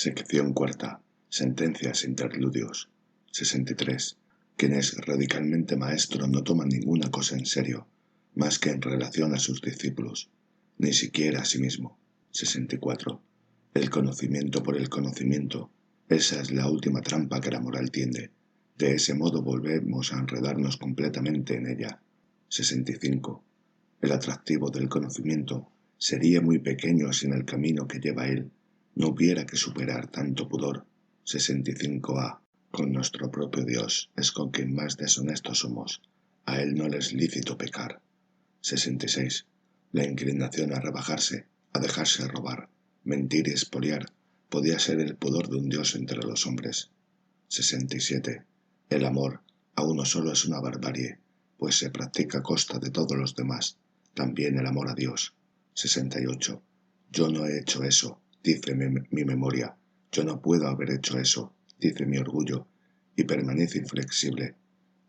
Sección cuarta. Sentencias e interludios. 63. Quien es radicalmente maestro no toma ninguna cosa en serio, más que en relación a sus discípulos, ni siquiera a sí mismo. 64. El conocimiento por el conocimiento. Esa es la última trampa que la moral tiende. De ese modo volvemos a enredarnos completamente en ella. 65. El atractivo del conocimiento sería muy pequeño si en el camino que lleva él no hubiera que superar tanto pudor. 65a. Con nuestro propio Dios es con quien más deshonestos somos. A él no le es lícito pecar. 66. La inclinación a rebajarse, a dejarse robar, mentir y expoliar, podía ser el pudor de un Dios entre los hombres. 67. El amor a uno solo es una barbarie, pues se practica a costa de todos los demás, también el amor a Dios. 68. Yo no he hecho eso, dice mi memoria. Yo no puedo haber hecho eso, dice mi orgullo, y permanece inflexible.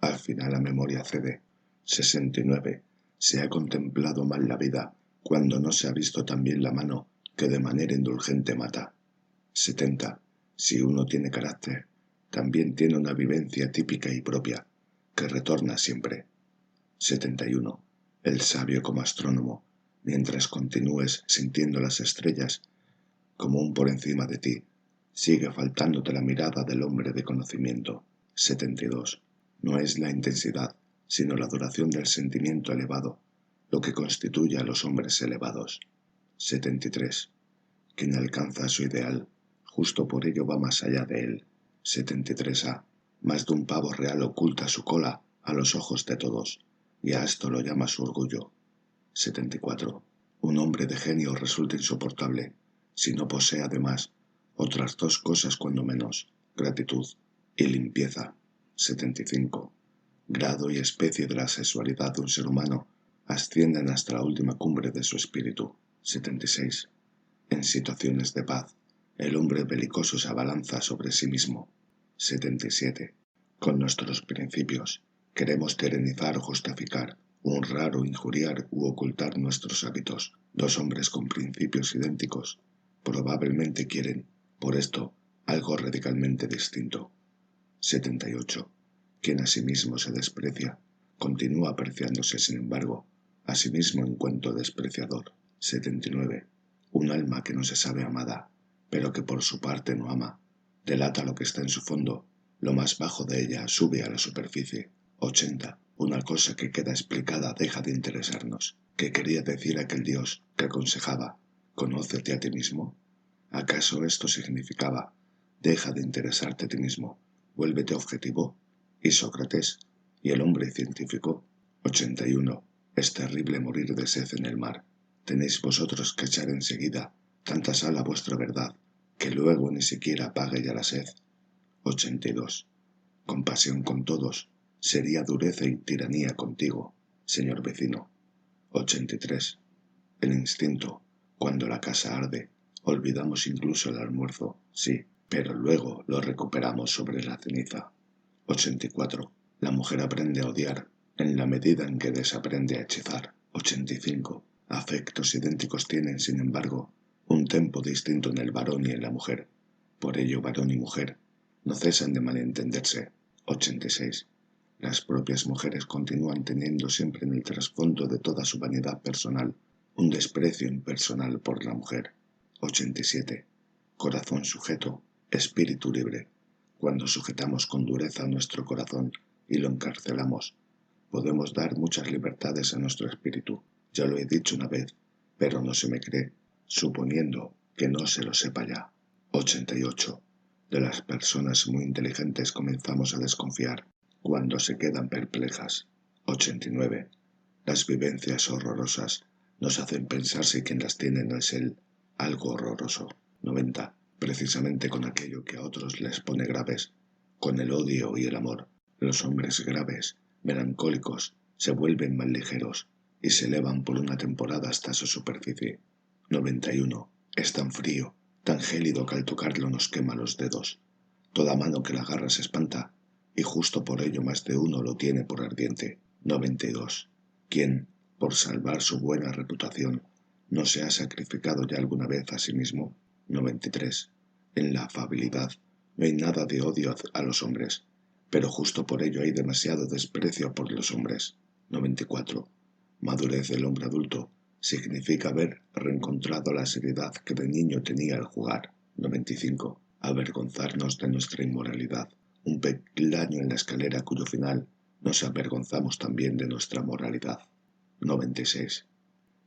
Al final la memoria cede. 69. Se ha contemplado mal la vida, cuando no se ha visto también la mano que de manera indulgente mata. 70. Si uno tiene carácter, también tiene una vivencia típica y propia, que retorna siempre. 71. El sabio como astrónomo, mientras continúes sintiendo las estrellas como un por encima de ti, sigue faltándote la mirada del hombre de conocimiento. 72. No es la intensidad, sino la duración del sentimiento elevado, lo que constituye a los hombres elevados. 73. Quien alcanza su ideal, justo por ello va más allá de él. 73a. Más de un pavo real oculta su cola a los ojos de todos, y a esto lo llama su orgullo. 74. Un hombre de genio resulta insoportable, si no posee además otras dos cosas cuando menos, gratitud y limpieza. 75. Grado y especie de la sexualidad de un ser humano ascienden hasta la última cumbre de su espíritu. 76. En situaciones de paz, el hombre belicoso se abalanza sobre sí mismo. 77. Con nuestros principios, queremos tiranizar o justificar, honrar o injuriar u ocultar nuestros hábitos. Dos hombres con principios idénticos probablemente quieren, por esto, algo radicalmente distinto. 78. Quien a sí mismo se desprecia, continúa apreciándose sin embargo, a sí mismo en cuanto despreciador. 79. Un alma que no se sabe amada, pero que por su parte no ama, delata lo que está en su fondo, lo más bajo de ella sube a la superficie. 80. Una cosa que queda explicada deja de interesarnos. ¿Qué quería decir aquel Dios que aconsejaba? ¿Conócete a ti mismo? ¿Acaso esto significaba, deja de interesarte a ti mismo, vuélvete objetivo? ¿Y Sócrates? ¿Y el hombre científico? 81. Es terrible morir de sed en el mar. Tenéis vosotros que echar enseguida tanta sal a vuestra verdad, que luego ni siquiera apague ya la sed. 82. Compasión con todos sería dureza y tiranía contigo, señor vecino. 83. El instinto, cuando la casa arde, olvidamos incluso el almuerzo, sí, pero luego lo recuperamos sobre la ceniza. 84. La mujer aprende a odiar en la medida en que desaprende a hechizar. 85. Afectos idénticos tienen, sin embargo, un tempo distinto en el varón y en la mujer. Por ello, varón y mujer no cesan de malentenderse. 86. Las propias mujeres continúan teniendo siempre en el trasfondo de toda su vanidad personal un desprecio impersonal por la mujer. 87. Corazón sujeto, espíritu libre. Cuando sujetamos con dureza nuestro corazón y lo encarcelamos, podemos dar muchas libertades a nuestro espíritu. Ya lo he dicho una vez, pero no se me cree, suponiendo que no se lo sepa ya. 88. De las personas muy inteligentes comenzamos a desconfiar cuando se quedan perplejas. 89. Las vivencias horrorosas nos hacen pensar si quien las tiene no es él algo horroroso. 90. Precisamente con aquello que a otros les pone graves, con el odio y el amor, los hombres graves, melancólicos, se vuelven más ligeros y se elevan por una temporada hasta su superficie. 91. Es tan frío, tan gélido que al tocarlo nos quema los dedos. Toda mano que la agarra se espanta, y justo por ello más de uno lo tiene por ardiente. 92. ¿Quién, por salvar su buena reputación, no se ha sacrificado ya alguna vez a sí mismo? 93. En la afabilidad no hay nada de odio a los hombres, pero justo por ello hay demasiado desprecio por los hombres. 94. Madurez del hombre adulto significa haber reencontrado la seriedad que de niño tenía al jugar. 95. Avergonzarnos de nuestra inmoralidad. Un peldaño en la escalera cuyo final nos avergonzamos también de nuestra moralidad. 96.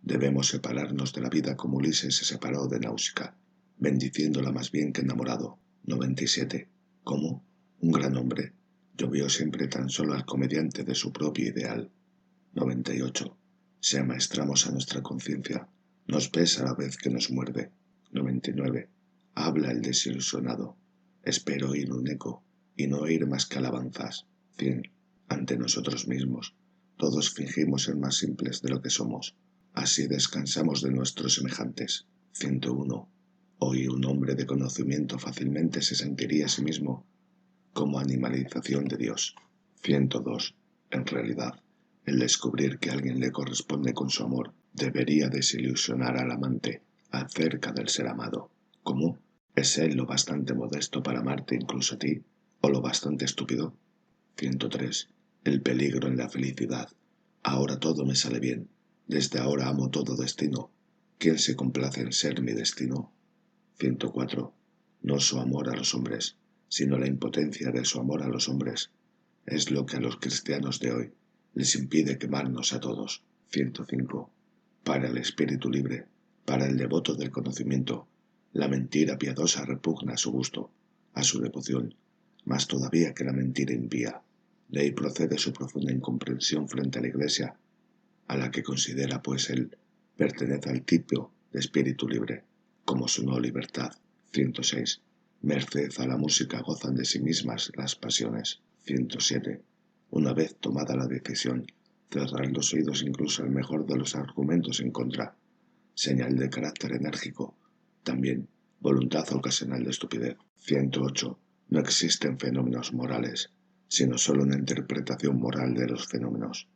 Debemos separarnos de la vida como Ulises se separó de Náusica, bendiciéndola más bien que enamorado. 97. ¿Cómo? Un gran hombre. Yo veo siempre tan solo al comediante de su propio ideal. 98. Si amaestramos a nuestra conciencia, nos pesa a la vez que nos muerde. 99. Habla el desilusionado. Espero oír un eco y no oír más que alabanzas. 100. Ante nosotros mismos, todos fingimos ser más simples de lo que somos. Así descansamos de nuestros semejantes. 101. Hoy un hombre de conocimiento fácilmente se sentiría a sí mismo como animalización de Dios. 102. En realidad, el descubrir que alguien le corresponde con su amor debería desilusionar al amante acerca del ser amado. ¿Cómo? ¿Es él lo bastante modesto para amarte incluso a ti? ¿O lo bastante estúpido? 103. El peligro en la felicidad. Ahora todo me sale bien. Desde ahora amo todo destino. ¿Quién se complace en ser mi destino? 104. No su amor a los hombres, sino la impotencia de su amor a los hombres. Es lo que a los cristianos de hoy les impide quemarnos a todos. 105. Para el espíritu libre, para el devoto del conocimiento, la mentira piadosa repugna a su gusto, a su devoción, más todavía que la mentira impía. De ahí procede su profunda incomprensión frente a la Iglesia, a la que considera, pues él, pertenece al tipo de espíritu libre, como su no libertad. 106. Merced a la música gozan de sí mismas las pasiones. 107. Una vez tomada la decisión, cerrar los oídos incluso al mejor de los argumentos en contra. Señal de carácter enérgico. También voluntad ocasional de estupidez. 108. No existen fenómenos morales, sino solo una interpretación moral de los fenómenos.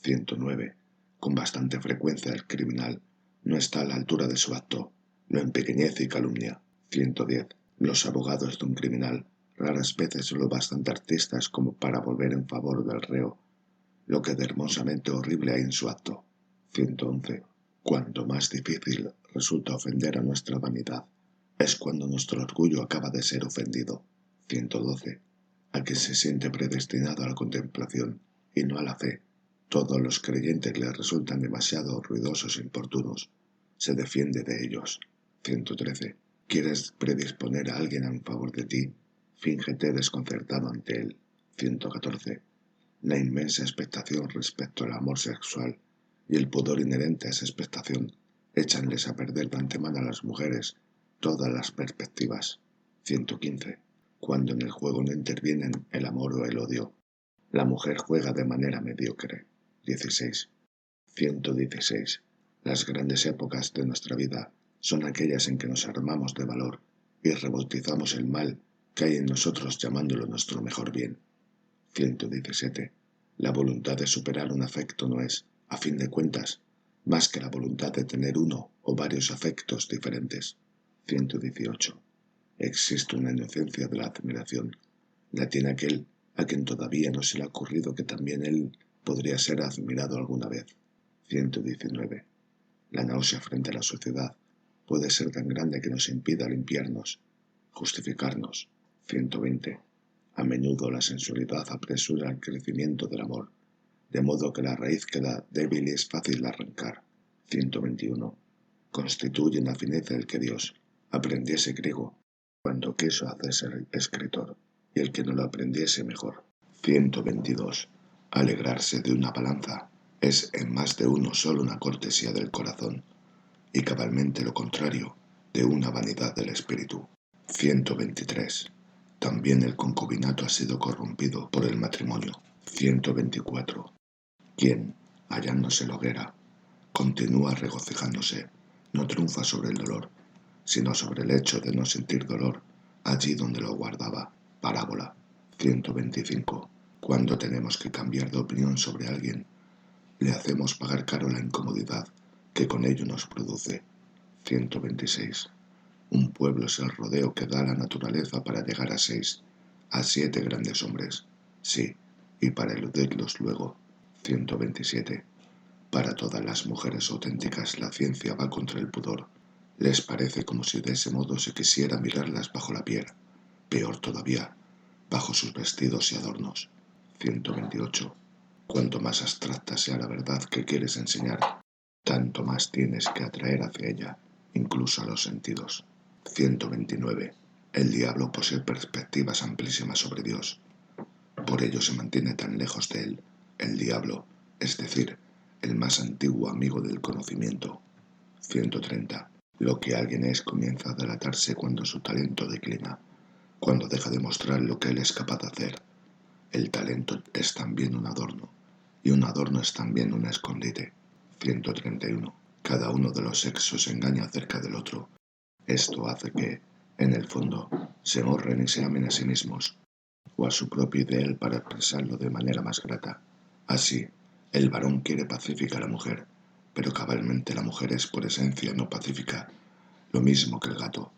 109. Con bastante frecuencia el criminal no está a la altura de su acto, lo empequeñece y calumnia. 110. Los abogados de un criminal raras veces son lo bastante artistas como para volver en favor del reo lo que de hermosamente horrible hay en su acto. 111. Cuanto más difícil resulta ofender a nuestra vanidad, es cuando nuestro orgullo acaba de ser ofendido. 112. A que se siente predestinado a la contemplación y no a la fe. Todos los creyentes le resultan demasiado ruidosos e importunos. Se defiende de ellos. 113. ¿Quieres predisponer a alguien en favor de ti? Fíngete desconcertado ante él. 114. La inmensa expectación respecto al amor sexual y el pudor inherente a esa expectación échanles a perder de antemano a las mujeres todas las perspectivas. 115. Cuando en el juego no intervienen el amor o el odio, la mujer juega de manera mediocre. 16. 116. Las grandes épocas de nuestra vida son aquellas en que nos armamos de valor y rebautizamos el mal que hay en nosotros llamándolo nuestro mejor bien. 117. La voluntad de superar un afecto no es, a fin de cuentas, más que la voluntad de tener uno o varios afectos diferentes. 118. Existe una inocencia de la admiración. La tiene aquel a quien todavía no se le ha ocurrido que también él podría ser admirado alguna vez. 119. La náusea frente a la sociedad puede ser tan grande que nos impida limpiarnos, justificarnos. 120. A menudo la sensualidad apresura el crecimiento del amor, de modo que la raíz queda débil y es fácil de arrancar. 121. Constituye una fineza el que Dios aprendiese griego cuando quiso hacerse escritor, y el que no lo aprendiese mejor. 122. Alegrarse de una balanza es en más de uno solo una cortesía del corazón, y cabalmente lo contrario de una vanidad del espíritu. 123. También el concubinato ha sido corrompido por el matrimonio. 124. Quien, hallándose la hoguera, continúa regocijándose, no triunfa sobre el dolor, sino sobre el hecho de no sentir dolor allí donde lo guardaba. Parábola. 125. Cuando tenemos que cambiar de opinión sobre alguien, le hacemos pagar caro la incomodidad que con ello nos produce. 126. Un pueblo es el rodeo que da la naturaleza para llegar a 6, a 7 grandes hombres. Sí, y para eludirlos luego. 127. Para todas las mujeres auténticas la ciencia va contra el pudor. Les parece como si de ese modo se quisiera mirarlas bajo la piel. Peor todavía, bajo sus vestidos y adornos. 128. Cuanto más abstracta sea la verdad que quieres enseñar, tanto más tienes que atraer hacia ella, incluso a los sentidos. 129. El diablo posee perspectivas amplísimas sobre Dios. Por ello se mantiene tan lejos de él. El diablo, es decir, el más antiguo amigo del conocimiento. 130. Lo que alguien es comienza a delatarse cuando su talento declina, cuando deja de mostrar lo que él es capaz de hacer. El talento es también un adorno, y un adorno es también un escondite. 131. Cada uno de los sexos engaña acerca del otro. Esto hace que, en el fondo, se honren y se amen a sí mismos, o a su propio ideal para expresarlo de manera más grata. Así, el varón quiere pacífica a la mujer, pero cabalmente la mujer es por esencia no pacífica, lo mismo que el gato,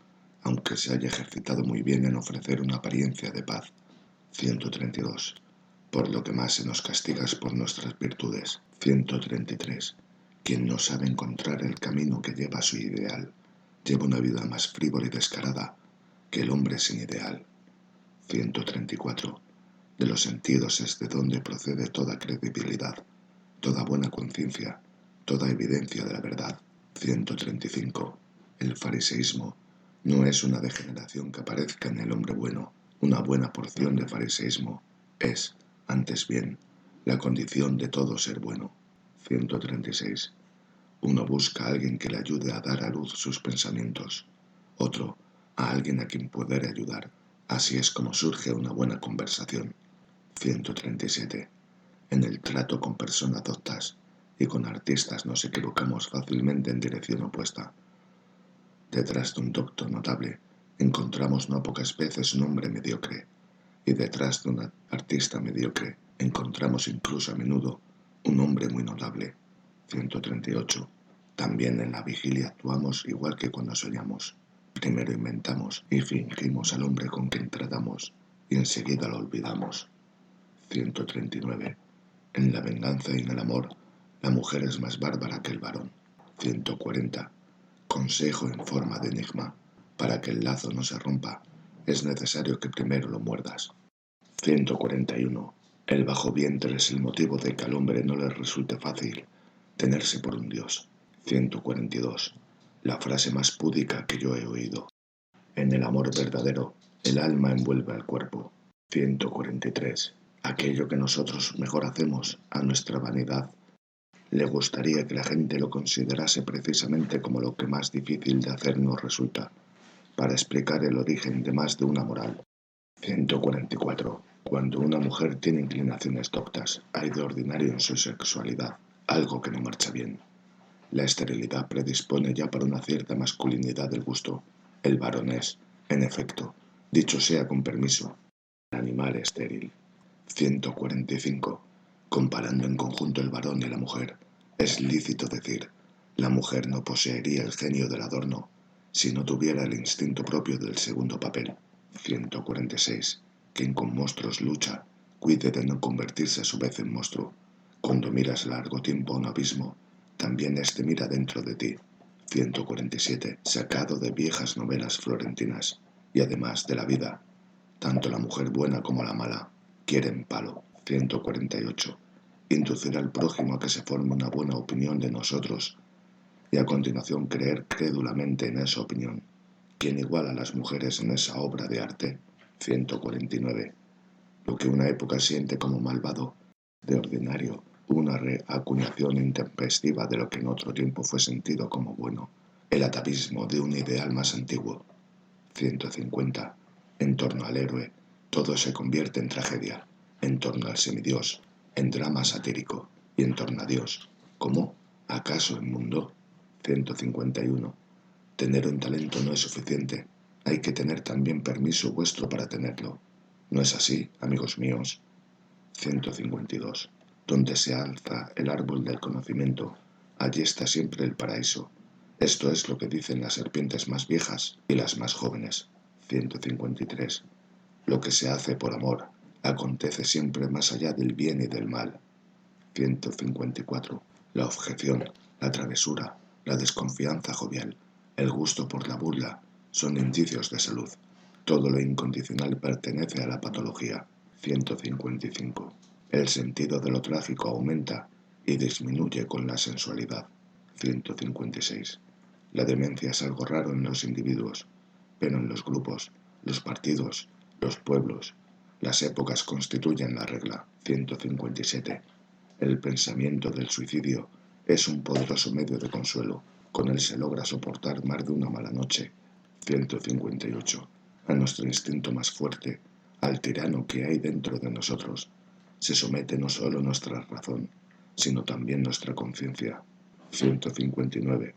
aunque se haya ejercitado muy bien en ofrecer una apariencia de paz. 132. Por lo que más se nos castiga es por nuestras virtudes. 133. Quien no sabe encontrar el camino que lleva a su ideal, lleva una vida más frívola y descarada que el hombre sin ideal. 134. De los sentidos es de donde procede toda credibilidad, toda buena conciencia, toda evidencia de la verdad. 135. El fariseísmo no es una degeneración que aparezca en el hombre bueno. Una buena porción de fariseísmo es, antes bien, la condición de todo ser bueno. 136. Uno busca a alguien que le ayude a dar a luz sus pensamientos, otro a alguien a quien poder ayudar. Así es como surge una buena conversación. 137. En el trato con personas doctas y con artistas nos equivocamos fácilmente en dirección opuesta. Detrás de un doctor notable encontramos no pocas veces un hombre mediocre, y detrás de un artista mediocre encontramos incluso a menudo un hombre muy notable. 138. También en la vigilia actuamos igual que cuando soñamos. Primero inventamos y fingimos al hombre con quien tratamos, y enseguida lo olvidamos. 139. En la venganza y en el amor, la mujer es más bárbara que el varón. 140. Consejo en forma de enigma. Para que el lazo no se rompa, es necesario que primero lo muerdas. 141. El bajo vientre es el motivo de que al hombre no le resulte fácil tenerse por un dios. 142. La frase más púdica que yo he oído. En el amor verdadero, el alma envuelve al cuerpo. 143. Aquello que nosotros mejor hacemos a nuestra vanidad, le gustaría que la gente lo considerase precisamente como lo que más difícil de hacer nos resulta, para explicar el origen de más de una moral. 144. Cuando una mujer tiene inclinaciones doctas, hay de ordinario en su sexualidad algo que no marcha bien. La esterilidad predispone ya para una cierta masculinidad del gusto. El varón es, en efecto, dicho sea con permiso, un animal estéril. 145. Comparando en conjunto el varón y la mujer, es lícito decir, la mujer no poseería el genio del adorno si no tuviera el instinto propio del segundo papel. 146. Quien con monstruos lucha, cuide de no convertirse a su vez en monstruo. Cuando miras largo tiempo a un abismo, también éste mira dentro de ti. 147. Sacado de viejas novelas florentinas, y además de la vida, tanto la mujer buena como la mala quieren palo. 148. Inducir al prójimo a que se forme una buena opinión de nosotros y a continuación creer crédulamente en esa opinión. ¿Quién iguala a las mujeres en esa obra de arte? 149. Lo que una época siente como malvado, de ordinario, una reacuñación intempestiva de lo que en otro tiempo fue sentido como bueno, el atavismo de un ideal más antiguo. 150. En torno al héroe, todo se convierte en tragedia, en torno al semidios, en drama satírico, y en torno a Dios. ¿Cómo? ¿Acaso el mundo? 151. Tener un talento no es suficiente, hay que tener también permiso vuestro para tenerlo. ¿No es así, amigos míos? 152. Donde se alza el árbol del conocimiento, allí está siempre el paraíso. Esto es lo que dicen las serpientes más viejas y las más jóvenes. 153. Lo que se hace por amor acontece siempre más allá del bien y del mal. 154. La objeción, la travesura, la desconfianza jovial, el gusto por la burla son indicios de salud. Todo lo incondicional pertenece a la patología. 155. El sentido de lo trágico aumenta y disminuye con la sensualidad. 156. La demencia es algo raro en los individuos, pero en los grupos, los partidos, los pueblos, las épocas constituyen la regla. 157. El pensamiento del suicidio es un poderoso medio de consuelo. Con él se logra soportar más de una mala noche. 158. A nuestro instinto más fuerte, al tirano que hay dentro de nosotros, se somete no solo nuestra razón, sino también nuestra conciencia. 159.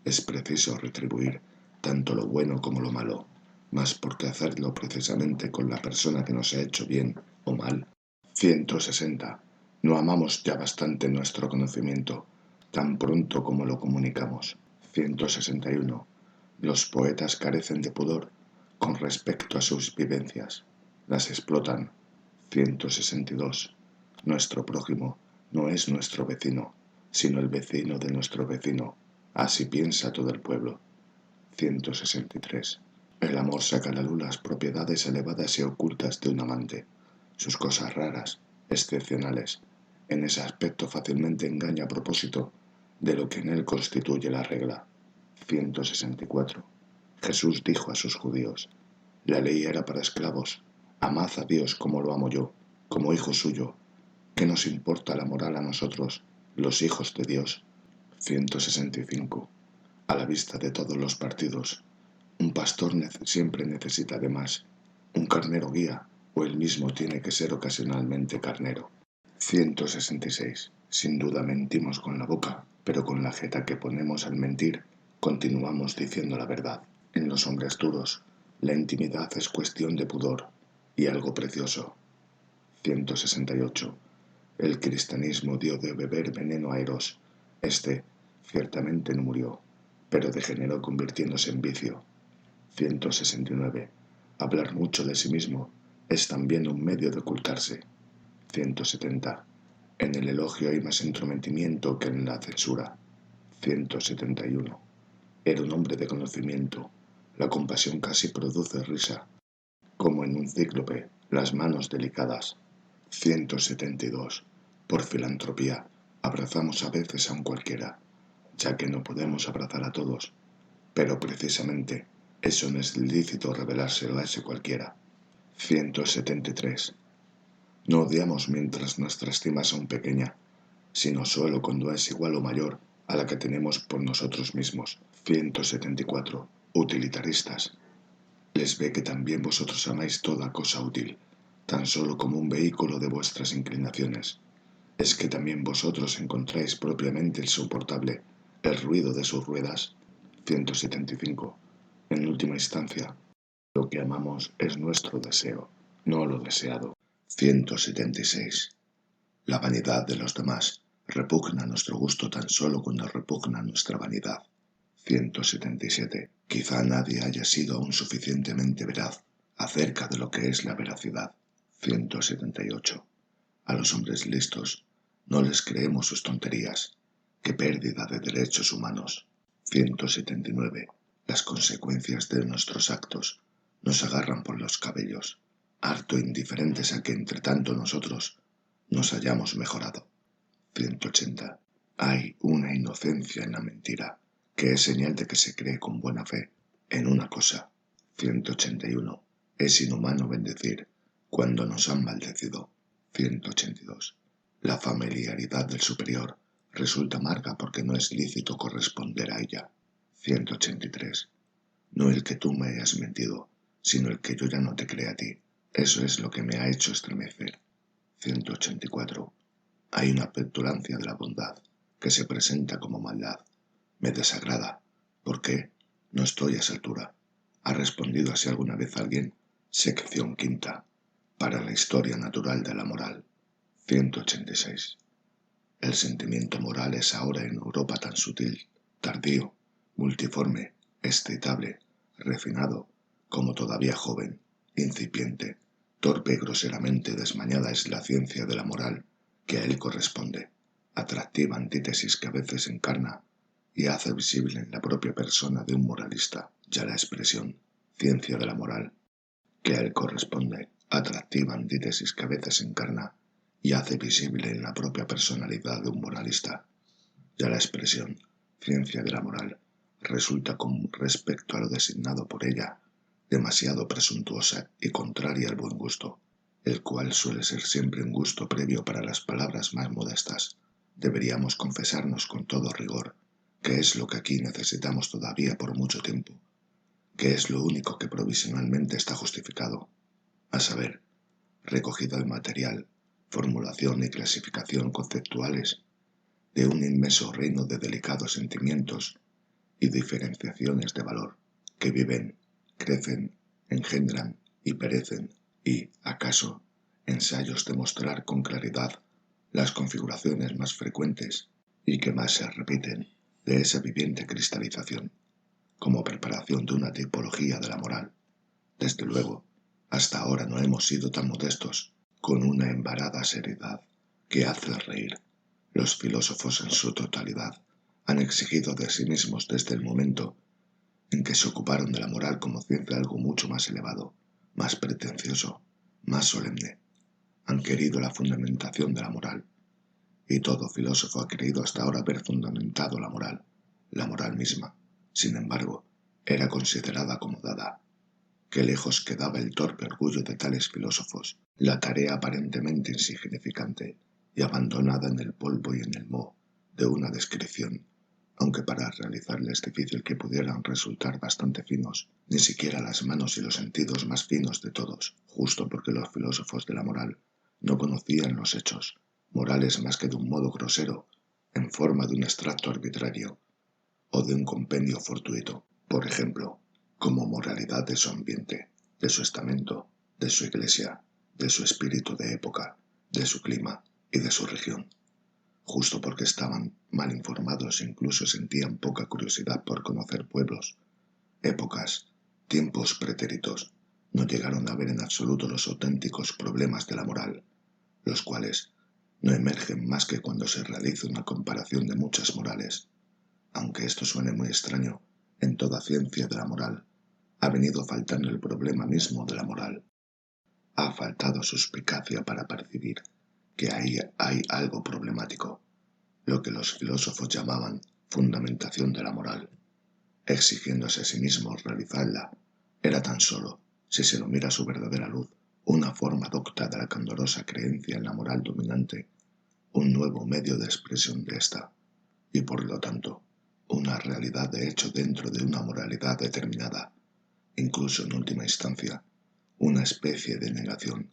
Es preciso retribuir tanto lo bueno como lo malo, mas ¿por qué hacerlo precisamente con la persona que nos ha hecho bien o mal? 160. No amamos ya bastante nuestro conocimiento, tan pronto como lo comunicamos. 161. Los poetas carecen de pudor con respecto a sus vivencias. Las explotan. 162. Nuestro prójimo no es nuestro vecino, sino el vecino de nuestro vecino. Así piensa todo el pueblo. 163. El amor saca a la luz las propiedades elevadas y ocultas de un amante, sus cosas raras, excepcionales. En ese aspecto fácilmente engaña a propósito de lo que en él constituye la regla. 164. Jesús dijo a sus judíos: la ley era para esclavos, amad a Dios como lo amo yo, como hijo suyo. ¿Qué nos importa la moral a nosotros, los hijos de Dios? 165. A la vista de todos los partidos, un pastor siempre necesita de más. Un carnero guía, o él mismo tiene que ser ocasionalmente carnero. 166. Sin duda mentimos con la boca, pero con la jeta que ponemos al mentir, continuamos diciendo la verdad. En los hombres duros, la intimidad es cuestión de pudor y algo precioso. 168. El cristianismo dio de beber veneno a Eros. Este, ciertamente no murió, pero degeneró convirtiéndose en vicio. 169. Hablar mucho de sí mismo es también un medio de ocultarse. 170. En el elogio hay más entrometimiento que en la censura. 171. Era un hombre de conocimiento. La compasión casi produce risa. Como en un cíclope, las manos delicadas. 172. Por filantropía, abrazamos a veces a un cualquiera, ya que no podemos abrazar a todos, pero precisamente eso no es lícito revelárselo a ese cualquiera. 173. No odiamos mientras nuestra estima es aún pequeña, sino solo cuando es igual o mayor a la que tenemos por nosotros mismos. 174. Utilitaristas. Les ve que también vosotros amáis toda cosa útil, tan solo como un vehículo de vuestras inclinaciones. ¿Es que también vosotros encontráis propiamente insoportable el ruido de sus ruedas? 175. En última instancia, lo que amamos es nuestro deseo, no lo deseado. 176. La vanidad de los demás repugna nuestro gusto tan solo cuando repugna nuestra vanidad. 177. Quizá nadie haya sido aún suficientemente veraz acerca de lo que es la veracidad. 178. A los hombres listos no les creemos sus tonterías. ¡Qué pérdida de derechos humanos! 179. Las consecuencias de nuestros actos nos agarran por los cabellos, harto indiferentes a que entre tanto nosotros nos hayamos mejorado. 180. Hay una inocencia en la mentira, que es señal de que se cree con buena fe en una cosa. 181. Es inhumano bendecir cuando nos han maldecido. 182. La familiaridad del superior resulta amarga porque no es lícito corresponder a ella. 183. No el que tú me hayas mentido, sino el que yo ya no te crea a ti. Eso es lo que me ha hecho estremecer. 184. Hay una petulancia de la bondad que se presenta como maldad. Me desagrada. ¿Por qué? No estoy a esa altura. ¿Ha respondido así alguna vez alguien? Sección quinta. Para la historia natural de la moral. 186. El sentimiento moral es ahora en Europa tan sutil, tardío, multiforme, excitable, refinado, como todavía joven, incipiente, torpe y groseramente desmañada es la ciencia de la moral que a él corresponde, atractiva antítesis que a veces encarna y hace visible en la propia persona de un moralista ya la expresión ciencia de la moral que a él corresponde, atractiva antítesis que a veces encarna y hace visible en la propia personalidad de un moralista. Ya la expresión ciencia de la moral resulta con respecto a lo designado por ella demasiado presuntuosa y contraria al buen gusto, el cual suele ser siempre un gusto previo para las palabras más modestas. Deberíamos confesarnos con todo rigor que es lo que aquí necesitamos todavía por mucho tiempo, que es lo único que provisionalmente está justificado, a saber, recogida el material, formulación y clasificación conceptuales de un inmenso reino de delicados sentimientos y diferenciaciones de valor que viven, crecen, engendran y perecen y, acaso, ensayos de mostrar con claridad las configuraciones más frecuentes y que más se repiten de esa viviente cristalización, como preparación de una tipología de la moral. Desde luego, hasta ahora no hemos sido tan modestos, con una embarada seriedad que hace reír. Los filósofos en su totalidad han exigido de sí mismos desde el momento en que se ocuparon de la moral como ciencia algo mucho más elevado, más pretencioso, más solemne. Han querido la fundamentación de la moral, y todo filósofo ha creído hasta ahora haber fundamentado la moral misma. Sin embargo, era considerada como dada. Qué lejos quedaba el torpe orgullo de tales filósofos, la tarea aparentemente insignificante y abandonada en el polvo y en el moho de una descripción, aunque para realizarla es difícil que pudieran resultar bastante finos, ni siquiera las manos y los sentidos más finos de todos, justo porque los filósofos de la moral no conocían los hechos morales más que de un modo grosero, en forma de un extracto arbitrario o de un compendio fortuito, por ejemplo, como moralidad de su ambiente, de su estamento, de su iglesia, de su espíritu de época, de su clima y de su región. Justo porque estaban mal informados e incluso sentían poca curiosidad por conocer pueblos, épocas, tiempos pretéritos, no llegaron a ver en absoluto los auténticos problemas de la moral, los cuales no emergen más que cuando se realiza una comparación de muchas morales. Aunque esto suene muy extraño, en toda ciencia de la moral ha venido faltando el problema mismo de la moral. Ha faltado suspicacia para percibir que ahí hay algo problemático, lo que los filósofos llamaban fundamentación de la moral. Exigiéndose a sí mismos realizarla, era tan solo, si se lo mira a su verdadera luz, una forma docta de la candorosa creencia en la moral dominante, un nuevo medio de expresión de ésta, y por lo tanto, una realidad de hecho dentro de una moralidad determinada, incluso en última instancia, una especie de negación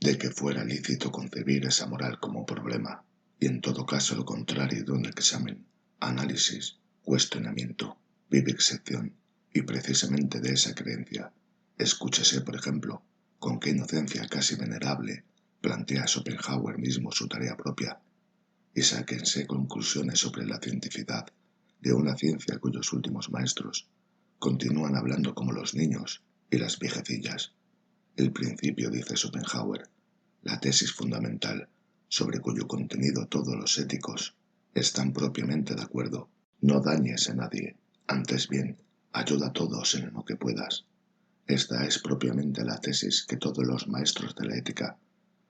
de que fuera lícito concebir esa moral como problema, y en todo caso lo contrario de un examen, análisis, cuestionamiento, vivisección, y precisamente de esa creencia. Escúchese, por ejemplo, con qué inocencia casi venerable plantea Schopenhauer mismo su tarea propia, y sáquense conclusiones sobre la cientificidad de una ciencia cuyos últimos maestros continúan hablando como los niños y las viejecillas. El principio, dice Schopenhauer, la tesis fundamental sobre cuyo contenido todos los éticos están propiamente de acuerdo. No dañes a nadie, antes bien, ayuda a todos en lo que puedas. Esta es propiamente la tesis que todos los maestros de la ética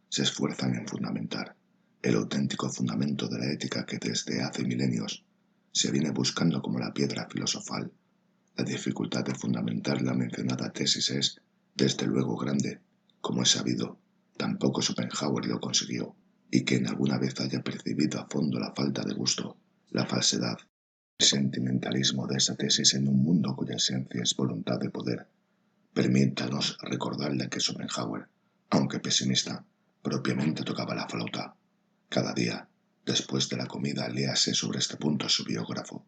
se esfuerzan en fundamentar, el auténtico fundamento de la ética que desde hace milenios se viene buscando como la piedra filosofal. La dificultad de fundamentar la mencionada tesis es, desde luego, grande. Como es sabido, tampoco Schopenhauer lo consiguió, y quien alguna vez haya percibido a fondo la falta de gusto, la falsedad, el sentimentalismo de esa tesis en un mundo cuya esencia es voluntad de poder, permítanos recordarle que Schopenhauer, aunque pesimista, propiamente tocaba la flauta. Cada día, después de la comida, léase sobre este punto a su biógrafo,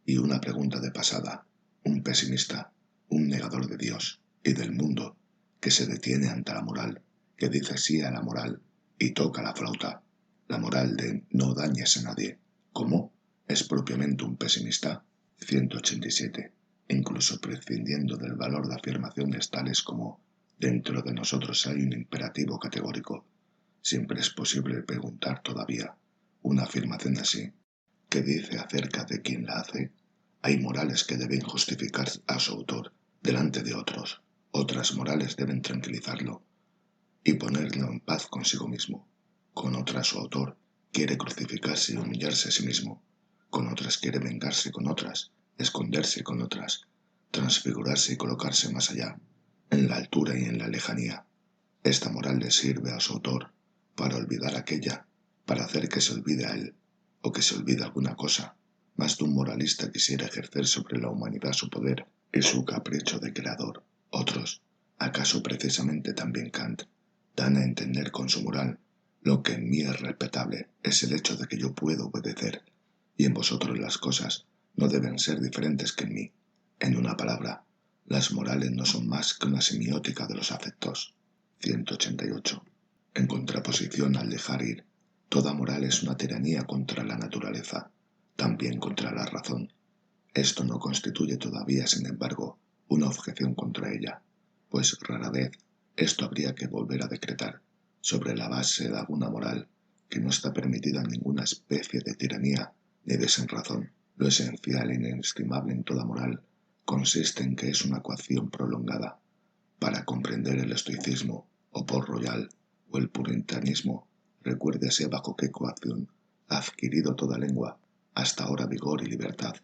y una pregunta de pasada, un pesimista, un negador de Dios y del mundo, que se detiene ante la moral, que dice sí a la moral y toca la flauta. La moral de no dañes a nadie. ¿Cómo? ¿Es propiamente un pesimista? 187. Incluso prescindiendo del valor de afirmaciones tales como «dentro de nosotros hay un imperativo categórico», siempre es posible preguntar todavía, una afirmación así, ¿qué dice acerca de quien la hace? Hay morales que deben justificar a su autor delante de otros, otras morales deben tranquilizarlo y ponerlo en paz consigo mismo. Con otras su autor quiere crucificarse y humillarse a sí mismo, con otras quiere vengarse con otras, esconderse con otras, transfigurarse y colocarse más allá, en la altura y en la lejanía. Esta moral le sirve a su autor para olvidar aquella, para hacer que se olvide a él, o que se olvide alguna cosa. Más de un moralista quisiera ejercer sobre la humanidad su poder y su capricho de creador. Otros, acaso precisamente también Kant, dan a entender con su moral lo que en mí es respetable es el hecho de que yo puedo obedecer, y en vosotros las cosas no deben ser diferentes que en mí. En una palabra, las morales no son más que una semiótica de los afectos. 188. En contraposición al dejar ir, toda moral es una tiranía contra la naturaleza, también contra la razón. Esto no constituye todavía, sin embargo, una objeción contra ella, pues rara vez esto habría que volver a decretar, sobre la base de alguna moral, que no está permitida ninguna especie de tiranía ni de sinrazón. Lo esencial e inestimable en toda moral consiste en que es una coacción prolongada. Para comprender el estoicismo, o Port Royal, o el puritanismo, recuérdese bajo qué coacción ha adquirido toda lengua, hasta ahora vigor y libertad.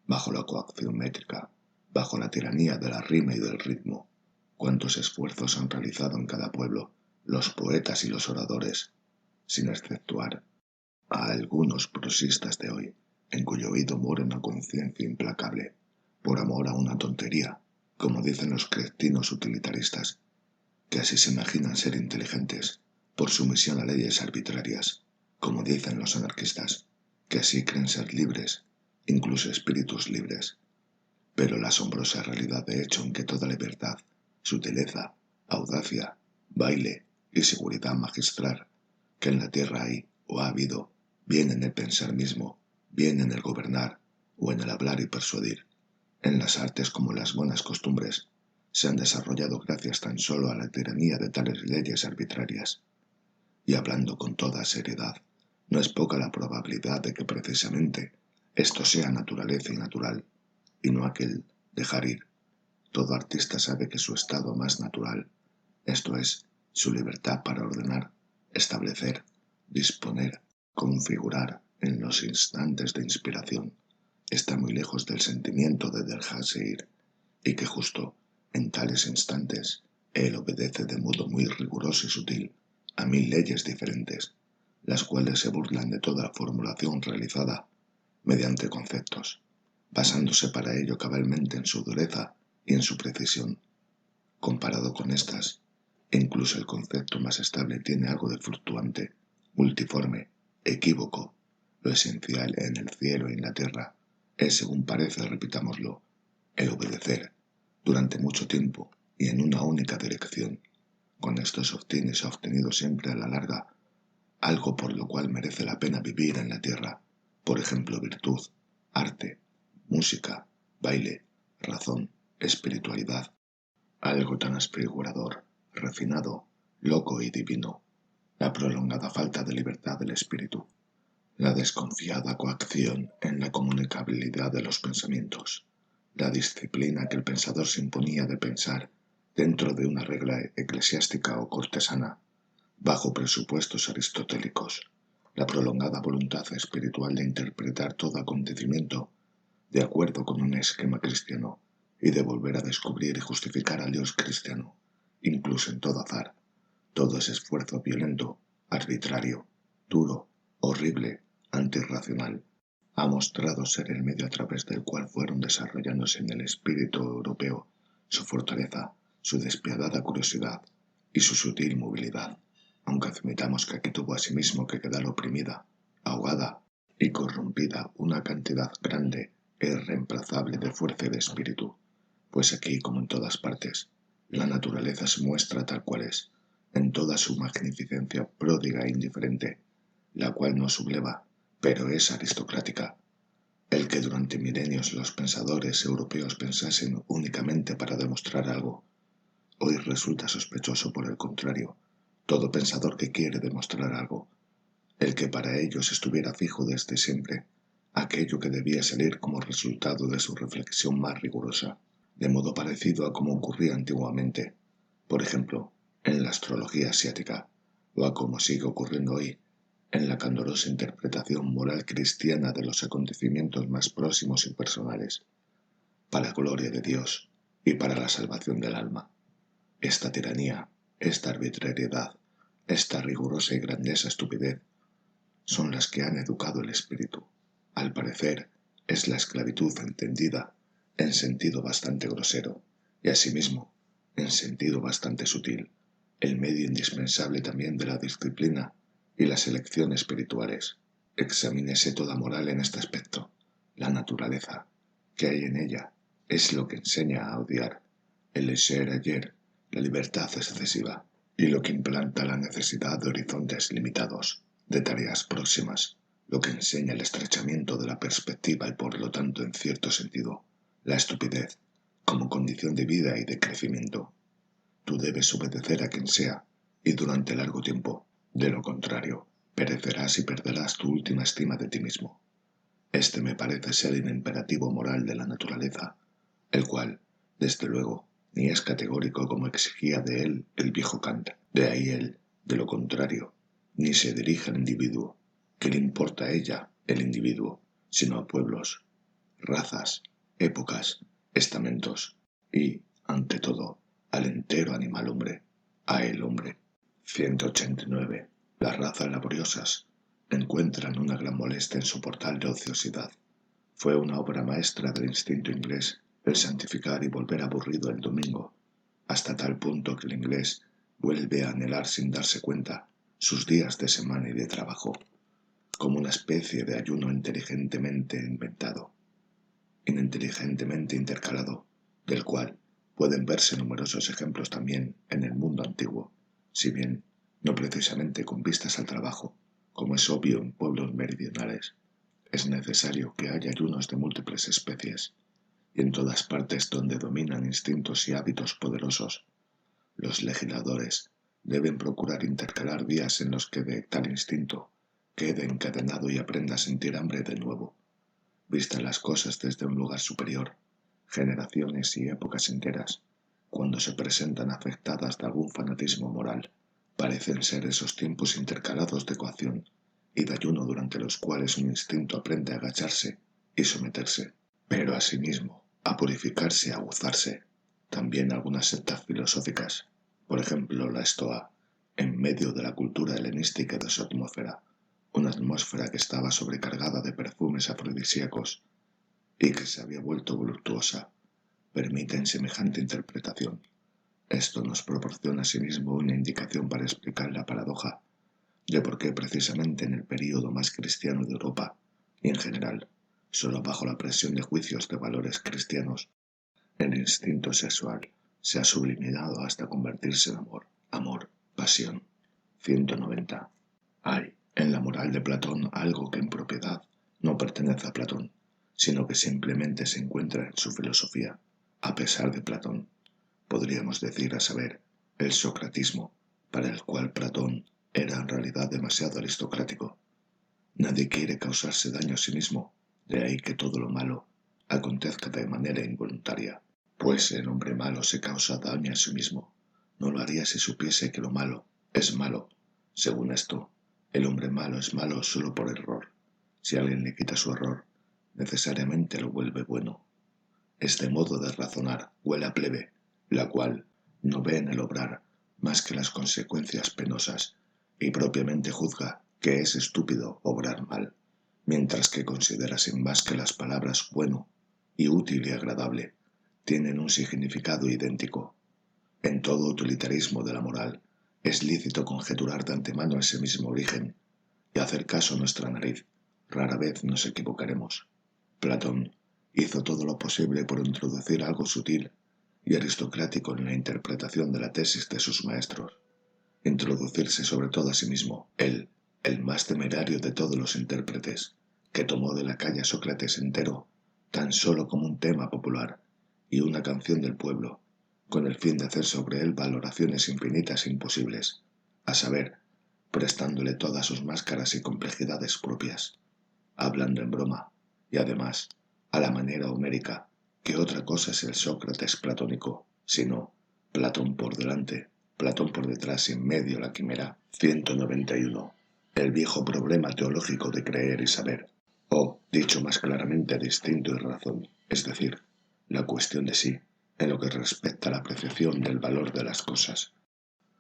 Bajo la coacción métrica, bajo la tiranía de la rima y del ritmo. Cuántos esfuerzos han realizado en cada pueblo los poetas y los oradores, sin exceptuar a algunos prosistas de hoy, en cuyo oído mora una conciencia implacable, por amor a una tontería, como dicen los cretinos utilitaristas, que así se imaginan ser inteligentes, por sumisión a leyes arbitrarias, como dicen los anarquistas, que así creen ser libres, incluso espíritus libres. Pero la asombrosa realidad de hecho en que toda libertad, sutileza, audacia, baile y seguridad magistral que en la tierra hay o ha habido, bien en el pensar mismo, bien en el gobernar o en el hablar y persuadir, en las artes como en las buenas costumbres, se han desarrollado gracias tan solo a la tiranía de tales leyes arbitrarias. Y hablando con toda seriedad, no es poca la probabilidad de que precisamente esto sea naturaleza y natural, y no aquel dejar ir. Todo artista sabe que su estado más natural, esto es, su libertad para ordenar, establecer, disponer, configurar en los instantes de inspiración, está muy lejos del sentimiento de dejarse ir, y que justo en tales instantes él obedece de modo muy riguroso y sutil a 1000 leyes diferentes, las cuales se burlan de toda la formulación realizada mediante conceptos, basándose para ello cabalmente en su dureza y en su precisión. Comparado con estas, incluso el concepto más estable tiene algo de fluctuante, multiforme, equívoco. Lo esencial en el cielo y en la tierra es, según parece, repitámoslo, el obedecer, durante mucho tiempo y en una única dirección. Con esto se obtiene y se ha obtenido siempre a la larga algo por lo cual merece la pena vivir en la tierra, por ejemplo, virtud, arte, música, baile, razón, espiritualidad, algo tan aspirador, refinado, loco y divino, la prolongada falta de libertad del espíritu, la desconfiada coacción en la comunicabilidad de los pensamientos, la disciplina que el pensador se imponía de pensar dentro de una regla eclesiástica o cortesana, bajo presupuestos aristotélicos, la prolongada voluntad espiritual de interpretar todo acontecimiento de acuerdo con un esquema cristiano y de volver a descubrir y justificar al Dios cristiano, incluso en todo azar, todo ese esfuerzo violento, arbitrario, duro, horrible, antirracional, ha mostrado ser el medio a través del cual fueron desarrollándose en el espíritu europeo su fortaleza, su despiadada curiosidad y su sutil movilidad, aunque admitamos que aquí tuvo asimismo que quedar oprimida, ahogada y corrompida una cantidad grande e irreemplazable de fuerza y de espíritu, pues aquí, como en todas partes, la naturaleza se muestra tal cual es, en toda su magnificencia pródiga e indiferente, la cual no subleva, pero es aristocrática. El que durante milenios los pensadores europeos pensasen únicamente para demostrar algo, hoy resulta sospechoso por el contrario, todo pensador que quiere demostrar algo, el que para ellos estuviera fijo desde siempre, aquello que debía salir como resultado de su reflexión más rigurosa, de modo parecido a como ocurría antiguamente, por ejemplo, en la astrología asiática, o a como sigue ocurriendo hoy en la candorosa interpretación moral cristiana de los acontecimientos más próximos y personales, para gloria de Dios y para la salvación del alma. Esta tiranía, esta arbitrariedad, esta rigurosa y grandiosa estupidez son las que han educado el espíritu. Al parecer, es la esclavitud entendida en sentido bastante grosero y asimismo en sentido bastante sutil, el medio indispensable también de la disciplina y la selección espirituales. Examínese toda moral en este aspecto. La naturaleza que hay en ella es lo que enseña a odiar, el laisser-aller, la libertad excesiva, y lo que implanta la necesidad de horizontes limitados, de tareas próximas, lo que enseña el estrechamiento de la perspectiva y por lo tanto, en cierto sentido, la estupidez, como condición de vida y de crecimiento. Tú debes obedecer a quien sea, y durante largo tiempo, de lo contrario, perecerás y perderás tu última estima de ti mismo. Este me parece ser el imperativo moral de la naturaleza, el cual, desde luego, ni es categórico como exigía de él el viejo Kant. De ahí él, de lo contrario, ni se dirige al individuo, que le importa a ella, el individuo, sino a pueblos, razas, épocas, estamentos y, ante todo, al entero animal hombre, a el hombre. 189. Las razas laboriosas encuentran una gran molestia en su portal de ociosidad. Fue una obra maestra del instinto inglés el santificar y volver aburrido el domingo, hasta tal punto que el inglés vuelve a anhelar sin darse cuenta sus días de semana y de trabajo, como una especie de ayuno inteligentemente inventado, ininteligentemente intercalado, del cual pueden verse numerosos ejemplos también en el mundo antiguo, si bien no precisamente con vistas al trabajo, como es obvio en pueblos meridionales. Es necesario que haya ayunos de múltiples especies, y en todas partes donde dominan instintos y hábitos poderosos, los legisladores deben procurar intercalar días en los que de tal instinto quede encadenado y aprenda a sentir hambre de nuevo. Vistas las cosas desde un lugar superior, generaciones y épocas enteras, cuando se presentan afectadas de algún fanatismo moral, parecen ser esos tiempos intercalados de coacción y de ayuno durante los cuales un instinto aprende a agacharse y someterse, pero asimismo a purificarse y a aguzarse. También algunas sectas filosóficas, por ejemplo la Estoa, en medio de la cultura helenística de su atmósfera, una atmósfera que estaba sobrecargada de perfumes afrodisíacos y que se había vuelto voluptuosa, permiten semejante interpretación. Esto nos proporciona asimismo una indicación para explicar la paradoja de por qué precisamente en el período más cristiano de Europa, y en general, solo bajo la presión de juicios de valores cristianos, el instinto sexual se ha sublimado hasta convertirse en amor, pasión. 190. Hay en la moral de Platón algo que en propiedad no pertenece a Platón, sino que simplemente se encuentra en su filosofía, a pesar de Platón. Podríamos decir, a saber, el socratismo, para el cual Platón era en realidad demasiado aristocrático. Nadie quiere causarse daño a sí mismo, de ahí que todo lo malo acontezca de manera involuntaria. Pues el hombre malo se causa daño a sí mismo. No lo haría si supiese que lo malo es malo. Según esto, el hombre malo es malo solo por error. Si alguien le quita su error, necesariamente lo vuelve bueno. Este modo de razonar huele a plebe, la cual no ve en el obrar más que las consecuencias penosas y propiamente juzga que es estúpido obrar mal, mientras que considera sin más que las palabras bueno y útil y agradable tienen un significado idéntico. En todo utilitarismo de la moral es lícito conjeturar de antemano ese mismo origen y hacer caso a nuestra nariz. Rara vez nos equivocaremos. Platón hizo todo lo posible por introducir algo sutil y aristocrático en la interpretación de la tesis de sus maestros. Introducirse sobre todo a sí mismo, él, el más temerario de todos los intérpretes, que tomó de la calle a Sócrates entero, tan solo como un tema popular y una canción del pueblo, con el fin de hacer sobre él valoraciones infinitas e imposibles, a saber, prestándole todas sus máscaras y complejidades propias, hablando en broma, y además, a la manera homérica, que otra cosa es el Sócrates platónico, sino Platón por delante, Platón por detrás y en medio la quimera. 191. El viejo problema teológico de creer y saber, o, dicho más claramente, de instinto y razón, es decir, la cuestión de sí, en lo que respecta a la apreciación del valor de las cosas.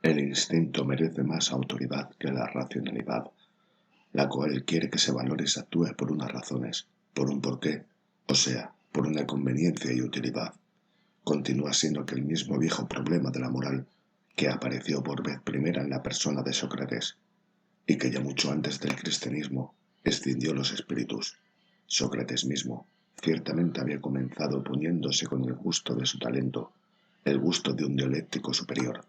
El instinto merece más autoridad que la racionalidad, la cual quiere que se valore y se actúe por unas razones, por un porqué, o sea, por una conveniencia y utilidad. Continúa siendo aquel mismo viejo problema de la moral que apareció por vez primera en la persona de Sócrates, y que ya mucho antes del cristianismo escindió los espíritus. Sócrates mismo ciertamente había comenzado oponiéndose con el gusto de su talento, el gusto de un dialéctico superior,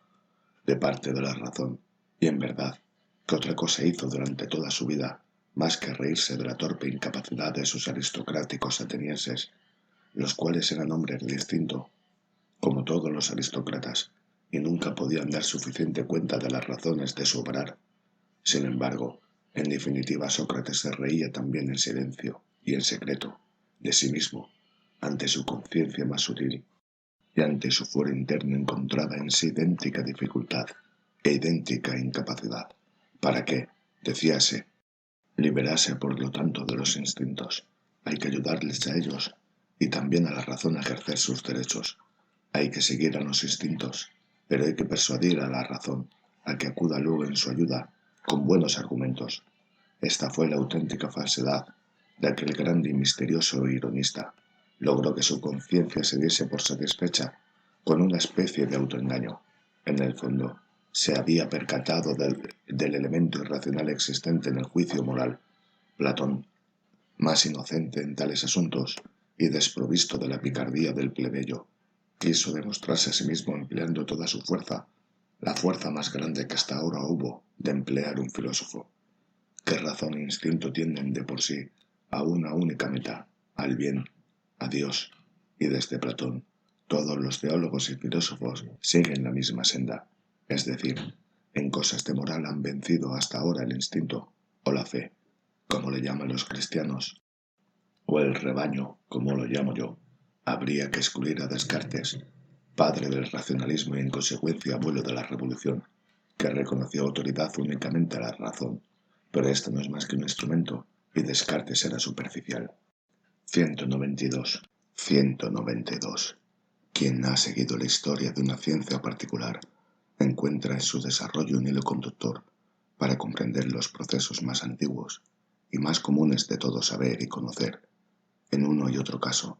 de parte de la razón, y en verdad, que otra cosa hizo durante toda su vida más que reírse de la torpe incapacidad de sus aristocráticos atenienses, los cuales eran hombres distintos, como todos los aristócratas, y nunca podían dar suficiente cuenta de las razones de su obrar. Sin embargo, en definitiva Sócrates se reía también en silencio y en secreto de sí mismo, ante su conciencia más sutil, y ante su fuero interno encontraba en sí idéntica dificultad e idéntica incapacidad, para que, decíase, liberarse por lo tanto de los instintos. Hay que ayudarles a ellos y también a la razón a ejercer sus derechos. Hay que seguir a los instintos, pero hay que persuadir a la razón a que acuda luego en su ayuda con buenos argumentos. Esta fue la auténtica falsedad de aquel grande y misterioso ironista. Logró que su conciencia se diese por satisfecha con una especie de autoengaño. En el fondo, se había percatado del elemento irracional existente en el juicio moral. Platón, más inocente en tales asuntos y desprovisto de la picardía del plebeyo, quiso demostrarse a sí mismo empleando toda su fuerza, la fuerza más grande que hasta ahora hubo de emplear un filósofo. ¿Qué razón e instinto tienden de por sí a una única meta, al bien, a Dios? Y desde Platón, todos los teólogos y filósofos siguen la misma senda, es decir, en cosas de moral han vencido hasta ahora el instinto o la fe, como le llaman los cristianos, o el rebaño, como lo llamo yo. Habría que excluir a Descartes, padre del racionalismo y en consecuencia abuelo de la revolución, que reconoció autoridad únicamente a la razón, pero esto no es más que un instrumento y Descartes era superficial. 192. 192. Quien ha seguido la historia de una ciencia particular encuentra en su desarrollo un hilo conductor para comprender los procesos más antiguos y más comunes de todo saber y conocer. En uno y otro caso,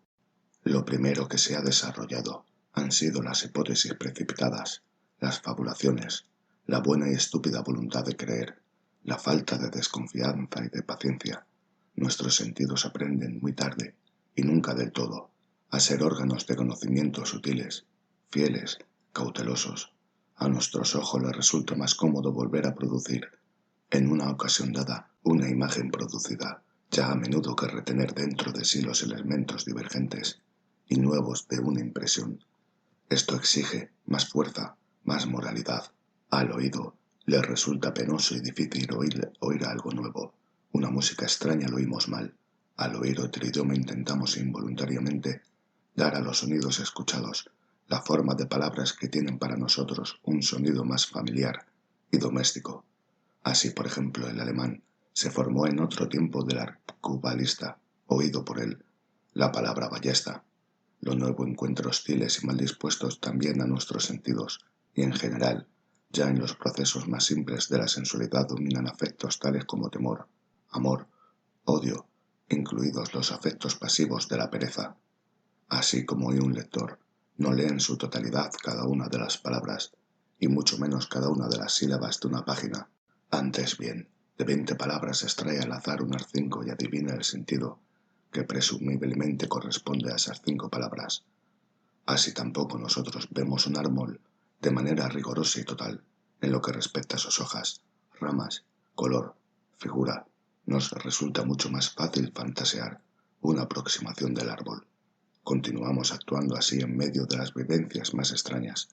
lo primero que se ha desarrollado han sido las hipótesis precipitadas, las fabulaciones, la buena y estúpida voluntad de creer, la falta de desconfianza y de paciencia. Nuestros sentidos aprenden muy tarde, y nunca del todo, a ser órganos de conocimientos sutiles, fieles, cautelosos. A nuestros ojos les resulta más cómodo volver a producir, en una ocasión dada, una imagen producida, ya a menudo que retener dentro de sí los elementos divergentes y nuevos de una impresión. Esto exige más fuerza, más moralidad. Al oído le resulta penoso y difícil oír algo nuevo. Una música extraña lo oímos mal. Al oír otro idioma intentamos involuntariamente dar a los sonidos escuchados la forma de palabras que tienen para nosotros un sonido más familiar y doméstico. Así, por ejemplo, el alemán se formó en otro tiempo del arcubalista, oído por él, la palabra ballesta. Lo nuevo encuentra hostiles y mal dispuestos también a nuestros sentidos, y en general, ya en los procesos más simples de la sensualidad dominan afectos tales como temor, amor, odio, incluidos los afectos pasivos de la pereza. Así como hoy un lector no lee en su totalidad cada una de las palabras, y mucho menos cada una de las sílabas de una página. Antes bien, de 20 palabras extrae al azar unas 5 y adivina el sentido que presumiblemente corresponde a esas 5 palabras. Así tampoco nosotros vemos un árbol de manera rigurosa y total en lo que respecta a sus hojas, ramas, color, figura, Nos resulta mucho más fácil fantasear una aproximación del árbol. Continuamos actuando así en medio de las vivencias más extrañas.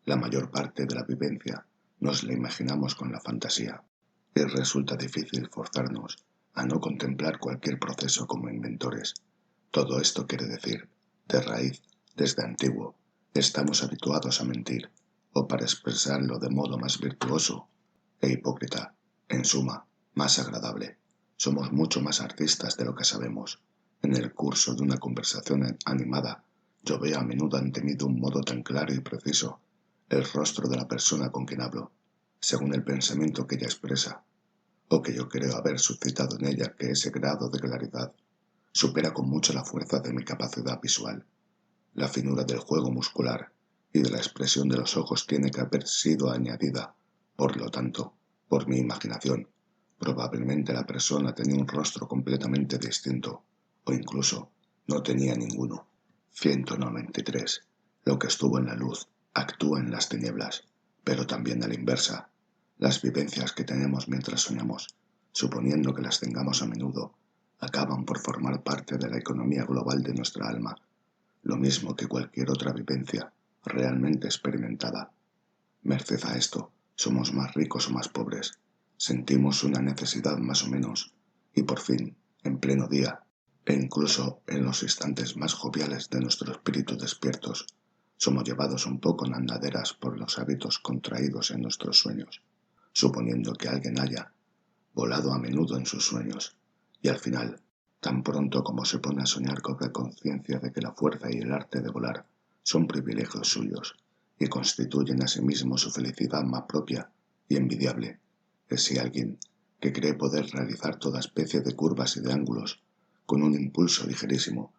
La mayor parte de la vivencia nos la imaginamos con la fantasía, y resulta difícil forzarnos a no contemplar cualquier proceso como inventores. Todo esto quiere decir, de raíz, desde antiguo, estamos habituados a mentir, o para expresarlo de modo más virtuoso e hipócrita, en suma, más agradable. Somos mucho más artistas de lo que sabemos. En el curso de una conversación animada, yo veo a menudo ante mí de un modo tan claro y preciso el rostro de la persona con quien hablo, según el pensamiento que ella expresa, o que yo creo haber suscitado en ella, que ese grado de claridad supera con mucho la fuerza de mi capacidad visual. La finura del juego muscular y de la expresión de los ojos tiene que haber sido añadida, por lo tanto, por mi imaginación. Probablemente la persona tenía un rostro completamente distinto, o incluso no tenía ninguno. 193. Lo que estuvo en la luz actúa en las tinieblas, pero también a la inversa. Las vivencias que tenemos mientras soñamos, suponiendo que las tengamos a menudo, acaban por formar parte de la economía global de nuestra alma, lo mismo que cualquier otra vivencia realmente experimentada. Merced a esto, somos más ricos o más pobres, sentimos una necesidad más o menos, y por fin, en pleno día, e incluso en los instantes más joviales de nuestro espíritu despiertos, somos llevados un poco en andaderas por los hábitos contraídos en nuestros sueños, suponiendo que alguien haya volado a menudo en sus sueños, y al final, tan pronto como se pone a soñar, cobra conciencia de que la fuerza y el arte de volar son privilegios suyos y constituyen asimismo su felicidad más propia y envidiable. Es si alguien que cree poder realizar toda especie de curvas y de ángulos con un impulso ligerísimo,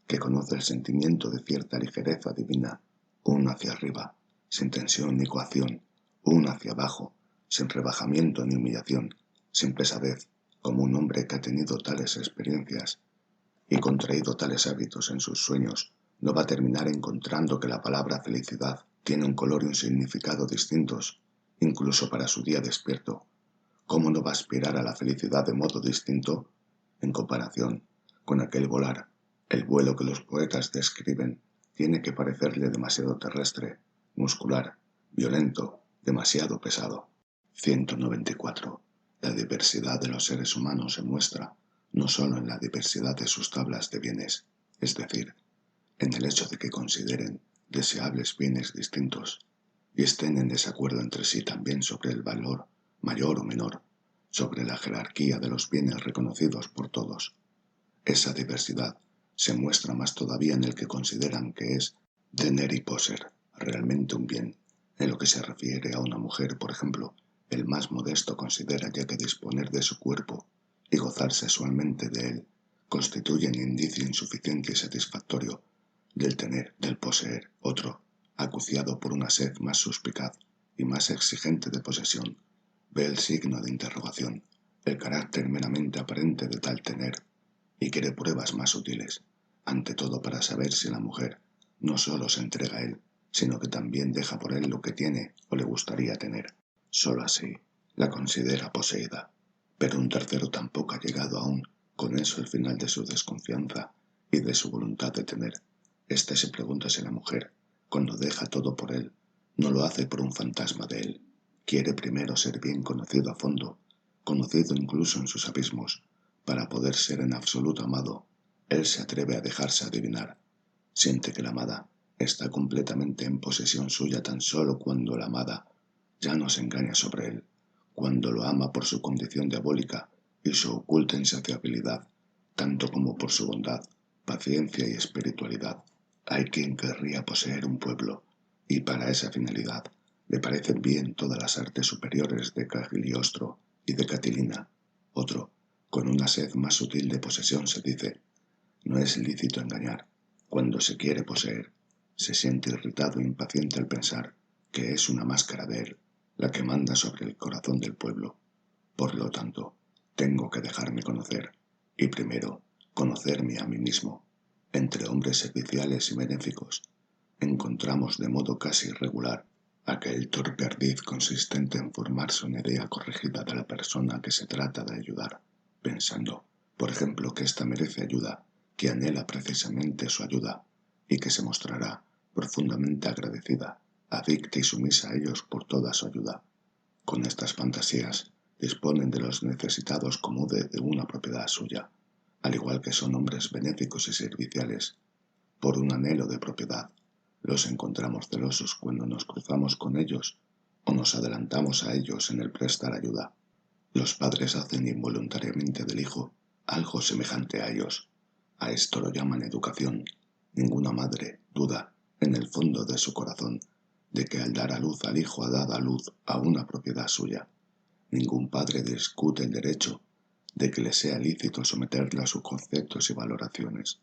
que conoce el sentimiento de cierta ligereza divina, uno hacia arriba, sin tensión ni coacción, uno hacia abajo, sin rebajamiento ni humillación, sin pesadez, como un hombre que ha tenido tales experiencias y contraído tales hábitos en sus sueños, no va a terminar encontrando que la palabra felicidad tiene un color y un significado distintos, incluso para su día despierto. ¿Cómo no va a aspirar a la felicidad de modo distinto en comparación con aquel volar? El vuelo que los poetas describen tiene que parecerle demasiado terrestre, muscular, violento, demasiado pesado. 194. La diversidad de los seres humanos se muestra no solo en la diversidad de sus tablas de bienes, es decir, en el hecho de que consideren deseables bienes distintos y estén en desacuerdo entre sí también sobre el valor mayor o menor, sobre la jerarquía de los bienes reconocidos por todos. Esa diversidad se muestra más todavía en el que consideran que es tener y poseer realmente un bien. En lo que se refiere a una mujer, por ejemplo, el más modesto considera ya que disponer de su cuerpo y gozar sexualmente de él constituyen indicio insuficiente y satisfactorio del tener, del poseer. Otro, acuciado por una sed más suspicaz y más exigente de posesión, ve el signo de interrogación, el carácter meramente aparente de tal tener, y quiere pruebas más útiles, ante todo para saber si la mujer no solo se entrega a él, sino que también deja por él lo que tiene o le gustaría tener. Solo así la considera poseída. Pero un tercero tampoco ha llegado aún con eso al final de su desconfianza y de su voluntad de tener. Este se pregunta si la mujer, cuando deja todo por él, no lo hace por un fantasma de él. Quiere primero ser bien conocido a fondo, conocido incluso en sus abismos, para poder ser en absoluto amado. Él se atreve a dejarse adivinar. Siente que la amada está completamente en posesión suya tan solo cuando la amada ya no se engaña sobre él, cuando lo ama por su condición diabólica y su oculta insaciabilidad, tanto como por su bondad, paciencia y espiritualidad. Hay quien querría poseer un pueblo, y para esa finalidad le parecen bien todas las artes superiores de Cagliostro y de Catilina. Otro, con una sed más sutil de posesión, se dice: no es lícito engañar. Cuando se quiere poseer, se siente irritado e impaciente al pensar que es una máscara de él la que manda sobre el corazón del pueblo. Por lo tanto, tengo que dejarme conocer, y primero conocerme a mí mismo. Entre hombres serviciales y benéficos encontramos de modo casi irregular aquel torpe ardid consistente en formarse una idea corregida de la persona que se trata de ayudar, pensando, por ejemplo, que ésta merece ayuda, que anhela precisamente su ayuda, y que se mostrará profundamente agradecida, adicta y sumisa a ellos por toda su ayuda. Con estas fantasías disponen de los necesitados como de una propiedad suya, al igual que son hombres benéficos y serviciales. Por un anhelo de propiedad, los encontramos celosos cuando nos cruzamos con ellos o nos adelantamos a ellos en el prestar ayuda. Los padres hacen involuntariamente del hijo algo semejante a ellos. A esto lo llaman educación. Ninguna madre duda, en el fondo de su corazón, de que al dar a luz al hijo ha dado a luz a una propiedad suya. Ningún padre discute el derecho de que le sea lícito someterle a sus conceptos y valoraciones.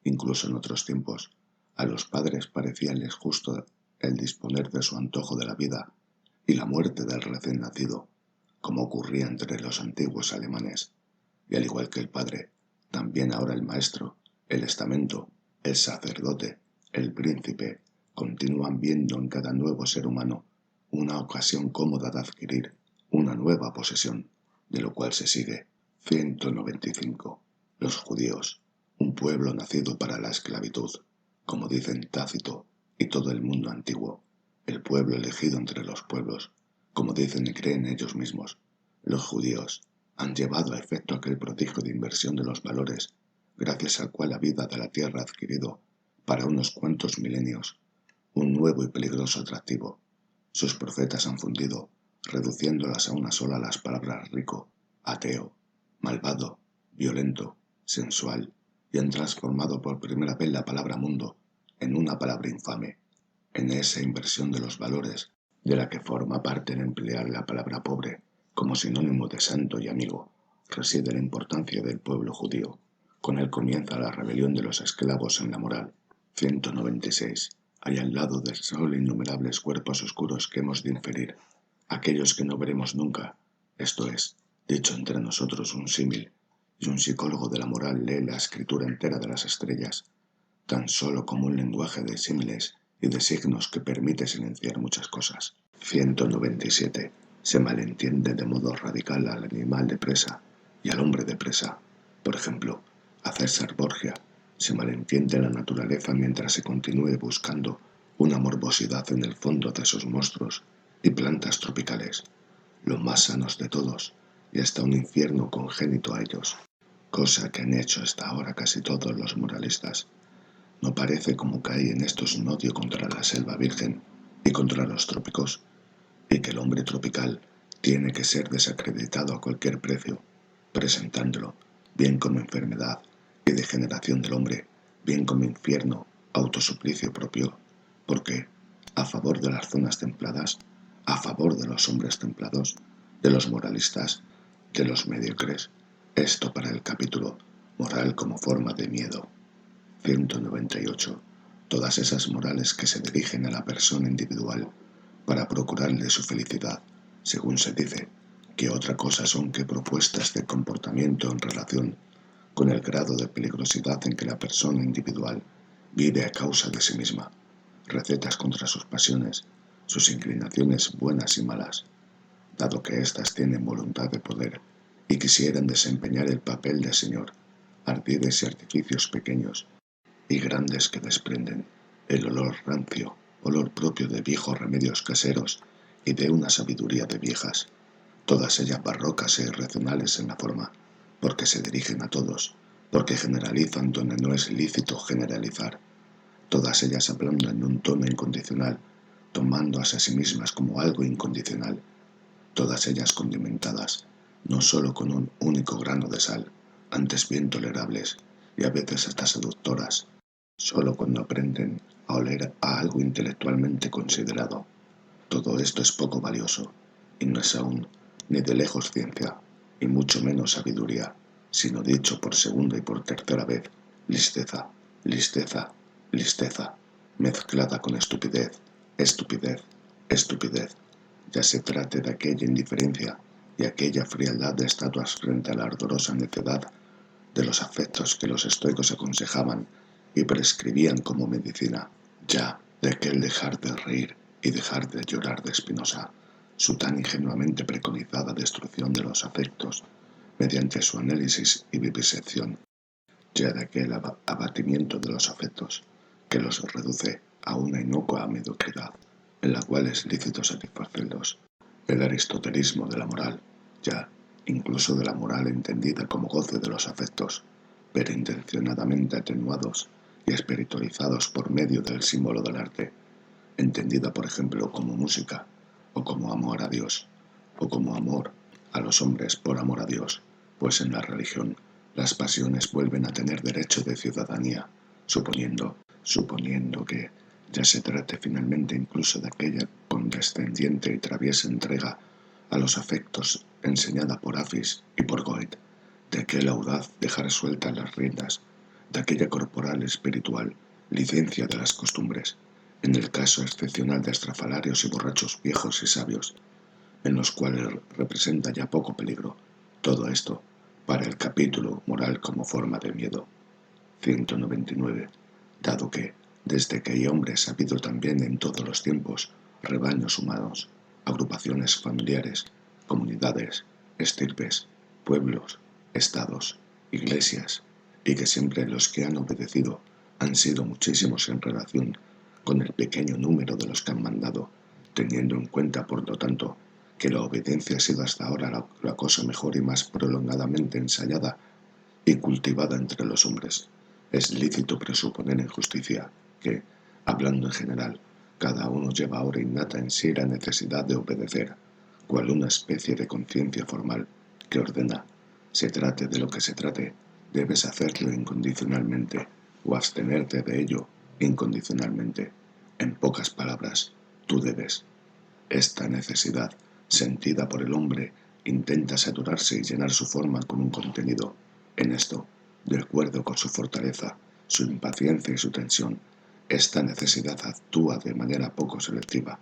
Incluso en otros tiempos, a los padres parecíanles justo el disponer de su antojo de la vida y la muerte del recién nacido, como ocurría entre los antiguos alemanes. Y al igual que el padre, también ahora el maestro, el estamento, el sacerdote, el príncipe, continúan viendo en cada nuevo ser humano una ocasión cómoda de adquirir una nueva posesión, de lo cual se sigue. 195. Los judíos, un pueblo nacido para la esclavitud, como dicen Tácito y todo el mundo antiguo, el pueblo elegido entre los pueblos, como dicen y creen ellos mismos. Los judíos han llevado a efecto aquel prodigio de inversión de los valores, gracias al cual la vida de la tierra ha adquirido, para unos cuantos milenios, un nuevo y peligroso atractivo. Sus profetas han fundido, reduciéndolas a una sola las palabras rico, ateo, malvado, violento, sensual, y han transformado por primera vez la palabra mundo en una palabra infame. En esa inversión de los valores, de la que forma parte el emplear la palabra pobre como sinónimo de santo y amigo, reside la importancia del pueblo judío. Con él comienza la rebelión de los esclavos en la moral. 196. Hay al lado del sol innumerables cuerpos oscuros que hemos de inferir, aquellos que no veremos nunca, esto es, dicho entre nosotros un símil, y un psicólogo de la moral lee la escritura entera de las estrellas, tan solo como un lenguaje de símiles y de signos que permite silenciar muchas cosas. 197. Se malentiende de modo radical al animal de presa y al hombre de presa. Por ejemplo, a César Borgia se malentiende la naturaleza mientras se continúe buscando una morbosidad en el fondo de esos monstruos y plantas tropicales, los más sanos de todos, y hasta un infierno congénito a ellos, cosa que han hecho hasta ahora casi todos los moralistas. ¿No parece como que hay en estos un odio contra la selva virgen y contra los trópicos, y que el hombre tropical tiene que ser desacreditado a cualquier precio, presentándolo bien como enfermedad y degeneración del hombre, bien como infierno, autosuplicio propio, porque, a favor de las zonas templadas, a favor de los hombres templados, de los moralistas, de los mediocres, esto para el capítulo moral como forma de miedo. 198. Todas esas morales que se dirigen a la persona individual para procurarle su felicidad, según se dice, que otra cosa son que propuestas de comportamiento en relación con el grado de peligrosidad en que la persona individual vive a causa de sí misma, recetas contra sus pasiones, sus inclinaciones buenas y malas, dado que éstas tienen voluntad de poder y quisieran desempeñar el papel de señor, ardides y artificios pequeños y grandes que desprenden el olor rancio, olor propio de viejos remedios caseros y de una sabiduría de viejas, todas ellas barrocas e irracionales en la forma, porque se dirigen a todos, porque generalizan donde no es lícito generalizar, todas ellas hablando en un tono incondicional, tomándose a sí mismas como algo incondicional, todas ellas condimentadas, no sólo con un único grano de sal, antes bien tolerables y a veces hasta seductoras, sólo cuando aprenden a oler a algo intelectualmente considerado. Todo esto es poco valioso, y no es aún ni de lejos ciencia, y mucho menos sabiduría, sino dicho por segunda y por tercera vez, listeza, listeza, listeza, mezclada con estupidez, estupidez, estupidez, ya se trate de aquella indiferencia y aquella frialdad de estatuas frente a la ardorosa necedad de los afectos que los estoicos aconsejaban y prescribían como medicina, ya de aquel dejar de reír y dejar de llorar de Spinoza su tan ingenuamente preconizada destrucción de los afectos mediante su análisis y vivisección, ya de aquel abatimiento de los afectos que los reduce a una inocua mediocridad en la cual es lícito satisfacerlos. El aristotelismo de la moral, ya incluso de la moral entendida como goce de los afectos, pero intencionadamente atenuados y espiritualizados por medio del símbolo del arte, entendida por ejemplo como música, o como amor a Dios, o como amor a los hombres por amor a Dios, pues en la religión las pasiones vuelven a tener derecho de ciudadanía, suponiendo que ya se trate finalmente incluso de aquella condescendiente y traviesa entrega a los afectos enseñada por Afis y por Goethe, de aquel audaz dejar sueltas las riendas, de aquella corporal espiritual licencia de las costumbres, en el caso excepcional de estrafalarios y borrachos viejos y sabios, en los cuales representa ya poco peligro. Todo esto para el capítulo moral como forma de miedo. 199. Dado que, desde que hay hombres, ha habido también en todos los tiempos rebaños humanos, agrupaciones familiares, comunidades, estirpes, pueblos, estados, iglesias, y que siempre los que han obedecido han sido muchísimos en relación con el pequeño número de los que han mandado, teniendo en cuenta, por lo tanto, que la obediencia ha sido hasta ahora la cosa mejor y más prolongadamente ensayada y cultivada entre los hombres. Es lícito presuponer en justicia que, hablando en general, cada uno lleva ahora innata en sí la necesidad de obedecer, cual una especie de conciencia formal que ordena, se trate de lo que se trate, debes hacerlo incondicionalmente o abstenerte de ello incondicionalmente. En pocas palabras, tú debes. Esta necesidad, sentida por el hombre, intenta saturarse y llenar su forma con un contenido. En esto, de acuerdo con su fortaleza, su impaciencia y su tensión, esta necesidad actúa de manera poco selectiva,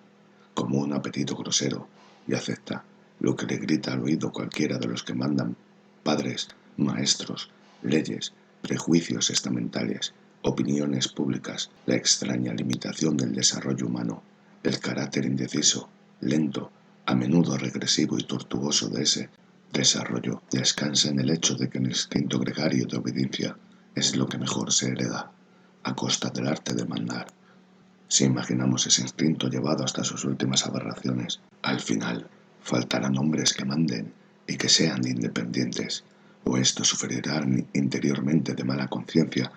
como un apetito grosero, y acepta lo que le grita al oído cualquiera de los que mandan: padres, maestros, leyes, prejuicios estamentales, opiniones públicas, la extraña limitación del desarrollo humano, el carácter indeciso, lento, a menudo regresivo y tortuoso de ese desarrollo descansa en el hecho de que el instinto gregario de obediencia es lo que mejor se hereda, a costa del arte de mandar. Si imaginamos ese instinto llevado hasta sus últimas aberraciones, al final faltarán hombres que manden y que sean independientes, o estos sufrirán interiormente de mala conciencia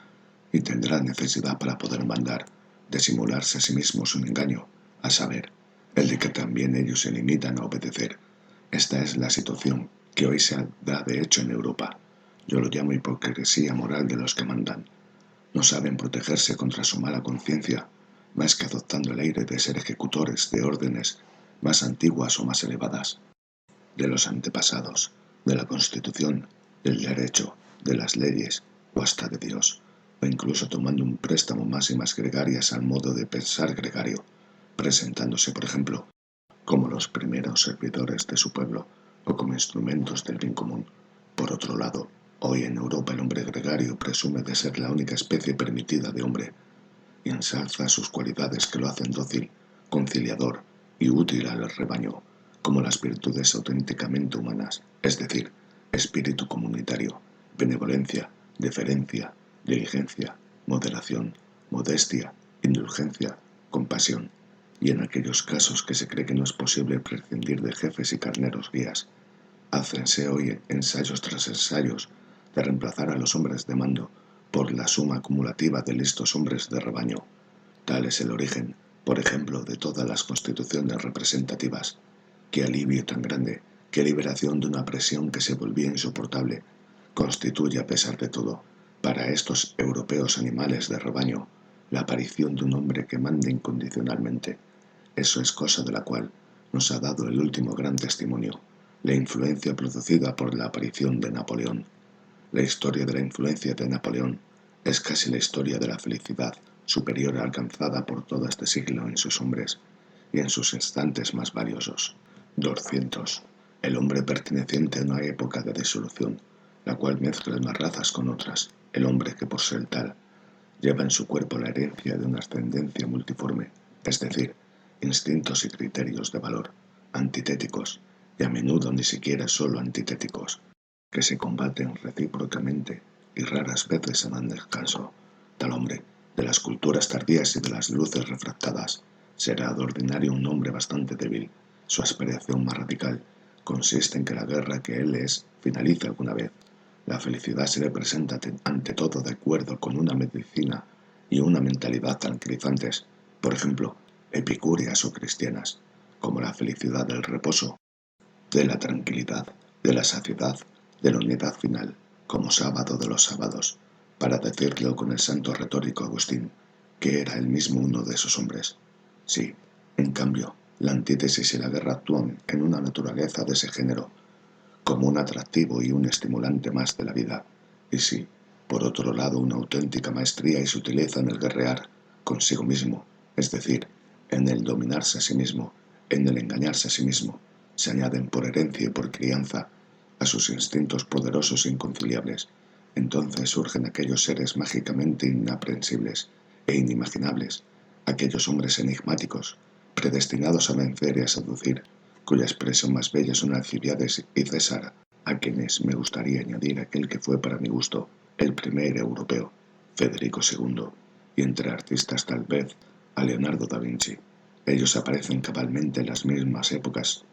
y tendrán necesidad para poder mandar de simularse a sí mismos un engaño, a saber, el de que también ellos se limitan a obedecer. Esta es la situación que hoy se da de hecho en Europa. Yo lo llamo hipocresía moral de los que mandan. No saben protegerse contra su mala conciencia, más que adoptando el aire de ser ejecutores de órdenes más antiguas o más elevadas, de los antepasados, de la Constitución, del derecho, de las leyes o hasta de Dios, o incluso tomando un préstamo más y más gregarias al modo de pensar gregario, presentándose, por ejemplo, como los primeros servidores de su pueblo o como instrumentos del bien común. Por otro lado, hoy en Europa el hombre gregario presume de ser la única especie permitida de hombre y ensalza sus cualidades que lo hacen dócil, conciliador y útil al rebaño, como las virtudes auténticamente humanas, es decir, espíritu comunitario, benevolencia, deferencia, diligencia, moderación, modestia, indulgencia, compasión, y en aquellos casos que se cree que no es posible prescindir de jefes y carneros guías, hácense hoy ensayos tras ensayos de reemplazar a los hombres de mando por la suma acumulativa de listos hombres de rebaño. Tal es el origen, por ejemplo, de todas las constituciones representativas. Qué alivio tan grande, qué liberación de una presión que se volvía insoportable, constituye a pesar de todo, para estos europeos animales de rebaño, la aparición de un hombre que mande incondicionalmente. Eso es cosa de la cual nos ha dado el último gran testimonio, la influencia producida por la aparición de Napoleón. La historia de la influencia de Napoleón es casi la historia de la felicidad superior alcanzada por todo este siglo en sus hombres y en sus instantes más valiosos. 200. El hombre perteneciente a una época de disolución, la cual mezcla unas razas con otras. El hombre que por ser tal lleva en su cuerpo la herencia de una ascendencia multiforme, es decir, instintos y criterios de valor, antitéticos, y a menudo ni siquiera solo antitéticos, que se combaten recíprocamente y raras veces en el descanso. Tal hombre, de las culturas tardías y de las luces refractadas, será de ordinario un hombre bastante débil. Su aspiración más radical consiste en que la guerra que él es finalice alguna vez. La felicidad se le presenta ante todo de acuerdo con una medicina y una mentalidad tranquilizantes, por ejemplo, epicúreas o cristianas, como la felicidad del reposo, de la tranquilidad, de la saciedad, de la unidad final, como sábado de los sábados, para decirlo con el santo retórico Agustín, que era él mismo uno de esos hombres. Sí, en cambio, la antítesis y la guerra actúan en una naturaleza de ese género, como un atractivo y un estimulante más de la vida, y sí, por otro lado, una auténtica maestría y se utiliza en el guerrear consigo mismo, es decir, en el dominarse a sí mismo, en el engañarse a sí mismo, se añaden por herencia y por crianza a sus instintos poderosos e inconciliables. Entonces surgen aquellos seres mágicamente inaprensibles e inimaginables, aquellos hombres enigmáticos, predestinados a vencer y a seducir, cuya expresión más bella son Alcibiades y César, a quienes me gustaría añadir aquel que fue para mi gusto el primer europeo, Federico II, y entre artistas tal vez a Leonardo da Vinci. Ellos aparecen cabalmente en las mismas épocas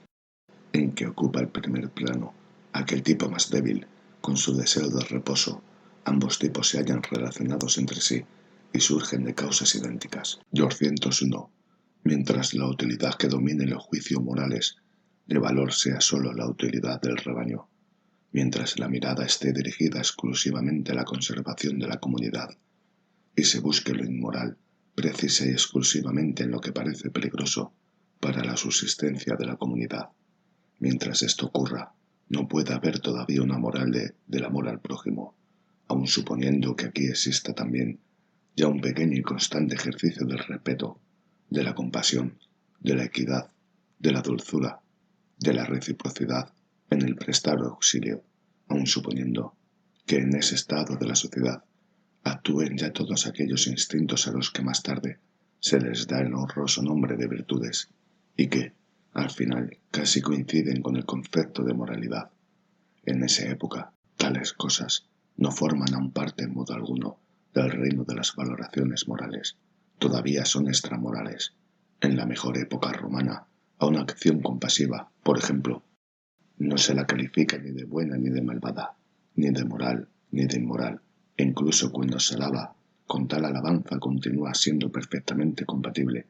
en que ocupa el primer plano aquel tipo más débil, con su deseo de reposo. Ambos tipos se hallan relacionados entre sí y surgen de causas idénticas. 201. Mientras la utilidad que domine los juicios morales de valor sea sólo la utilidad del rebaño, mientras la mirada esté dirigida exclusivamente a la conservación de la comunidad y se busque lo inmoral precisa y exclusivamente en lo que parece peligroso para la subsistencia de la comunidad. Mientras esto ocurra, no puede haber todavía una moral del amor al prójimo, aun suponiendo que aquí exista también ya un pequeño y constante ejercicio del respeto, de la compasión, de la equidad, de la dulzura, de la reciprocidad en el prestar auxilio, aun suponiendo que en ese estado de la sociedad actúen ya todos aquellos instintos a los que más tarde se les da el honroso nombre de virtudes y que, al final, casi coinciden con el concepto de moralidad. En esa época, tales cosas no forman aún parte en modo alguno del reino de las valoraciones morales. Todavía son extramorales. En la mejor época romana, a una acción compasiva, por ejemplo, no se la califica ni de buena ni de malvada, ni de moral ni de inmoral, e incluso cuando se alaba, con tal alabanza continúa siendo perfectamente compatible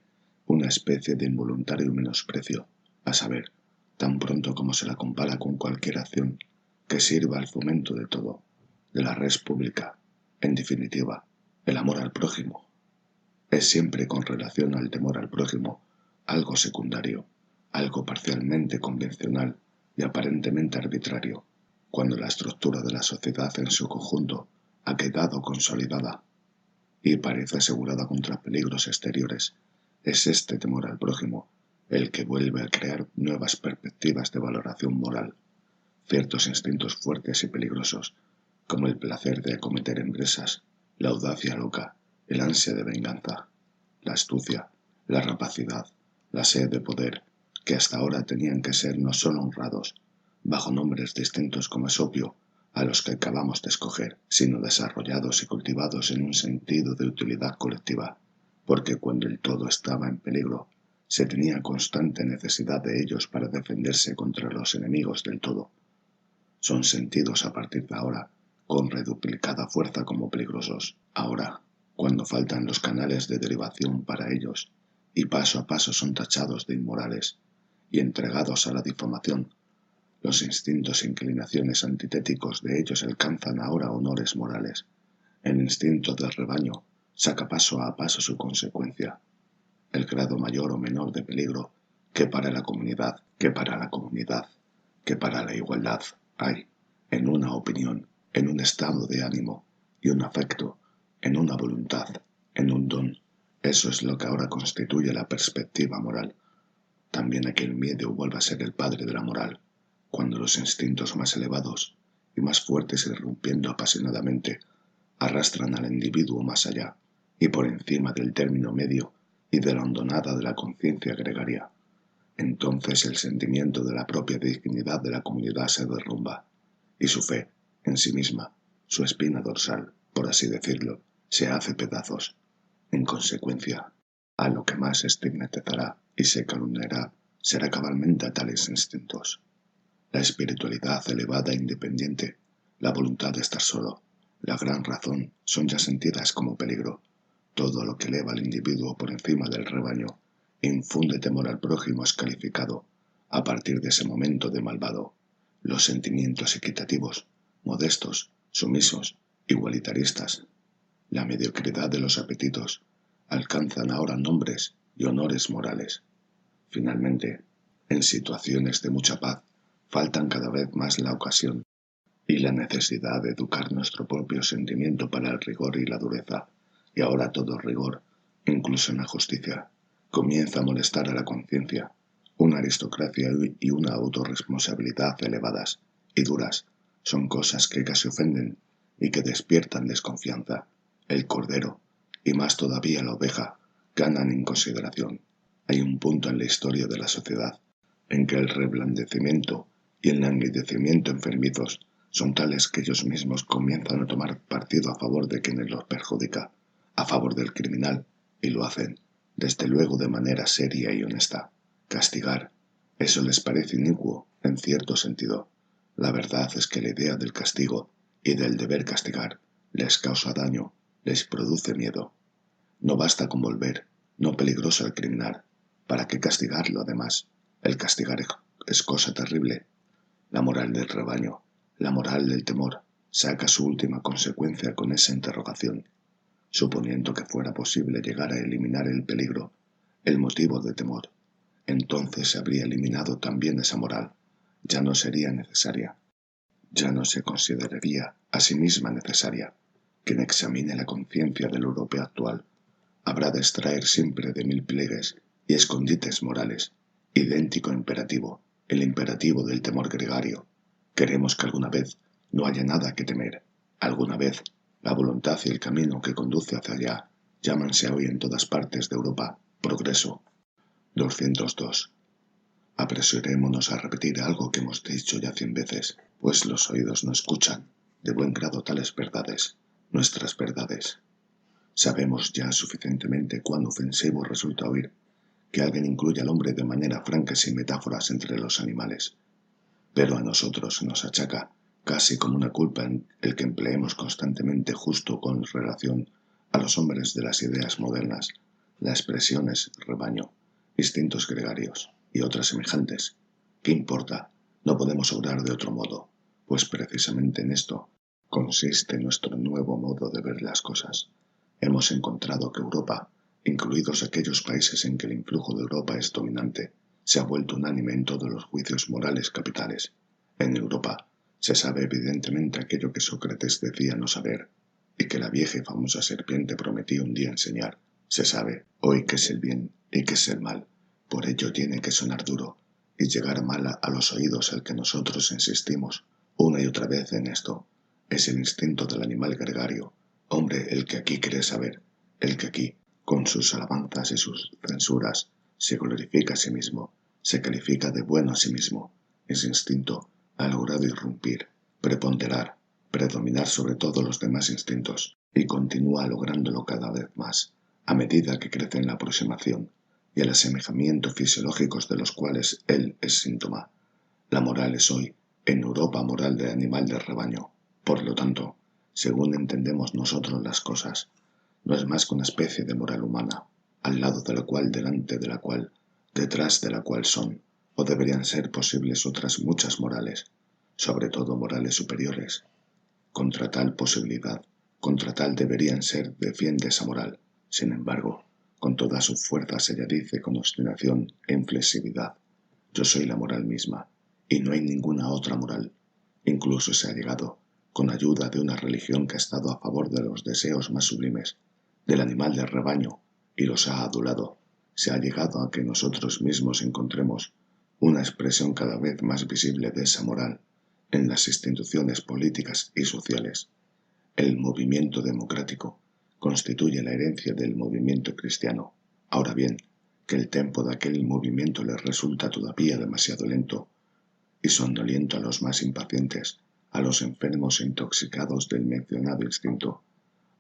una especie de involuntario menosprecio, a saber, tan pronto como se la compara con cualquier acción que sirva al fomento de todo, de la res pública. En definitiva, el amor al prójimo es siempre con relación al temor al prójimo, algo secundario, algo parcialmente convencional y aparentemente arbitrario, cuando la estructura de la sociedad en su conjunto ha quedado consolidada y parece asegurada contra peligros exteriores. Es este temor al prójimo el que vuelve a crear nuevas perspectivas de valoración moral, ciertos instintos fuertes y peligrosos, como el placer de acometer empresas, la audacia loca, el ansia de venganza, la astucia, la rapacidad, la sed de poder, que hasta ahora tenían que ser no solo honrados, bajo nombres distintos como es obvio a los que acabamos de escoger, sino desarrollados y cultivados en un sentido de utilidad colectiva, porque cuando el todo estaba en peligro, se tenía constante necesidad de ellos para defenderse contra los enemigos del todo. Son sentidos a partir de ahora con reduplicada fuerza como peligrosos. Ahora, cuando faltan los canales de derivación para ellos, y paso a paso son tachados de inmorales y entregados a la difamación, los instintos e inclinaciones antitéticos de ellos alcanzan ahora honores morales. El instinto del rebaño saca paso a paso su consecuencia, el grado mayor o menor de peligro que para la comunidad, que para la igualdad hay, en una opinión, en un estado de ánimo y un afecto, en una voluntad, en un don. Eso es lo que ahora constituye la perspectiva moral. También aquel miedo vuelve a ser el padre de la moral, cuando los instintos más elevados y más fuertes irrumpiendo apasionadamente arrastran al individuo más allá y por encima del término medio y de la hondonada de la conciencia gregaria. Entonces el sentimiento de la propia dignidad de la comunidad se derrumba, y su fe en sí misma, su espina dorsal, por así decirlo, se hace pedazos. En consecuencia, a lo que más estigmatizará y se calumniará será cabalmente a tales instintos. La espiritualidad elevada e independiente, la voluntad de estar solo, la gran razón son ya sentidas como peligro. Todo lo que eleva al individuo por encima del rebaño e infunde temor al prójimo es calificado, a partir de ese momento, de malvado. Los sentimientos equitativos, modestos, sumisos, igualitaristas, la mediocridad de los apetitos, alcanzan ahora nombres y honores morales. Finalmente, en situaciones de mucha paz, faltan cada vez más la ocasión y la necesidad de educar nuestro propio sentimiento para el rigor y la dureza, y ahora todo rigor, incluso en la justicia, comienza a molestar a la conciencia. Una aristocracia y una autorresponsabilidad elevadas y duras son cosas que casi ofenden y que despiertan desconfianza. El cordero, y más todavía la oveja, ganan en consideración. Hay un punto en la historia de la sociedad en que el reblandecimiento y el languidecimiento enfermizos son tales que ellos mismos comienzan a tomar partido a favor de quienes los perjudica, a favor del criminal, y lo hacen, desde luego, de manera seria y honesta. Castigar, eso les parece inicuo, en cierto sentido. La verdad es que la idea del castigo y del deber castigar les causa daño, les produce miedo. No basta con volver, no peligroso al criminal. ¿Para qué castigarlo, además? El castigar es cosa terrible. La moral del rebaño, la moral del temor, saca su última consecuencia con esa interrogación. Suponiendo que fuera posible llegar a eliminar el peligro, el motivo de temor, entonces se habría eliminado también esa moral. Ya no sería necesaria. Ya no se consideraría a sí misma necesaria. Quien examine la conciencia del europeo actual habrá de extraer siempre de mil pliegues y escondites morales, idéntico imperativo, el imperativo del temor gregario. Queremos que alguna vez no haya nada que temer. Alguna vez la voluntad y el camino que conduce hacia allá llámanse hoy en todas partes de Europa progreso. 202. Apresurémonos a repetir algo que hemos dicho ya 100 veces, pues los oídos no escuchan de buen grado tales verdades, nuestras verdades. Sabemos ya suficientemente cuán ofensivo resulta oír que alguien incluya al hombre de manera franca y sin metáforas entre los animales. Pero a nosotros nos achaca casi como una culpa el que empleemos constantemente, justo con relación a los hombres de las ideas modernas, las expresiones rebaño, instintos gregarios y otras semejantes. ¿Qué importa? No podemos obrar de otro modo, pues precisamente en esto consiste nuestro nuevo modo de ver las cosas. Hemos encontrado que Europa, incluidos aquellos países en que el influjo de Europa es dominante, se ha vuelto unánime en todos los juicios morales capitales. En Europa se sabe evidentemente aquello que Sócrates decía no saber, y que la vieja y famosa serpiente prometió un día enseñar. Se sabe hoy qué es el bien y qué es el mal. Por ello tiene que sonar duro y llegar mal a los oídos el que nosotros insistimos una y otra vez en esto. Es el instinto del animal gregario, hombre, el que aquí quiere saber, el que aquí, con sus alabanzas y sus censuras, se glorifica a sí mismo, se califica de bueno a sí mismo. Ese instinto ha logrado irrumpir, preponderar, predominar sobre todos los demás instintos, y continúa lográndolo cada vez más, a medida que crece en la aproximación y el asemejamiento fisiológicos de los cuales él es síntoma. La moral es hoy, en Europa, moral de animal de rebaño. Por lo tanto, según entendemos nosotros las cosas, no es más que una especie de moral humana, al lado de la cual, delante de la cual, detrás de la cual son, o deberían ser posibles otras muchas morales, sobre todo morales superiores. Contra tal posibilidad, contra tal deberían ser, defiende esa moral. Sin embargo, con todas sus fuerzas ella dice con obstinación e inflexibilidad: yo soy la moral misma, y no hay ninguna otra moral. Incluso se ha llegado, con ayuda de una religión que ha estado a favor de los deseos más sublimes, del animal del rebaño, y los ha adulado, se ha llegado a que nosotros mismos encontremos una expresión cada vez más visible de esa moral en las instituciones políticas y sociales. El movimiento democrático constituye la herencia del movimiento cristiano. Ahora bien, que el tempo de aquel movimiento les resulta todavía demasiado lento y somnoliento a los más impacientes, a los enfermos e intoxicados del mencionado instinto.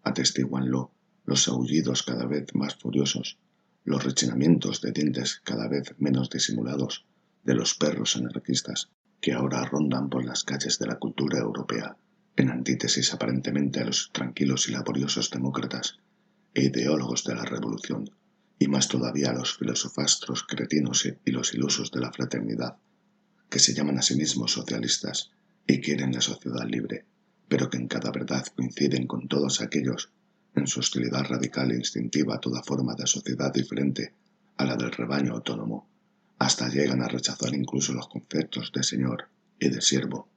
Atestiguanlo los aullidos cada vez más furiosos, los rechinamientos de dientes cada vez menos disimulados de los perros anarquistas que ahora rondan por las calles de la cultura europea, en antítesis aparentemente a los tranquilos y laboriosos demócratas e ideólogos de la revolución, y más todavía a los filosofastros cretinos y los ilusos de la fraternidad, que se llaman a sí mismos socialistas y quieren la sociedad libre, pero que en cada verdad coinciden con todos aquellos en su hostilidad radical e instintiva a toda forma de sociedad diferente a la del rebaño autónomo, hasta llegan a rechazar incluso los conceptos de señor y de siervo,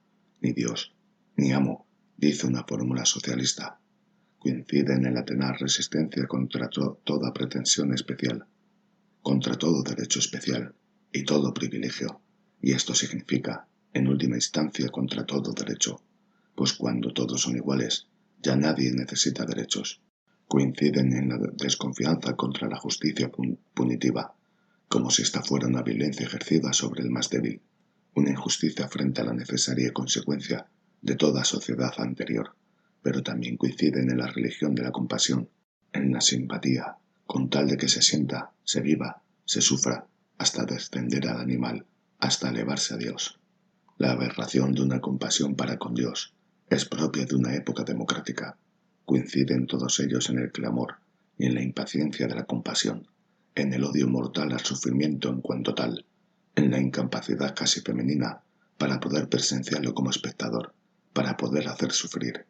ni Dios, ni amo, dice una fórmula socialista. Coinciden en la tenaz resistencia contra toda pretensión especial, contra todo derecho especial y todo privilegio, y esto significa, en última instancia, contra todo derecho, pues cuando todos son iguales, ya nadie necesita derechos. Coinciden en la desconfianza contra la justicia punitiva, como si esta fuera una violencia ejercida sobre el más débil, una injusticia frente a la necesaria consecuencia de toda sociedad anterior, pero también coinciden en la religión de la compasión, en la simpatía, con tal de que se sienta, se viva, se sufra, hasta descender al animal, hasta elevarse a Dios. La aberración de una compasión para con Dios es propia de una época democrática. Coinciden todos ellos en el clamor y en la impaciencia de la compasión, en el odio mortal al sufrimiento en cuanto tal, en la incapacidad casi femenina para poder presenciarlo como espectador, para poder hacer sufrir.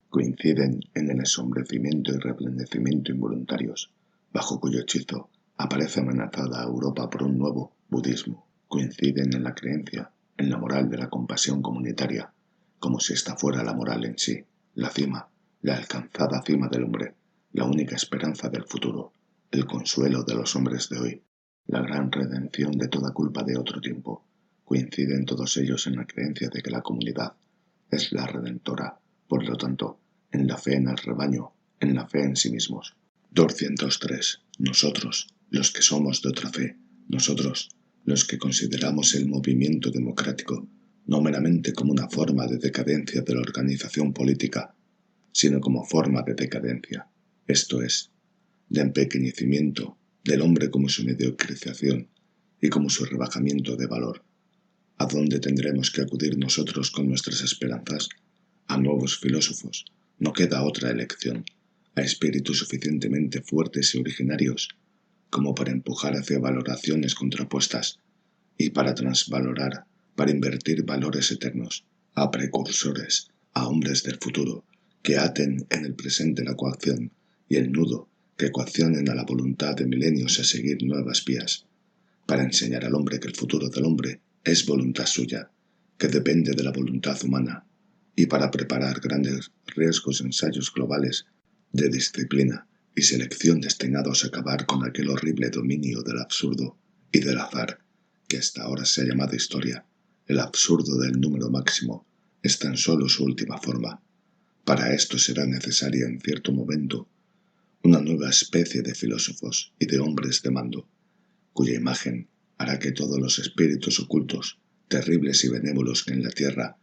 Coinciden en el ensombrecimiento y reblandecimiento involuntarios, bajo cuyo hechizo aparece amenazada a Europa por un nuevo budismo. Coinciden en la creencia, en la moral de la compasión comunitaria, como si esta fuera la moral en sí, la cima, la alcanzada cima del hombre, la única esperanza del futuro, el consuelo de los hombres de hoy, la gran redención de toda culpa de otro tiempo. Coinciden todos ellos en la creencia de que la comunidad es la redentora, por lo tanto, en la fe en el rebaño, en la fe en sí mismos. 203. Nosotros, los que somos de otra fe, nosotros, los que consideramos el movimiento democrático no meramente como una forma de decadencia de la organización política, sino como forma de decadencia, esto es, de empequeñecimiento del hombre como su mediocrización y como su rebajamiento de valor. ¿A dónde tendremos que acudir nosotros con nuestras esperanzas? A nuevos filósofos. No queda otra elección. A espíritus suficientemente fuertes y originarios como para empujar hacia valoraciones contrapuestas y para transvalorar, para invertir valores eternos, a precursores, a hombres del futuro, que aten en el presente la coacción y el nudo que coaccionen a la voluntad de milenios a seguir nuevas vías, para enseñar al hombre que el futuro del hombre es voluntad suya, que depende de la voluntad humana, y para preparar grandes riesgos ensayos globales de disciplina y selección destinados a acabar con aquel horrible dominio del absurdo y del azar que hasta ahora se ha llamado historia. El absurdo del número máximo es tan solo su última forma. Para esto será necesaria en cierto momento una nueva especie de filósofos y de hombres de mando, cuya imagen hará que todos los espíritus ocultos, terribles y benévolos que en la tierra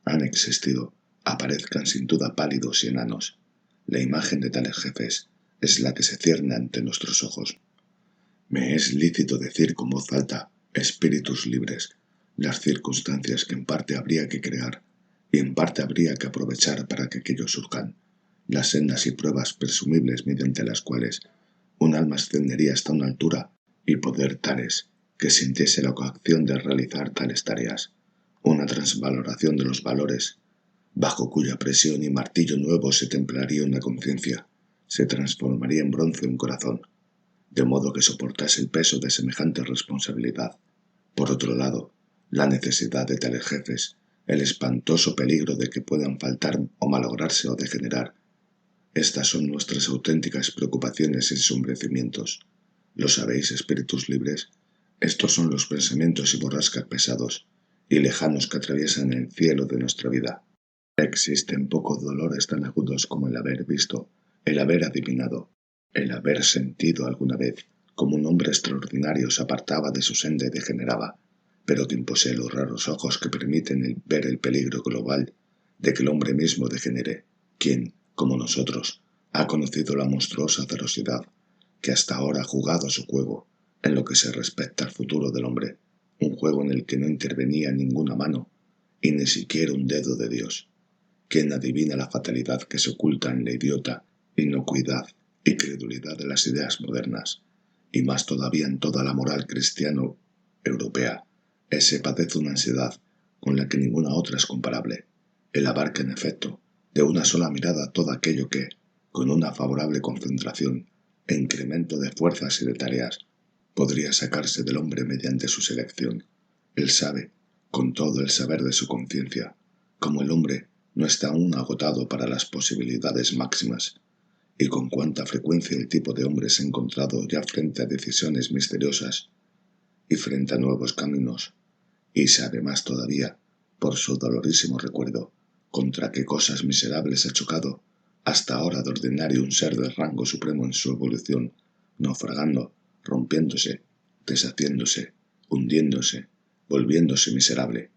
han existido, aparezcan sin duda pálidos y enanos. La imagen de tales jefes es la que se cierne ante nuestros ojos. Me es lícito decir con voz alta, espíritus libres, las circunstancias que en parte habría que crear y en parte habría que aprovechar para que aquellos surjan, las sendas y pruebas presumibles mediante las cuales un alma ascendería hasta una altura y poder tales que sintiese la coacción de realizar tales tareas, una transvaloración de los valores, bajo cuya presión y martillo nuevo se templaría una conciencia, se transformaría en bronce un corazón, de modo que soportase el peso de semejante responsabilidad. Por otro lado, la necesidad de tales jefes, el espantoso peligro de que puedan faltar o malograrse o degenerar. Estas son nuestras auténticas preocupaciones y ensombrecimientos. ¿Lo sabéis, espíritus libres? Estos son los pensamientos y borrascas pesados y lejanos que atraviesan el cielo de nuestra vida. Existen pocos dolores tan agudos como el haber visto, el haber adivinado, El haber sentido alguna vez como un hombre extraordinario se apartaba de su senda y degeneraba, pero quien posee los raros ojos que permiten ver el peligro global de que el hombre mismo degenere, quien, como nosotros, ha conocido la monstruosa ferocidad que hasta ahora ha jugado su juego en lo que se respecta al futuro del hombre, un juego en el que no intervenía ninguna mano y ni siquiera un dedo de Dios, quien adivina la fatalidad que se oculta en la idiota inocuidad y credulidad de las ideas modernas, y más todavía en toda la moral cristiano-europea. Ese padece una ansiedad con la que ninguna otra es comparable. Él abarca, en efecto, de una sola mirada todo aquello que, con una favorable concentración e incremento de fuerzas y de tareas, podría sacarse del hombre mediante su selección. Él sabe, con todo el saber de su conciencia, como el hombre no está aún agotado para las posibilidades máximas, y con cuánta frecuencia el tipo de hombre se ha encontrado ya frente a decisiones misteriosas y frente a nuevos caminos, y sabe más todavía, por su dolorísimo recuerdo, contra qué cosas miserables ha chocado hasta ahora de ordinario un ser de rango supremo en su evolución, naufragando, rompiéndose, deshaciéndose, hundiéndose, volviéndose miserable.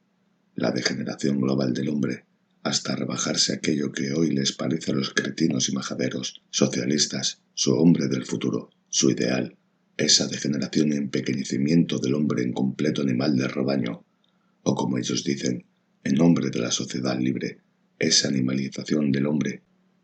La degeneración global del hombre, hasta rebajarse aquello que hoy les parece a los cretinos y majaderos socialistas, su hombre del futuro, su ideal, esa degeneración y empequeñecimiento del hombre en completo animal del rebaño, o como ellos dicen, en nombre de la sociedad libre, esa animalización del hombre,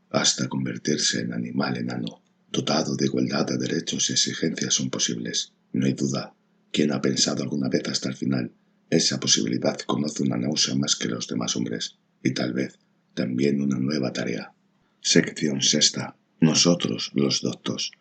hasta convertirse en animal enano, dotado de igualdad de derechos y exigencias son posibles. No hay duda, quien ha pensado alguna vez hasta el final, esa posibilidad conoce una náusea más que los demás hombres, y tal vez también una nueva tarea. Sección sexta. Nosotros, los doctos.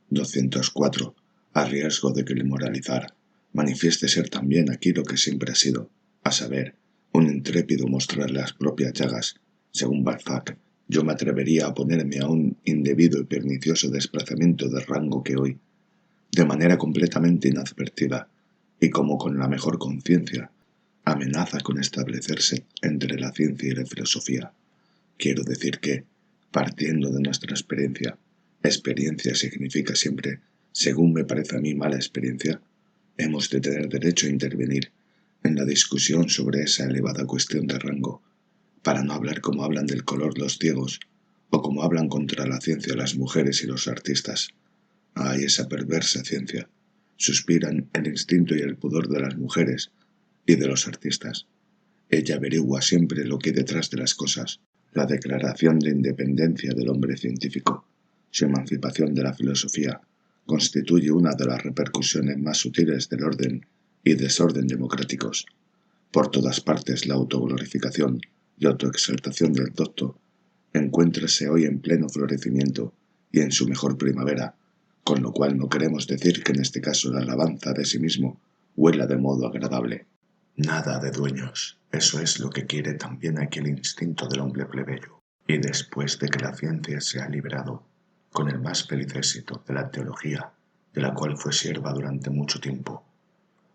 204. A riesgo de que el moralizar manifieste ser también aquí lo que siempre ha sido, a saber, un intrépido mostrar las propias llagas. Según Balzac, yo me atrevería a oponerme a un indebido y pernicioso desplazamiento de rango que hoy, de manera completamente inadvertida, y como con la mejor conciencia, amenaza con establecerse entre la ciencia y la filosofía. Quiero decir que, partiendo de nuestra experiencia significa siempre, según me parece a mí, mala experiencia, hemos de tener derecho a intervenir en la discusión sobre esa elevada cuestión de rango, para no hablar como hablan del color los ciegos, o como hablan contra la ciencia las mujeres y los artistas. Ay, esa perversa ciencia. Suspiran el instinto y el pudor de las mujeres y de los artistas. Ella averigua siempre lo que hay detrás de las cosas, la declaración de independencia del hombre científico, su emancipación de la filosofía, constituye una de las repercusiones más sutiles del orden y desorden democráticos. Por todas partes la autoglorificación y autoexaltación del docto encuéntrase hoy en pleno florecimiento y en su mejor primavera, con lo cual no queremos decir que en este caso la alabanza de sí mismo huela de modo agradable. Nada de dueños, eso es lo que quiere también aquel instinto del hombre plebeyo. Y después de que la ciencia se ha liberado, con el más feliz éxito de la teología, de la cual fue sierva durante mucho tiempo,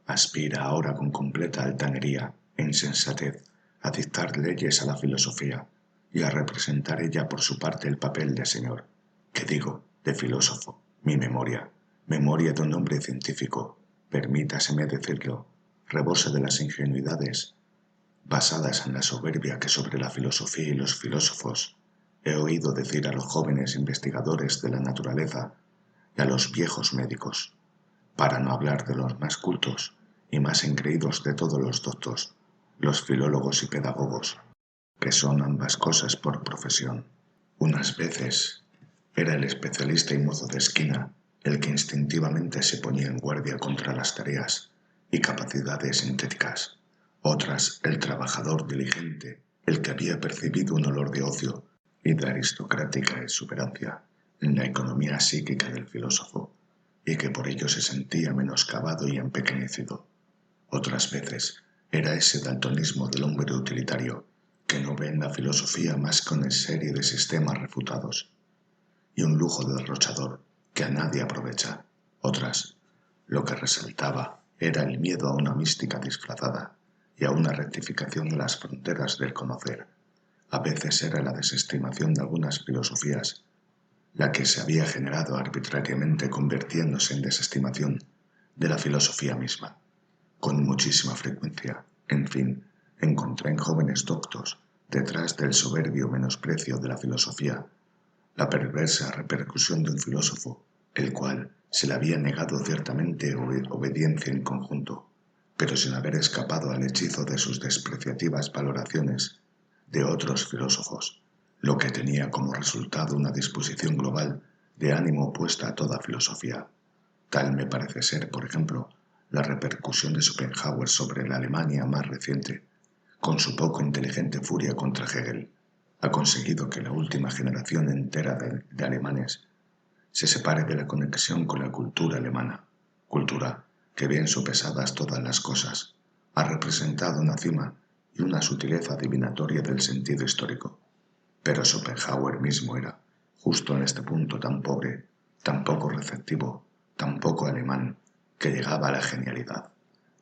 aspira ahora con completa altanería e insensatez a dictar leyes a la filosofía y a representar ella por su parte el papel de señor, que digo, de filósofo, mi memoria de un hombre científico, permítaseme decirlo, rebosa de las ingenuidades basadas en la soberbia que sobre la filosofía y los filósofos he oído decir a los jóvenes investigadores de la naturaleza y a los viejos médicos, para no hablar de los más cultos y más engreídos de todos los doctos, los filólogos y pedagogos, que son ambas cosas por profesión. Unas veces era el especialista y mozo de esquina el que instintivamente se ponía en guardia contra las tareas y capacidades sintéticas, otras el trabajador diligente, el que había percibido un olor de ocio y de aristocrática exuberancia en la economía psíquica del filósofo, y que por ello se sentía menoscabado y empequeñecido. Otras veces era ese daltonismo del hombre utilitario que no ve en la filosofía más que una serie de sistemas refutados y un lujo derrochador que a nadie aprovecha. Otras, lo que resaltaba era el miedo a una mística disfrazada y a una rectificación de las fronteras del conocer. A veces era la desestimación de algunas filosofías la que se había generado arbitrariamente convirtiéndose en desestimación de la filosofía misma. Con muchísima frecuencia, en fin, encontré en jóvenes doctos, detrás del soberbio menosprecio de la filosofía, la perversa repercusión de un filósofo, el cual se le había negado ciertamente obediencia en conjunto, pero sin haber escapado al hechizo de sus despreciativas valoraciones de otros filósofos, lo que tenía como resultado una disposición global de ánimo opuesta a toda filosofía. Tal me parece ser, por ejemplo, la repercusión de Schopenhauer sobre la Alemania más reciente, con su poco inteligente furia contra Hegel. Ha conseguido que la última generación entera de alemanes se separe de la conexión con la cultura alemana, cultura que ve en sopesadas todas las cosas, ha representado una cima y una sutileza adivinatoria del sentido histórico. Pero Schopenhauer mismo era, justo en este punto tan pobre, tan poco receptivo, tan poco alemán, que llegaba a la genialidad.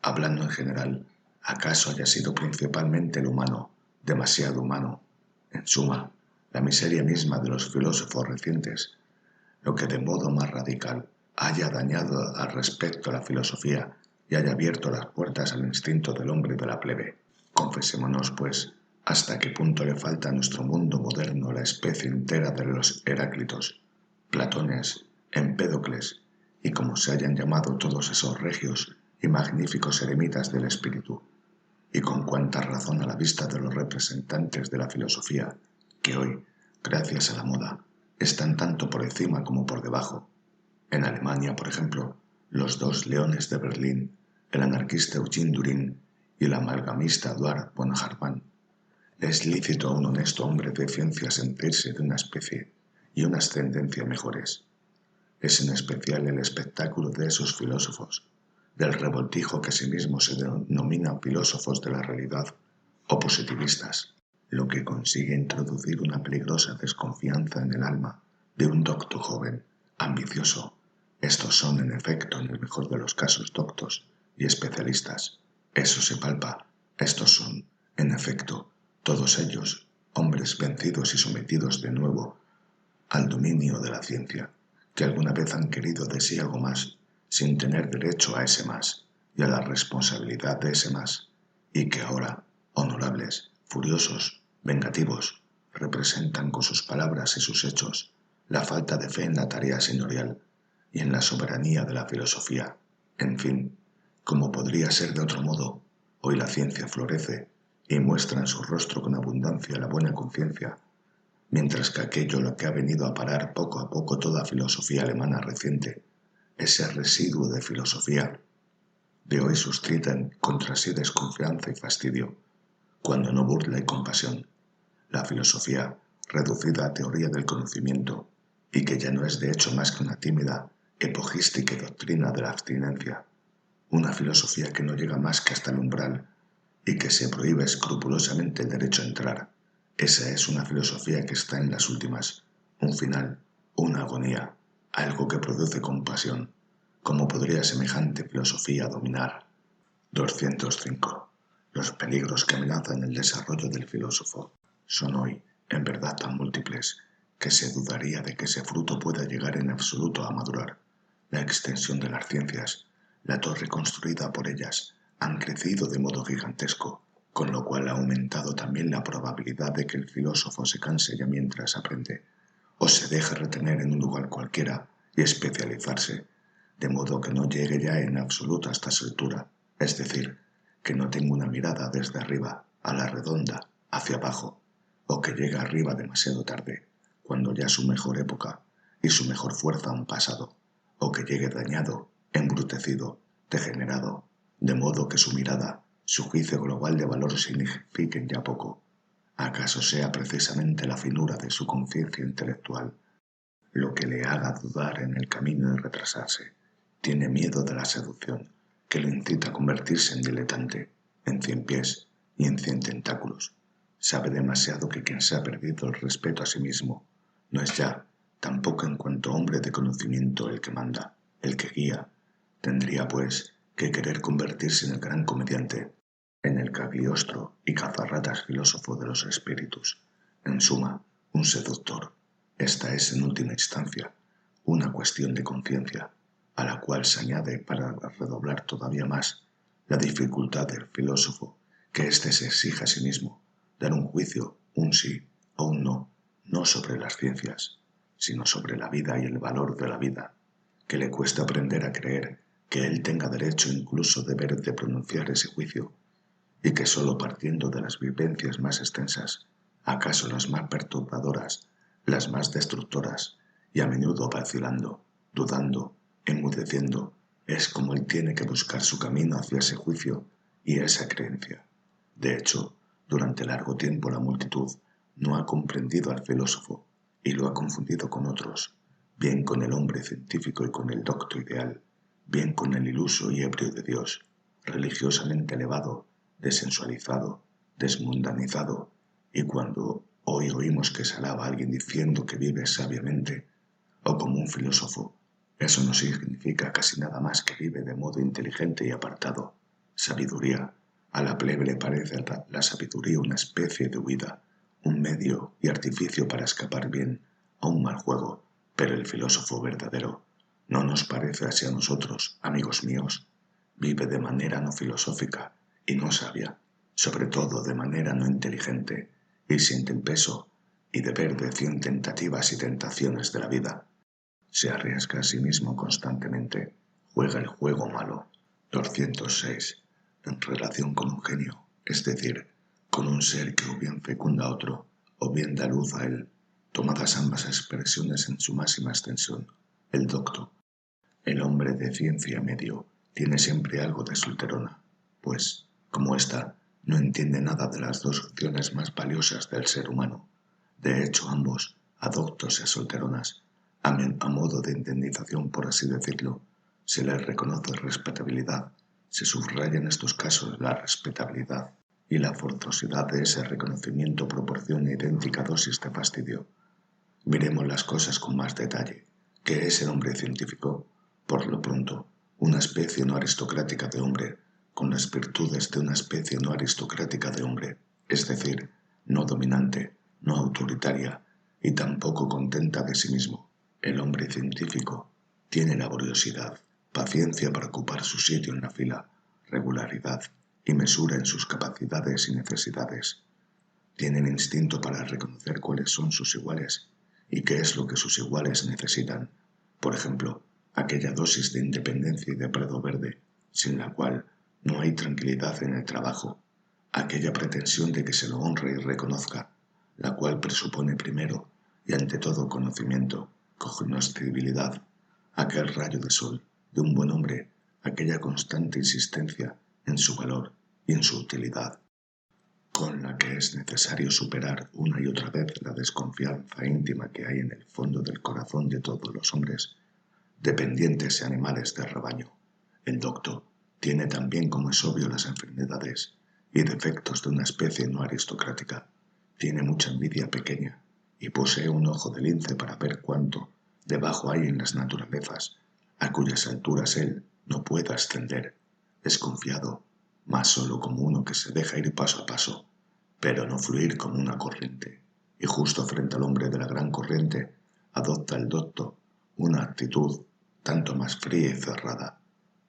Hablando en general, ¿acaso haya sido principalmente el humano, demasiado humano? En suma, la miseria misma de los filósofos recientes, lo que de modo más radical haya dañado al respecto a la filosofía y haya abierto las puertas al instinto del hombre y de la plebe. Confesémonos, pues, hasta qué punto le falta a nuestro mundo moderno la especie entera de los Heráclitos, Platones, Empédocles y como se hayan llamado todos esos regios y magníficos eremitas del espíritu, y con cuánta razón a la vista de los representantes de la filosofía, que hoy, gracias a la moda, están tanto por encima como por debajo. En Alemania, por ejemplo, los dos leones de Berlín, el anarquista Eugene Düring y el amalgamista Eduard von Hartmann. Es lícito a un honesto hombre de ciencia sentirse de una especie y una ascendencia mejores. Es en especial el espectáculo de esos filósofos, del revoltijo que asimismo se denominan filósofos de la realidad o positivistas, lo que consigue introducir una peligrosa desconfianza en el alma de un docto joven, ambicioso. Estos son, en efecto, en el mejor de los casos, doctos y especialistas. Eso se palpa. Estos son, en efecto, todos ellos, hombres vencidos y sometidos de nuevo al dominio de la ciencia, que alguna vez han querido de sí algo más, sin tener derecho a ese más y a la responsabilidad de ese más, y que ahora, honorables, furiosos, vengativos, representan con sus palabras y sus hechos la falta de fe en la tarea señorial y en la soberanía de la filosofía. En fin, como podría ser de otro modo, hoy la ciencia florece y muestra en su rostro con abundancia la buena conciencia, mientras que aquello lo que ha venido a parar poco a poco toda filosofía alemana reciente, ese residuo de filosofía, de hoy suscita contra sí desconfianza y fastidio, cuando no burla y compasión. La filosofía, reducida a teoría del conocimiento, y que ya no es de hecho más que una tímida, epogística doctrina de la abstinencia, una filosofía que no llega más que hasta el umbral y que se prohíbe escrupulosamente el derecho a entrar. Esa es una filosofía que está en las últimas, un final, una agonía, algo que produce compasión. ¿Cómo podría semejante filosofía dominar? 205. Los peligros que amenazan el desarrollo del filósofo son hoy, en verdad, tan múltiples que se dudaría de que ese fruto pueda llegar en absoluto a madurar. La extensión de las ciencias, la torre construida por ellas, han crecido de modo gigantesco, con lo cual ha aumentado también la probabilidad de que el filósofo se canse ya mientras aprende, o se deje retener en un lugar cualquiera y especializarse, de modo que no llegue ya en absoluto hasta su altura, es decir, que no tenga una mirada desde arriba a la redonda hacia abajo, o que llegue arriba demasiado tarde, cuando ya su mejor época y su mejor fuerza han pasado, o que llegue dañado, embrutecido, degenerado, de modo que su mirada, su juicio global de valor signifiquen ya poco. ¿Acaso sea precisamente la finura de su conciencia intelectual lo que le haga dudar en el camino y retrasarse? Tiene miedo de la seducción, que lo incita a convertirse en diletante, en 100 pies y en 100 tentáculos. Sabe demasiado que quien se ha perdido el respeto a sí mismo no es ya, tampoco en cuanto hombre de conocimiento, el que manda, el que guía. Tendría, pues, que querer convertirse en el gran comediante, en el cagliostro y cazarratas filósofo de los espíritus, en suma, un seductor. Esta es, en última instancia, una cuestión de conciencia, a la cual se añade, para redoblar todavía más la dificultad del filósofo, que éste se exige a sí mismo dar un juicio, un sí o un no, no sobre las ciencias, sino sobre la vida y el valor de la vida, que le cuesta aprender a creer que él tenga derecho incluso deber de pronunciar ese juicio, y que sólo partiendo de las vivencias más extensas, acaso las más perturbadoras, las más destructoras, y a menudo vacilando, dudando, enmudeciendo, es como él tiene que buscar su camino hacia ese juicio y esa creencia. De hecho, durante largo tiempo la multitud no ha comprendido al filósofo y lo ha confundido con otros, bien con el hombre científico y con el docto ideal, bien con el iluso y ebrio de Dios, religiosamente elevado, desensualizado, desmundanizado, y cuando hoy oímos que se alaba a alguien diciendo que vive sabiamente, o como un filósofo, eso no significa casi nada más que vive de modo inteligente y apartado. Sabiduría. A la plebe le parece la sabiduría una especie de huida, un medio y artificio para escapar bien a un mal juego, pero el filósofo verdadero no nos parece así a nosotros, amigos míos. Vive de manera no filosófica y no sabia, sobre todo de manera no inteligente, y siente el peso y deber de 100 tentativas y tentaciones de la vida. Se arriesga a sí mismo constantemente, juega el juego malo. 206. En relación con un genio, es decir, con un ser que o bien fecunda a otro, o bien da luz a él, tomadas ambas expresiones en su máxima extensión, el docto. El hombre de ciencia medio tiene siempre algo de solterona, pues, como ésta, no entiende nada de las dos opciones más valiosas del ser humano. De hecho, ambos, adoctos y solteronas, a modo de indemnización, por así decirlo, se les reconoce respetabilidad. Se subraya en estos casos la respetabilidad y la forzosidad de ese reconocimiento proporciona idéntica dosis de fastidio. Miremos las cosas con más detalle. ¿Qué es el hombre científico? Por lo pronto, una especie no aristocrática de hombre, con las virtudes de una especie no aristocrática de hombre, es decir, no dominante, no autoritaria y tampoco contenta de sí mismo. El hombre científico tiene laboriosidad, paciencia para ocupar su sitio en la fila, regularidad y mesura en sus capacidades y necesidades. Tienen instinto para reconocer cuáles son sus iguales y qué es lo que sus iguales necesitan. Por ejemplo, aquella dosis de independencia y de prado verde, sin la cual no hay tranquilidad en el trabajo, aquella pretensión de que se lo honre y reconozca, la cual presupone primero y ante todo conocimiento, cognoscibilidad, aquel rayo de sol de un buen hombre, aquella constante insistencia en su valor y en su utilidad, con la que es necesario superar una y otra vez la desconfianza íntima que hay en el fondo del corazón de todos los hombres, dependientes y animales del rebaño. El doctor tiene también, como es obvio, las enfermedades y defectos de una especie no aristocrática. Tiene mucha envidia pequeña y posee un ojo de lince para ver cuánto debajo hay en las naturalezas, a cuyas alturas él no pueda ascender. Desconfiado, mas solo como uno que se deja ir paso a paso, pero no fluir como una corriente. Y justo frente al hombre de la gran corriente, adopta el docto una actitud tanto más fría y cerrada.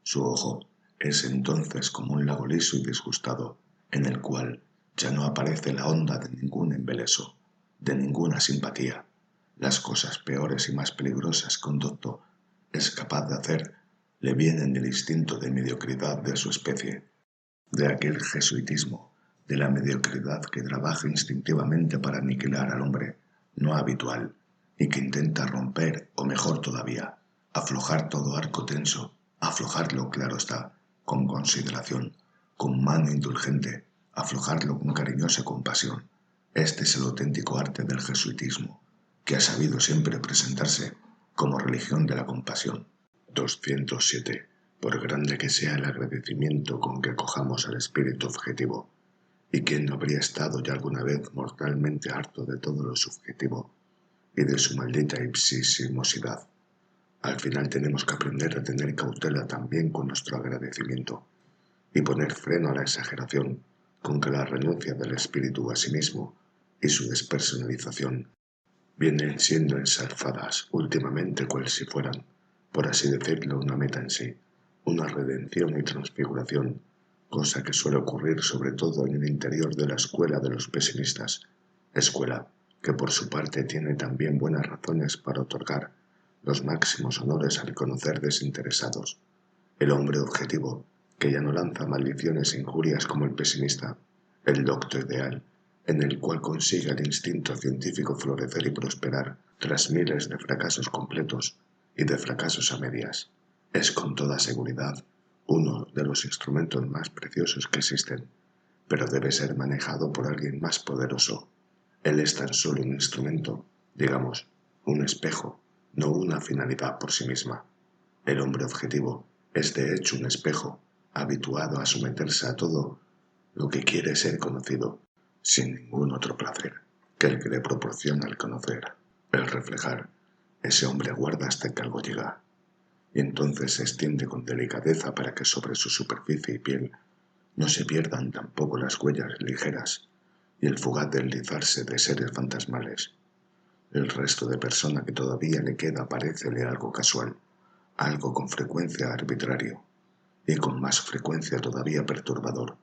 Su ojo es entonces como un lago liso y disgustado, en el cual ya no aparece la onda de ningún embeleso, de ninguna simpatía. Las cosas peores y más peligrosas que un docto es capaz de hacer le vienen del instinto de mediocridad de su especie, de aquel jesuitismo, de la mediocridad que trabaja instintivamente para aniquilar al hombre no habitual y que intenta romper, o mejor todavía, aflojar todo arco tenso, aflojarlo, claro está, con consideración, con mano indulgente, aflojarlo con cariñosa compasión. Este es el auténtico arte del jesuitismo, que ha sabido siempre presentarse como religión de la compasión. 207. Por grande que sea el agradecimiento con que acojamos al espíritu objetivo, y quien no habría estado ya alguna vez mortalmente harto de todo lo subjetivo y de su maldita ipsisimosidad, al final tenemos que aprender a tener cautela también con nuestro agradecimiento y poner freno a la exageración con que la renuncia del espíritu a sí mismo y su despersonalización vienen siendo ensalzadas últimamente cual si fueran, por así decirlo, una meta en sí, una redención y transfiguración, cosa que suele ocurrir sobre todo en el interior de la escuela de los pesimistas, escuela que por su parte tiene también buenas razones para otorgar los máximos honores al conocer desinteresados. El hombre objetivo, que ya no lanza maldiciones e injurias como el pesimista, el docto ideal, en el cual consigue el instinto científico florecer y prosperar tras miles de fracasos completos y de fracasos a medias, es con toda seguridad uno de los instrumentos más preciosos que existen, pero debe ser manejado por alguien más poderoso. Él es tan solo un instrumento, digamos, un espejo, no una finalidad por sí misma. El hombre objetivo es de hecho un espejo, habituado a someterse a todo lo que quiere ser conocido, sin ningún otro placer que el que le proporciona el conocer, el reflejar. Ese hombre aguarda hasta que algo llega, y entonces se extiende con delicadeza para que sobre su superficie y piel no se pierdan tampoco las huellas ligeras y el fugaz deslizarse de seres fantasmales. El resto de persona que todavía le queda parécele algo casual, algo con frecuencia arbitrario, y con más frecuencia todavía perturbador,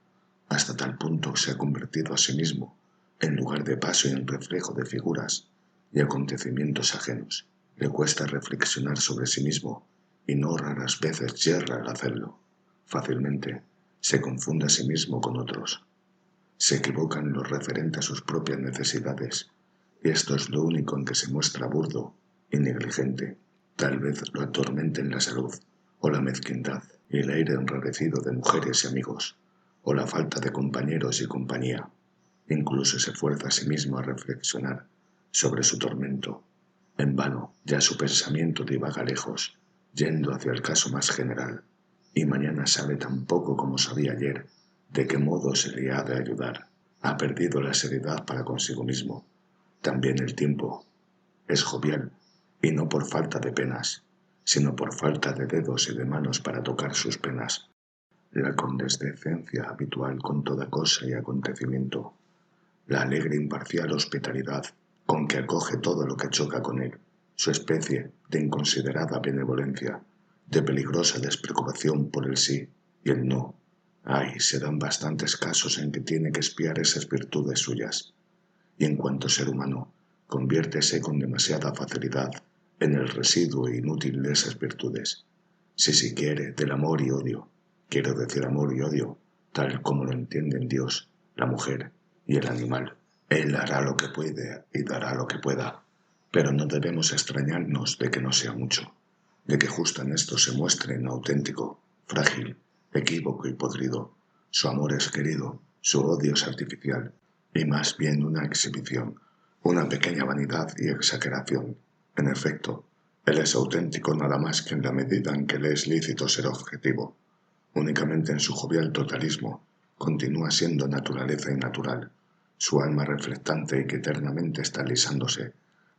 hasta tal punto se ha convertido a sí mismo en lugar de paso y en reflejo de figuras y acontecimientos ajenos. Le cuesta reflexionar sobre sí mismo y no raras veces yerra al hacerlo. Fácilmente se confunde a sí mismo con otros. Se equivoca en lo referente a sus propias necesidades, y esto es lo único en que se muestra burdo y negligente. Tal vez lo atormenten la salud, o la mezquindad, y el aire enrarecido de mujeres y amigos, o la falta de compañeros y compañía. Incluso se fuerza a sí mismo a reflexionar sobre su tormento. En vano, ya su pensamiento divaga lejos, yendo hacia el caso más general, y mañana sabe tan poco como sabía ayer de qué modo se le ha de ayudar. Ha perdido la seriedad para consigo mismo. También el tiempo es jovial, y no por falta de penas, sino por falta de dedos y de manos para tocar sus penas. La condescendencia habitual con toda cosa y acontecimiento, la alegre imparcial hospitalidad con que acoge todo lo que choca con él, su especie de inconsiderada benevolencia, de peligrosa despreocupación por el sí y el no. Ay, se dan bastantes casos en que tiene que espiar esas virtudes suyas, y en cuanto ser humano, conviértese con demasiada facilidad en el residuo inútil de esas virtudes. Si quiere, del amor y odio, quiero decir amor y odio, tal como lo entienden Dios, la mujer y el animal. Él hará lo que puede y dará lo que pueda, pero no debemos extrañarnos de que no sea mucho, de que justo en esto se muestre inauténtico, frágil, equívoco y podrido. Su amor es querido, su odio es artificial, y más bien una exhibición, una pequeña vanidad y exageración. En efecto, él es auténtico nada más que en la medida en que le es lícito ser objetivo. Únicamente en su jovial totalismo continúa siendo naturaleza innatural. Su alma reflectante y que eternamente está alisándose,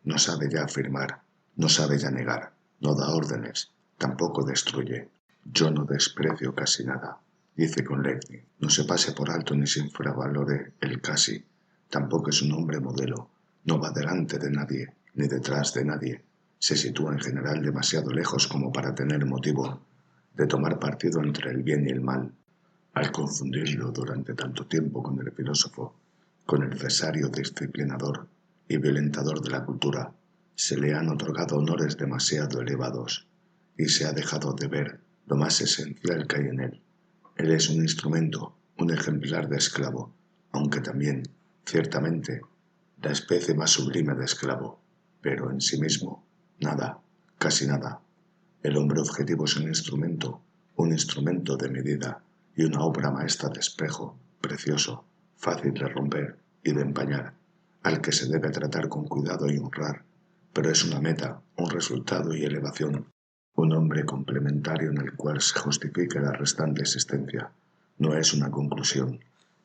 no sabe ya afirmar, no sabe ya negar, no da órdenes, tampoco destruye. Yo no desprecio casi nada, dice con Leibniz. No se pase por alto ni se infravalore el casi. Tampoco es un hombre modelo, no va delante de nadie, ni detrás de nadie. Se sitúa en general demasiado lejos como para tener motivo de tomar partido entre el bien y el mal, al confundirlo durante tanto tiempo con el filósofo, con el cesario disciplinador y violentador de la cultura. Se le han otorgado honores demasiado elevados y se ha dejado de ver lo más esencial que hay en él. Él es un instrumento, un ejemplar de esclavo, aunque también, ciertamente, la especie más sublime de esclavo, pero en sí mismo, nada, casi nada. El hombre objetivo es un instrumento de medida y una obra maestra de espejo, precioso, fácil de romper y de empañar, al que se debe tratar con cuidado y honrar, pero es una meta, un resultado y elevación, un hombre complementario en el cual se justifica la restante existencia. No es una conclusión,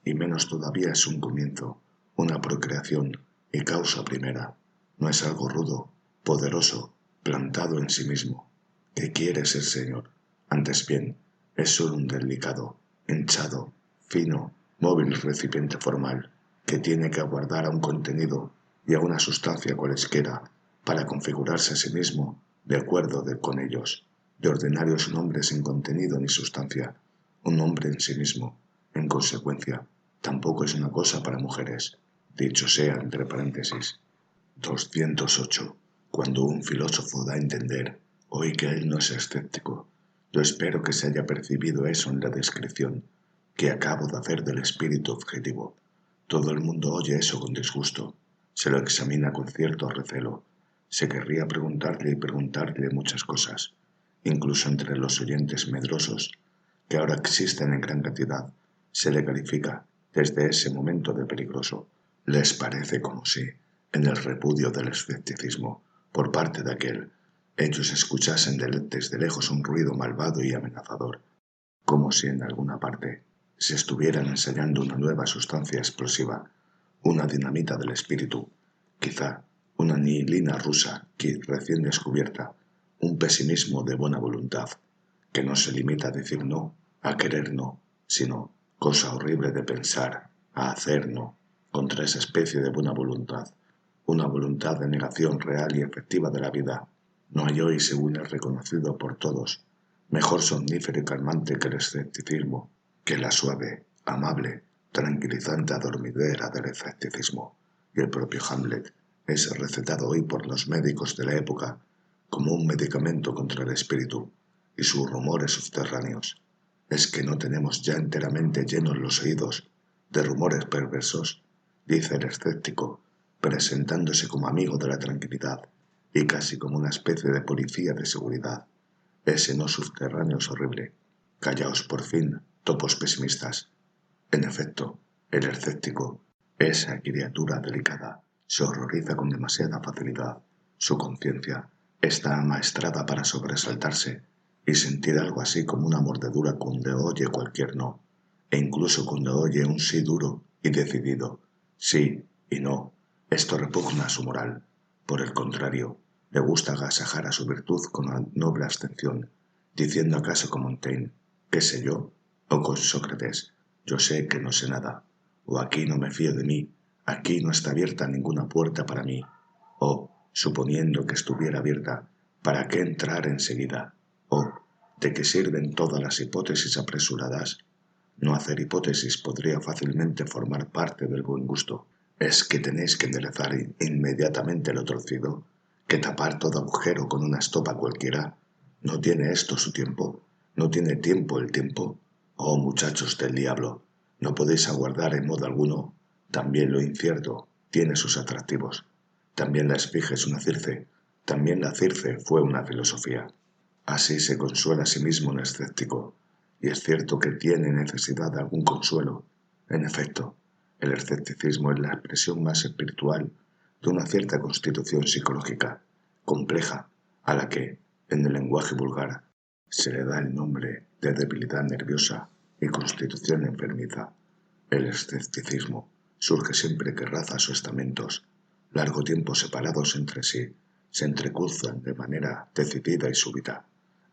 y menos todavía es un comienzo, una procreación y causa primera. No es algo rudo, poderoso, plantado en sí mismo, que quiere ser Señor. Antes bien, es solo un delicado, hinchado, fino, móvil recipiente formal, que tiene que aguardar a un contenido y a una sustancia cualesquiera para configurarse a sí mismo de acuerdo con ellos. De ordinario es un hombre sin contenido ni sustancia, un hombre en sí mismo. En consecuencia, tampoco es una cosa para mujeres. Dicho sea entre paréntesis. 208. Cuando un filósofo da a entender, hoy que él no es escéptico, yo espero que se haya percibido eso en la descripción que acabo de hacer del espíritu objetivo. Todo el mundo oye eso con disgusto, se lo examina con cierto recelo, se querría preguntarle y preguntarle muchas cosas, incluso entre los oyentes medrosos, que ahora existen en gran cantidad, se le califica desde ese momento de peligroso. Les parece como si, en el repudio del escepticismo por parte de aquel, ellos escuchasen desde lejos un ruido malvado y amenazador, como si en alguna parte se estuvieran ensayando una nueva sustancia explosiva, una dinamita del espíritu, quizá una anilina rusa recién descubierta, un pesimismo de buena voluntad, que no se limita a decir no, a querer no, sino, cosa horrible de pensar, a hacer no, contra esa especie de buena voluntad, una voluntad de negación real y efectiva de la vida. No hay hoy, según es reconocido por todos, mejor somnífero y calmante que el escepticismo, que la suave, amable, tranquilizante adormidera del escepticismo. Y el propio Hamlet es recetado hoy por los médicos de la época como un medicamento contra el espíritu y sus rumores subterráneos. ¿Es que no tenemos ya enteramente llenos los oídos de rumores perversos?, dice el escéptico, presentándose como amigo de la tranquilidad y casi como una especie de policía de seguridad. Ese no subterráneo es horrible. Callaos por fin, topos pesimistas. En efecto, el escéptico, esa criatura delicada, se horroriza con demasiada facilidad. Su conciencia está amaestrada para sobresaltarse y sentir algo así como una mordedura cuando oye cualquier no, e incluso cuando oye un sí duro y decidido, sí y no. Esto repugna a su moral. Por el contrario, le gusta agasajar a su virtud con una noble abstención, diciendo acaso con Montaigne, ¿qué sé yo?, o con Sócrates, yo sé que no sé nada, o aquí no me fío de mí, aquí no está abierta ninguna puerta para mí, o, suponiendo que estuviera abierta, ¿para qué entrar enseguida? O, ¿de qué sirven todas las hipótesis apresuradas? No hacer hipótesis podría fácilmente formar parte del buen gusto. ¿Es que tenéis que enderezar inmediatamente lo torcido? ¿Que tapar todo agujero con una estopa cualquiera? ¿No tiene esto su tiempo? ¿No tiene tiempo el tiempo? Oh, muchachos del diablo, ¿no podéis aguardar en modo alguno? También lo incierto tiene sus atractivos. También la esfinge es una Circe. También la Circe fue una filosofía. Así se consuela a sí mismo un escéptico, y es cierto que tiene necesidad de algún consuelo. En efecto, el escepticismo es la expresión más espiritual de una cierta constitución psicológica, compleja, a la que, en el lenguaje vulgar, se le da el nombre de debilidad nerviosa y constitución enfermiza. El escepticismo surge siempre que razas o estamentos, largo tiempo separados entre sí, se entrecruzan de manera decidida y súbita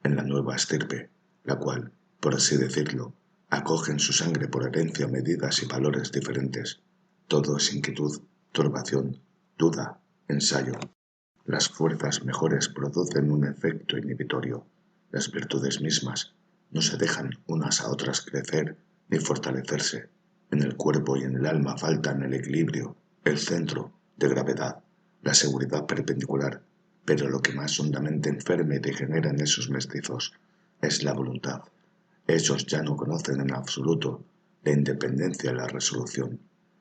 en la nueva estirpe, la cual, por así decirlo, acoge en su sangre por herencia medidas y valores diferentes. Todo es inquietud, turbación, duda, ensayo. Las fuerzas mejores producen un efecto inhibitorio. Las virtudes mismas no se dejan unas a otras crecer ni fortalecerse. En el cuerpo y en el alma faltan el equilibrio, el centro de gravedad, la seguridad perpendicular, pero lo que más hondamente enferma y degenera en esos mestizos es la voluntad. Ellos ya no conocen en absoluto la independencia y la resolución,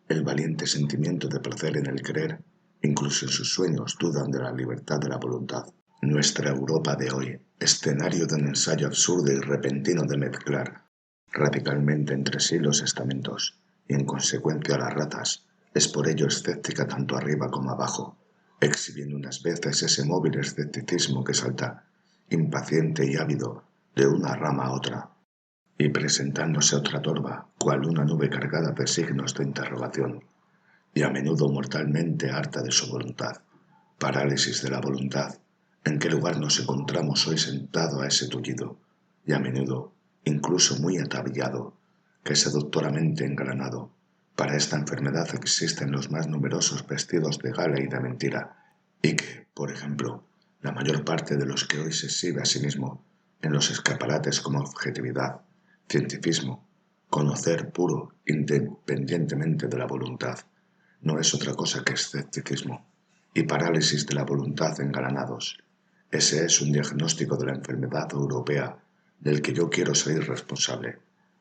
el valiente sentimiento de placer en el querer. Incluso en sus sueños dudan de la libertad de la voluntad. Nuestra Europa de hoy, escenario de un ensayo absurdo y repentino de mezclar radicalmente entre sí los estamentos, y en consecuencia las razas, es por ello escéptica tanto arriba como abajo, exhibiendo unas veces ese móvil escepticismo que salta, impaciente y ávido, de una rama a otra, y presentándose otra torva, cual una nube cargada de signos de interrogación, y a menudo mortalmente harta de su voluntad. Parálisis de la voluntad. ¿En qué lugar nos encontramos hoy sentado a ese tullido? Y a menudo, incluso muy ataviado, que seductoramente engranado, Para esta enfermedad existen los más numerosos vestidos de gala y de mentira, y que, por ejemplo, la mayor parte de los que hoy se exhibe a sí mismo en los escaparates como objetividad, cientificismo, conocer puro independientemente de la voluntad, no es otra cosa que escepticismo y parálisis de la voluntad engalanados. Ese es un diagnóstico de la enfermedad europea del que yo quiero ser responsable.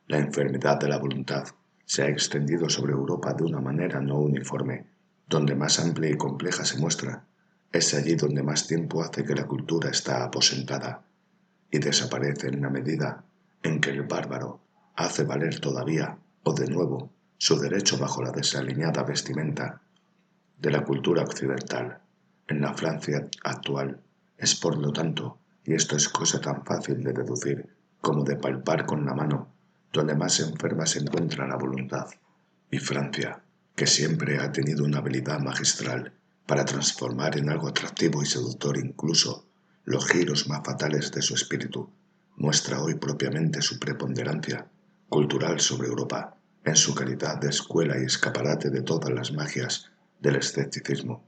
La enfermedad de la voluntad se ha extendido sobre Europa de una manera no uniforme. Donde más amplia y compleja se muestra, es allí donde más tiempo hace que la cultura está aposentada y desaparece en la medida en que el bárbaro hace valer todavía, o de nuevo, su derecho bajo la desaliñada vestimenta de la cultura occidental. En la Francia actual es por lo tanto, y esto es cosa tan fácil de deducir como de palpar con la mano, donde más enferma se encuentra la voluntad. Y Francia, que siempre ha tenido una habilidad magistral para transformar en algo atractivo y seductor incluso los giros más fatales de su espíritu, muestra hoy propiamente su preponderancia cultural sobre Europa, en su calidad de escuela y escaparate de todas las magias del escepticismo.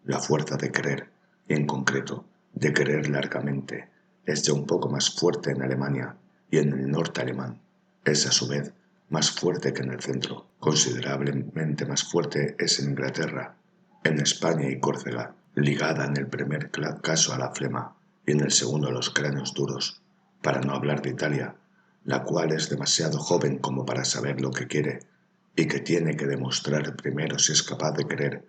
La fuerza de querer, y en concreto, de querer largamente, es ya un poco más fuerte en Alemania y en el norte alemán. Es a su vez más fuerte que en el centro. Considerablemente más fuerte es en Inglaterra, en España y Córcega, ligada en el primer caso a la flema y en el segundo a los cráneos duros, para no hablar de Italia, la cual es demasiado joven como para saber lo que quiere y que tiene que demostrar primero si es capaz de querer,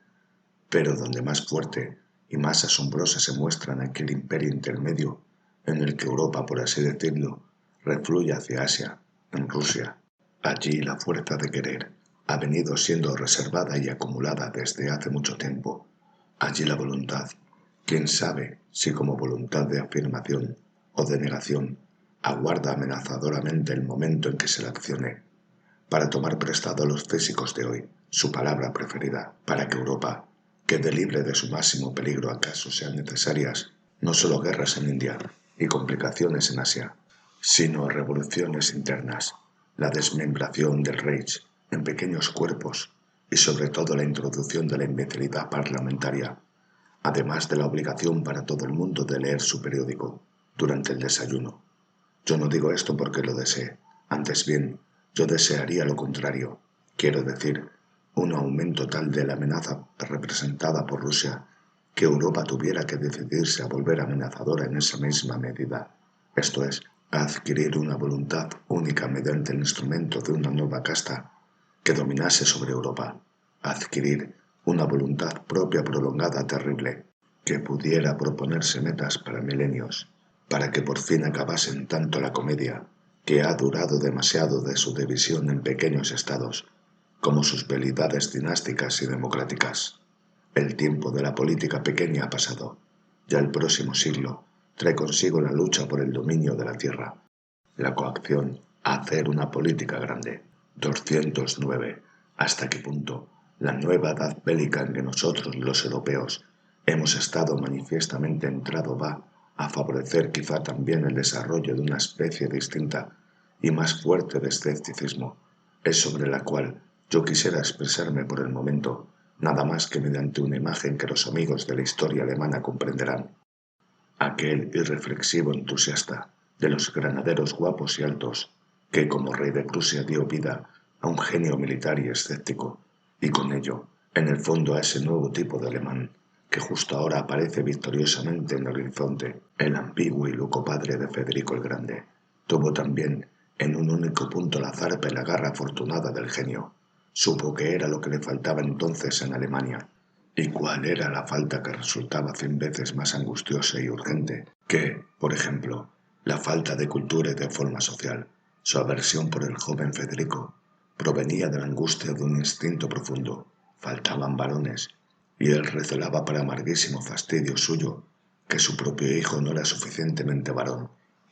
pero donde más fuerte y más asombrosa se muestra en aquel imperio intermedio en el que Europa, por así decirlo, refluye hacia Asia, en Rusia. Allí la fuerza de querer ha venido siendo reservada y acumulada desde hace mucho tiempo. Allí la voluntad, quién sabe si como voluntad de afirmación o de negación, aguarda amenazadoramente el momento en que se la accione, para tomar prestado a los físicos de hoy su palabra preferida, para que Europa quede libre de su máximo peligro acaso sean necesarias no solo guerras en India y complicaciones en Asia, sino revoluciones internas, la desmembración del Reich en pequeños cuerpos y sobre todo la introducción de la imbecilidad parlamentaria, además de la obligación para todo el mundo de leer su periódico durante el desayuno. Yo no digo esto porque lo desee, antes bien, yo desearía lo contrario, quiero decir, un aumento tal de la amenaza representada por Rusia que Europa tuviera que decidirse a volver amenazadora en esa misma medida, esto es, a adquirir una voluntad única mediante el instrumento de una nueva casta que dominase sobre Europa, a adquirir una voluntad propia prolongada terrible, que pudiera proponerse metas para milenios, para que por fin acabasen tanto la comedia, que ha durado demasiado de su división en pequeños estados, como sus velidades dinásticas y democráticas. El tiempo de la política pequeña ha pasado. Ya el próximo siglo trae consigo la lucha por el dominio de la tierra, la coacción a hacer una política grande. 209. ¿Hasta qué punto la nueva edad bélica en que nosotros, los europeos, hemos estado manifiestamente entrado va a favorecer quizá también el desarrollo de una especie distinta y más fuerte de escepticismo? Es sobre la cual yo quisiera expresarme por el momento, nada más que mediante una imagen que los amigos de la historia alemana comprenderán. Aquel irreflexivo entusiasta de los granaderos guapos y altos, que como rey de Prusia dio vida a un genio militar y escéptico, y con ello, en el fondo, a ese nuevo tipo de alemán, que justo ahora aparece victoriosamente en el horizonte, el ambiguo y loco padre de Federico el Grande, tuvo también en un único punto la zarpa y la garra afortunada del genio. Supo qué era lo que le faltaba entonces en Alemania, y cuál era la falta que resultaba 100 veces más angustiosa y urgente que, por ejemplo, la falta de cultura y de forma social. Su aversión por el joven Federico provenía de la angustia de un instinto profundo. Faltaban varones, y él recelaba para amarguísimo fastidio suyo que su propio hijo no era suficientemente varón.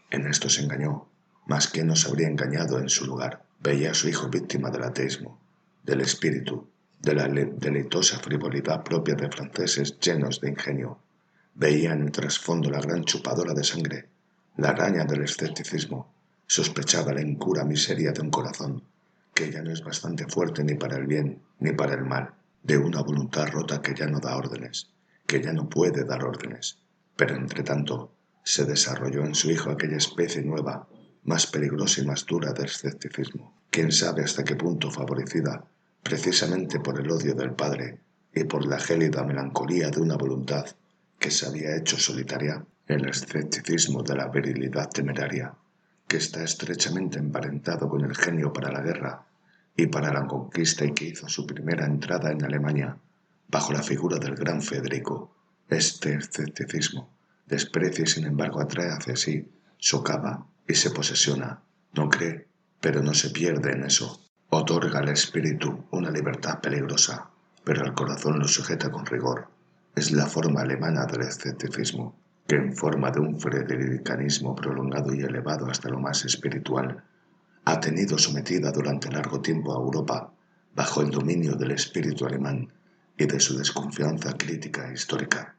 En esto se engañó, mas ¿quién nos habría engañado en su lugar? Veía a su hijo víctima del ateísmo, del espíritu, de la deleitosa frivolidad propia de franceses llenos de ingenio. Veía en el trasfondo la gran chupadora de sangre, la araña del escepticismo. Sospechaba la incura miseria de un corazón que ya no es bastante fuerte ni para el bien ni para el mal, de una voluntad rota que ya no da órdenes, que ya no puede dar órdenes, pero entre tanto se desarrolló en su hijo aquella especie nueva, más peligrosa y más dura de escepticismo, quién sabe hasta qué punto favorecida precisamente por el odio del padre y por la gélida melancolía de una voluntad que se había hecho solitaria, el escepticismo de la virilidad temeraria, que está estrechamente emparentado con el genio para la guerra y para la conquista y que hizo su primera entrada en Alemania bajo la figura del gran Federico. Este escepticismo desprecia y sin embargo atrae hacia sí, socava y se posesiona, no cree, pero no se pierde en eso. Otorga al espíritu una libertad peligrosa, pero al corazón lo sujeta con rigor. Es la forma alemana del escepticismo, que en forma de un fredericanismo prolongado y elevado hasta lo más espiritual, ha tenido sometida durante largo tiempo a Europa bajo el dominio del espíritu alemán y de su desconfianza crítica e histórica.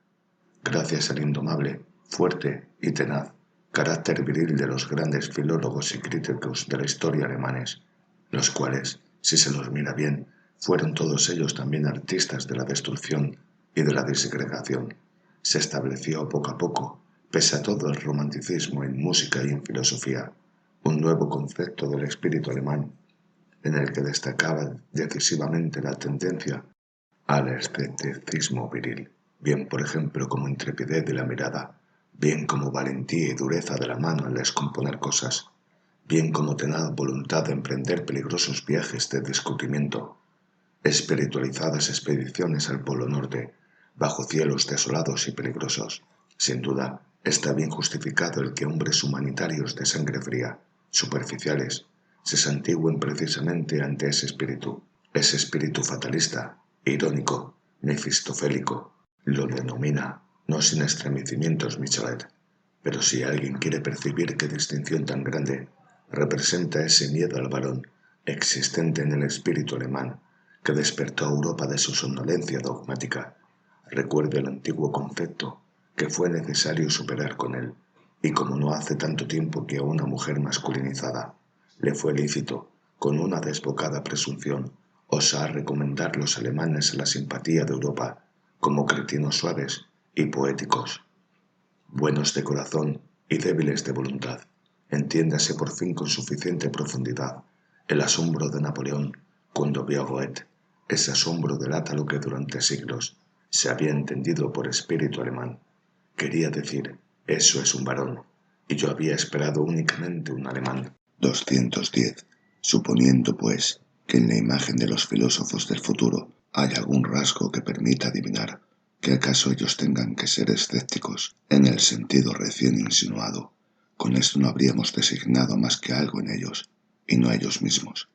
Gracias al indomable, fuerte y tenaz carácter viril de los grandes filólogos y críticos de la historia alemanes, los cuales, si se los mira bien, fueron todos ellos también artistas de la destrucción y de la disgregación, se estableció poco a poco, pese a todo el romanticismo en música y en filosofía, un nuevo concepto del espíritu alemán, en el que destacaba decisivamente la tendencia al escepticismo viril, bien por ejemplo como intrepidez de la mirada, bien como valentía y dureza de la mano al descomponer cosas, bien como tenaz voluntad de emprender peligrosos viajes de descubrimiento, espiritualizadas expediciones al Polo Norte, bajo cielos desolados y peligrosos. Sin duda, está bien justificado el que hombres humanitarios de sangre fría, superficiales, se santigüen precisamente ante ese espíritu fatalista, irónico, mefistofélico. Lo denomina, no sin estremecimientos, Michelet. Pero si alguien quiere percibir qué distinción tan grande representa ese miedo al varón existente en el espíritu alemán, que despertó a Europa de su somnolencia dogmática, recuerde el antiguo concepto que fue necesario superar con él, y como no hace tanto tiempo que a una mujer masculinizada le fue lícito, con una desbocada presunción, osar recomendar los alemanes a la simpatía de Europa como cretinos suaves y poéticos, buenos de corazón y débiles de voluntad. Entiéndase por fin con suficiente profundidad el asombro de Napoleón cuando vio a Goethe. Ese asombro delata lo que durante siglos se había entendido por espíritu alemán. Quería decir, eso es un varón, y yo había esperado únicamente un alemán. 210. Suponiendo, pues, que en la imagen de los filósofos del futuro hay algún rasgo que permita adivinar que acaso ellos tengan que ser escépticos en el sentido recién insinuado, con esto no habríamos designado más que algo en ellos, y no a ellos mismos.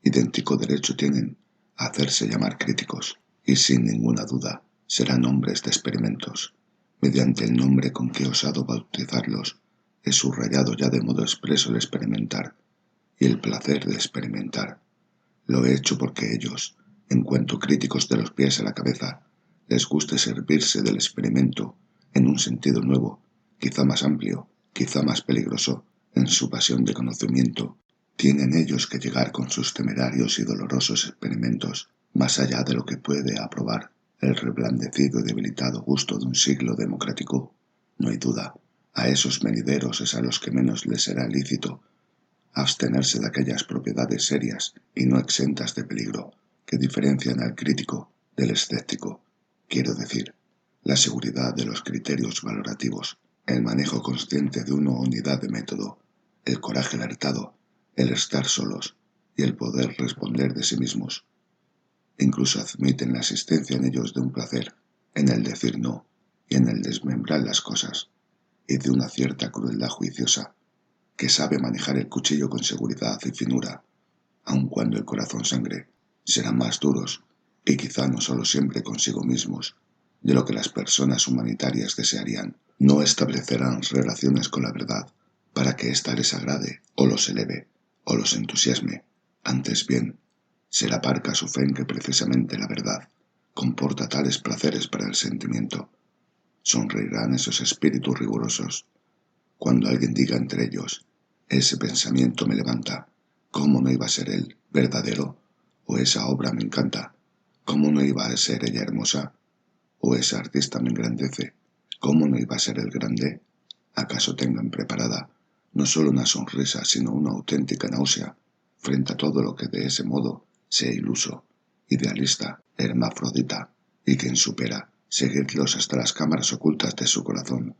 Idéntico derecho tienen a hacerse llamar críticos, y sin ninguna duda serán hombres de experimentos. Mediante el nombre con que he osado bautizarlos, he subrayado ya de modo expreso el experimentar y el placer de experimentar. Lo he hecho porque ellos, en cuanto críticos de los pies a la cabeza, les guste servirse del experimento en un sentido nuevo, quizá más amplio, quizá más peligroso, en su pasión de conocimiento. Tienen ellos que llegar con sus temerarios y dolorosos experimentos más allá de lo que puede aprobar el reblandecido y debilitado gusto de un siglo democrático. No hay duda, a esos venideros es a los que menos les será lícito abstenerse de aquellas propiedades serias y no exentas de peligro que diferencian al crítico del escéptico. Quiero decir, la seguridad de los criterios valorativos, el manejo consciente de una unidad de método, el coraje alertado, el estar solos y el poder responder de sí mismos. Incluso admiten la existencia en ellos de un placer, en el decir no y en el desmembrar las cosas, y de una cierta crueldad juiciosa, que sabe manejar el cuchillo con seguridad y finura, aun cuando el corazón sangre. Serán más duros, y quizá no solo siempre consigo mismos, de lo que las personas humanitarias desearían. No establecerán relaciones con la verdad para que ésta les agrade, o los eleve, o los entusiasme. Antes bien, será parca su fe en que precisamente la verdad comporta tales placeres para el sentimiento. Sonreirán esos espíritus rigurosos cuando alguien diga entre ellos: ese pensamiento me levanta. ¿Cómo no iba a ser él ¿Verdadero? ¿O esa obra me encanta? ¿Cómo no iba a ser ella hermosa? ¿O ese artista me engrandece? ¿Cómo no iba a ser el grande? ¿Acaso tengan preparada no solo una sonrisa, sino una auténtica náusea frente a todo lo que de ese modo sea iluso, idealista, hermafrodita, y quien supera seguirlos hasta las cámaras ocultas de su corazón?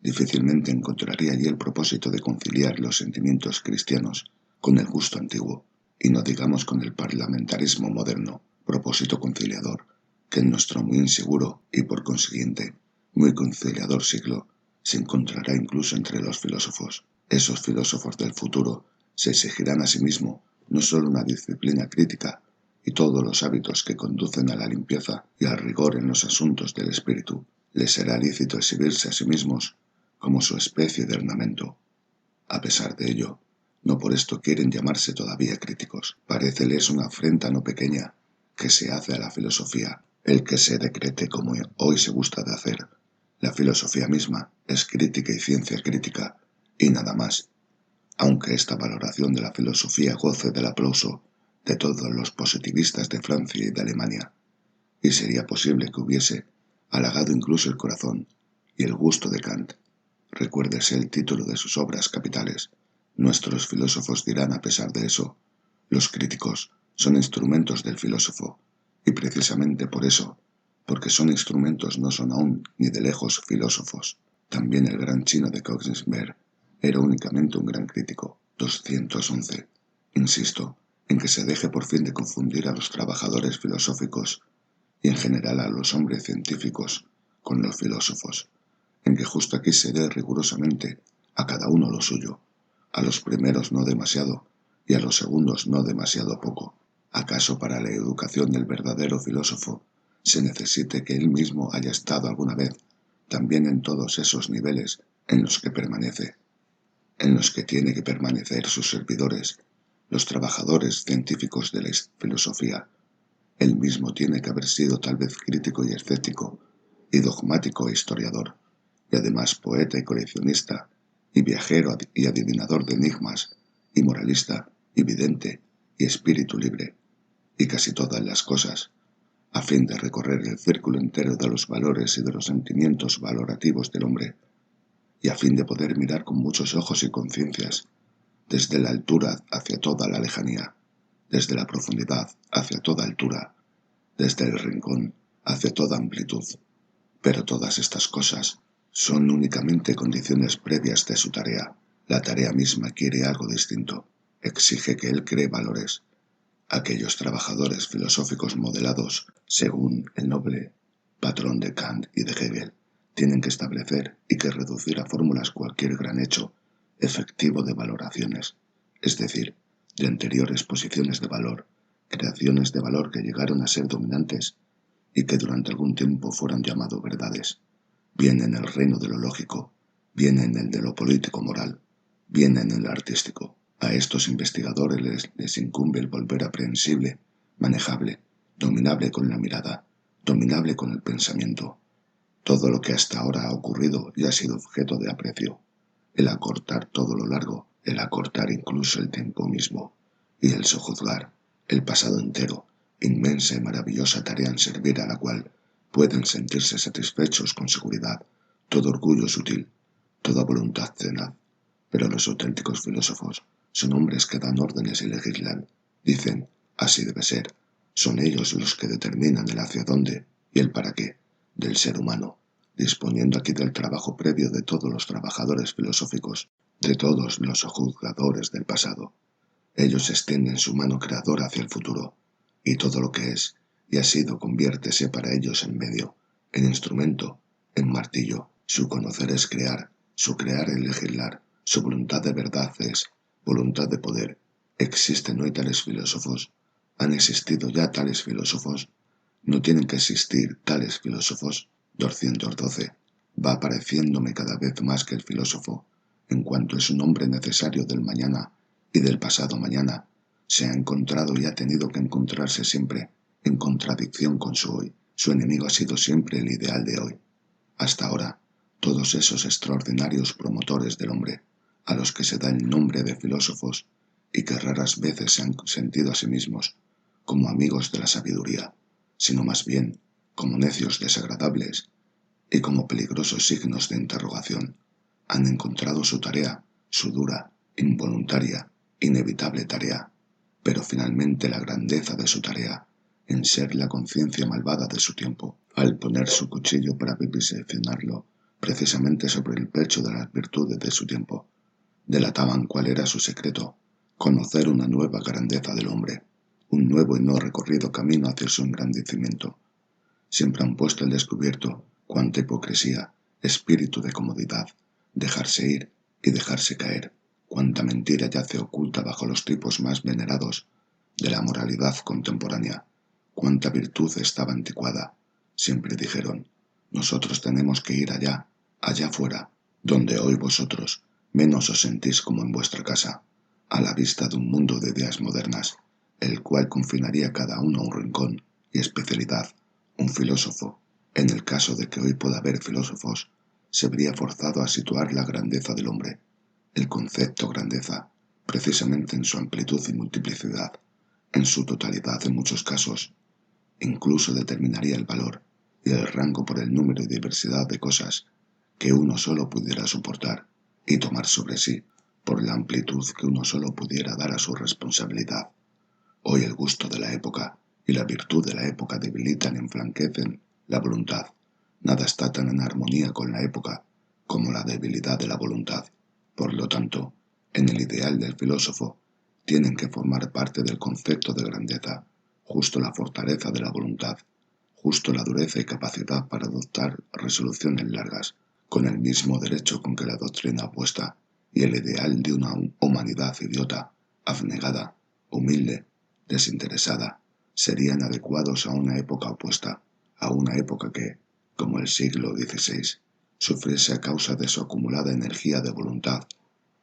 Difícilmente encontraría allí el propósito de conciliar los sentimientos cristianos con el gusto antiguo, y no digamos con el parlamentarismo moderno, propósito conciliador, que en nuestro muy inseguro y por consiguiente muy conciliador siglo se encontrará incluso entre los filósofos. Esos filósofos del futuro se exigirán a sí mismos no solo una disciplina crítica y todos los hábitos que conducen a la limpieza y al rigor en los asuntos del espíritu, les será lícito exhibirse a sí mismos como su especie de ornamento. A pesar de ello, no por esto quieren llamarse todavía críticos. Paréceles una afrenta no pequeña que se hace a la filosofía el que se decrete como hoy se gusta de hacer. La filosofía misma es crítica y ciencia crítica, y nada más. Aunque esta valoración de la filosofía goce del aplauso de todos los positivistas de Francia y de Alemania, y sería posible que hubiese halagado incluso el corazón y el gusto de Kant. Recuérdese el título de sus obras capitales. Nuestros filósofos dirán a pesar de eso, los críticos son instrumentos del filósofo, y precisamente por eso, porque son instrumentos, no son aún ni de lejos filósofos. También el gran chino de Königsberg era únicamente un gran crítico. 211. Insisto en que se deje por fin de confundir a los trabajadores filosóficos y en general a los hombres científicos con los filósofos, en que justo aquí se dé rigurosamente a cada uno lo suyo, a los primeros no demasiado y a los segundos no demasiado poco. ¿Acaso para la educación del verdadero filósofo se necesite que él mismo haya estado alguna vez también en todos esos niveles en los que permanece, en los que tiene que permanecer sus servidores, los trabajadores científicos de la filosofía? Él mismo tiene que haber sido tal vez crítico y escéptico, y dogmático e historiador, y además poeta y coleccionista, y viajero y adivinador de enigmas, y moralista, y vidente, y espíritu libre, y casi todas las cosas, a fin de recorrer el círculo entero de los valores y de los sentimientos valorativos del hombre, y a fin de poder mirar con muchos ojos y conciencias, desde la altura hacia toda la lejanía, desde la profundidad hacia toda altura, desde el rincón hacia toda amplitud. Pero todas estas cosas son únicamente condiciones previas de su tarea. La tarea misma quiere algo distinto, exige que él cree valores. Aquellos trabajadores filosóficos modelados, según el noble patrón de Kant y de Hegel, tienen que establecer y que reducir a fórmulas cualquier gran hecho efectivo de valoraciones, es decir, de anteriores posiciones de valor, creaciones de valor que llegaron a ser dominantes y que durante algún tiempo fueron llamados verdades, bien en el reino de lo lógico, bien en el de lo político-moral, bien en el artístico. A estos investigadores les incumbe el volver aprehensible, manejable, dominable con la mirada, dominable con el pensamiento. Todo lo que hasta ahora ha ocurrido y ha sido objeto de aprecio, el acortar todo lo largo, el acortar incluso el tiempo mismo, y el sojuzgar el pasado entero, inmensa y maravillosa tarea en servir a la cual pueden sentirse satisfechos con seguridad, todo orgullo sutil, toda voluntad tenaz. Pero los auténticos filósofos son hombres que dan órdenes y legislan, dicen, así debe ser, son ellos los que determinan el hacia dónde y el para qué del ser humano, disponiendo aquí del trabajo previo de todos los trabajadores filosóficos, de todos los juzgadores del pasado. Ellos extienden su mano creadora hacia el futuro, y todo lo que es y ha sido conviértese para ellos en medio, en instrumento, en martillo. Su conocer es crear, su crear es legislar, su voluntad de verdad es voluntad de poder. ¿Existen hoy tales filósofos? ¿Han existido ya tales filósofos? ¿No tienen que existir tales filósofos? 212. Va apareciéndome cada vez más que el filósofo, en cuanto es un hombre necesario del mañana y del pasado mañana, se ha encontrado y ha tenido que encontrarse siempre en contradicción con su hoy. Su enemigo ha sido siempre el ideal de hoy. Hasta ahora, todos esos extraordinarios promotores del hombre, a los que se da el nombre de filósofos, y que raras veces se han sentido a sí mismos como amigos de la sabiduría, sino más bien como necios desagradables y como peligrosos signos de interrogación, han encontrado su tarea, su dura, involuntaria, inevitable tarea, pero finalmente la grandeza de su tarea, en ser la conciencia malvada de su tiempo, al poner su cuchillo para viviseccionarlo precisamente sobre el pecho de las virtudes de su tiempo, delataban cuál era su secreto: conocer una nueva grandeza del hombre, un nuevo y no recorrido camino hacia su engrandecimiento. Siempre han puesto al descubierto cuánta hipocresía, espíritu de comodidad, dejarse ir y dejarse caer, cuánta mentira yace oculta bajo los tipos más venerados de la moralidad contemporánea, cuánta virtud estaba anticuada. Siempre dijeron: nosotros tenemos que ir allá, allá fuera, donde hoy vosotros menos os sentís como en vuestra casa, a la vista de un mundo de ideas modernas, el cual confinaría cada uno a un rincón y especialidad. Un filósofo, en el caso de que hoy pueda haber filósofos, se vería forzado a situar la grandeza del hombre, el concepto grandeza, precisamente en su amplitud y multiplicidad, en su totalidad en muchos casos. Incluso determinaría el valor y el rango por el número y diversidad de cosas que uno solo pudiera soportar y tomar sobre sí, por la amplitud que uno solo pudiera dar a su responsabilidad. Hoy el gusto de la época y la virtud de la época debilitan y enflaquecen la voluntad. Nada está tan en armonía con la época como la debilidad de la voluntad. Por lo tanto, en el ideal del filósofo tienen que formar parte del concepto de grandeza justo la fortaleza de la voluntad, justo la dureza y capacidad para adoptar resoluciones largas, con el mismo derecho con que la doctrina opuesta, y el ideal de una humanidad idiota, abnegada, humilde, desinteresada, serían adecuados a una época opuesta, a una época que, como el siglo XVI, sufriese a causa de su acumulada energía de voluntad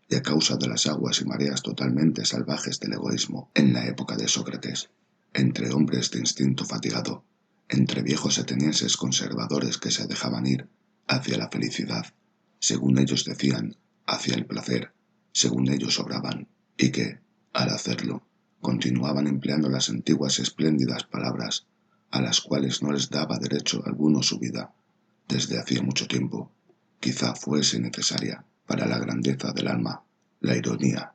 y a causa de las aguas y mareas totalmente salvajes del egoísmo en la época de Sócrates, entre hombres de instinto fatigado, entre viejos atenienses conservadores que se dejaban ir hacia la felicidad, según ellos decían, hacia el placer, según ellos obraban, y que, al hacerlo, continuaban empleando las antiguas espléndidas palabras, a las cuales no les daba derecho alguno su vida, desde hacía mucho tiempo, quizá fuese necesaria para la grandeza del alma, la ironía,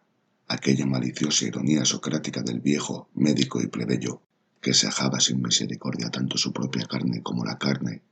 aquella maliciosa ironía socrática del viejo, médico y plebeyo, que se ajaba sin misericordia tanto su propia carne como la carne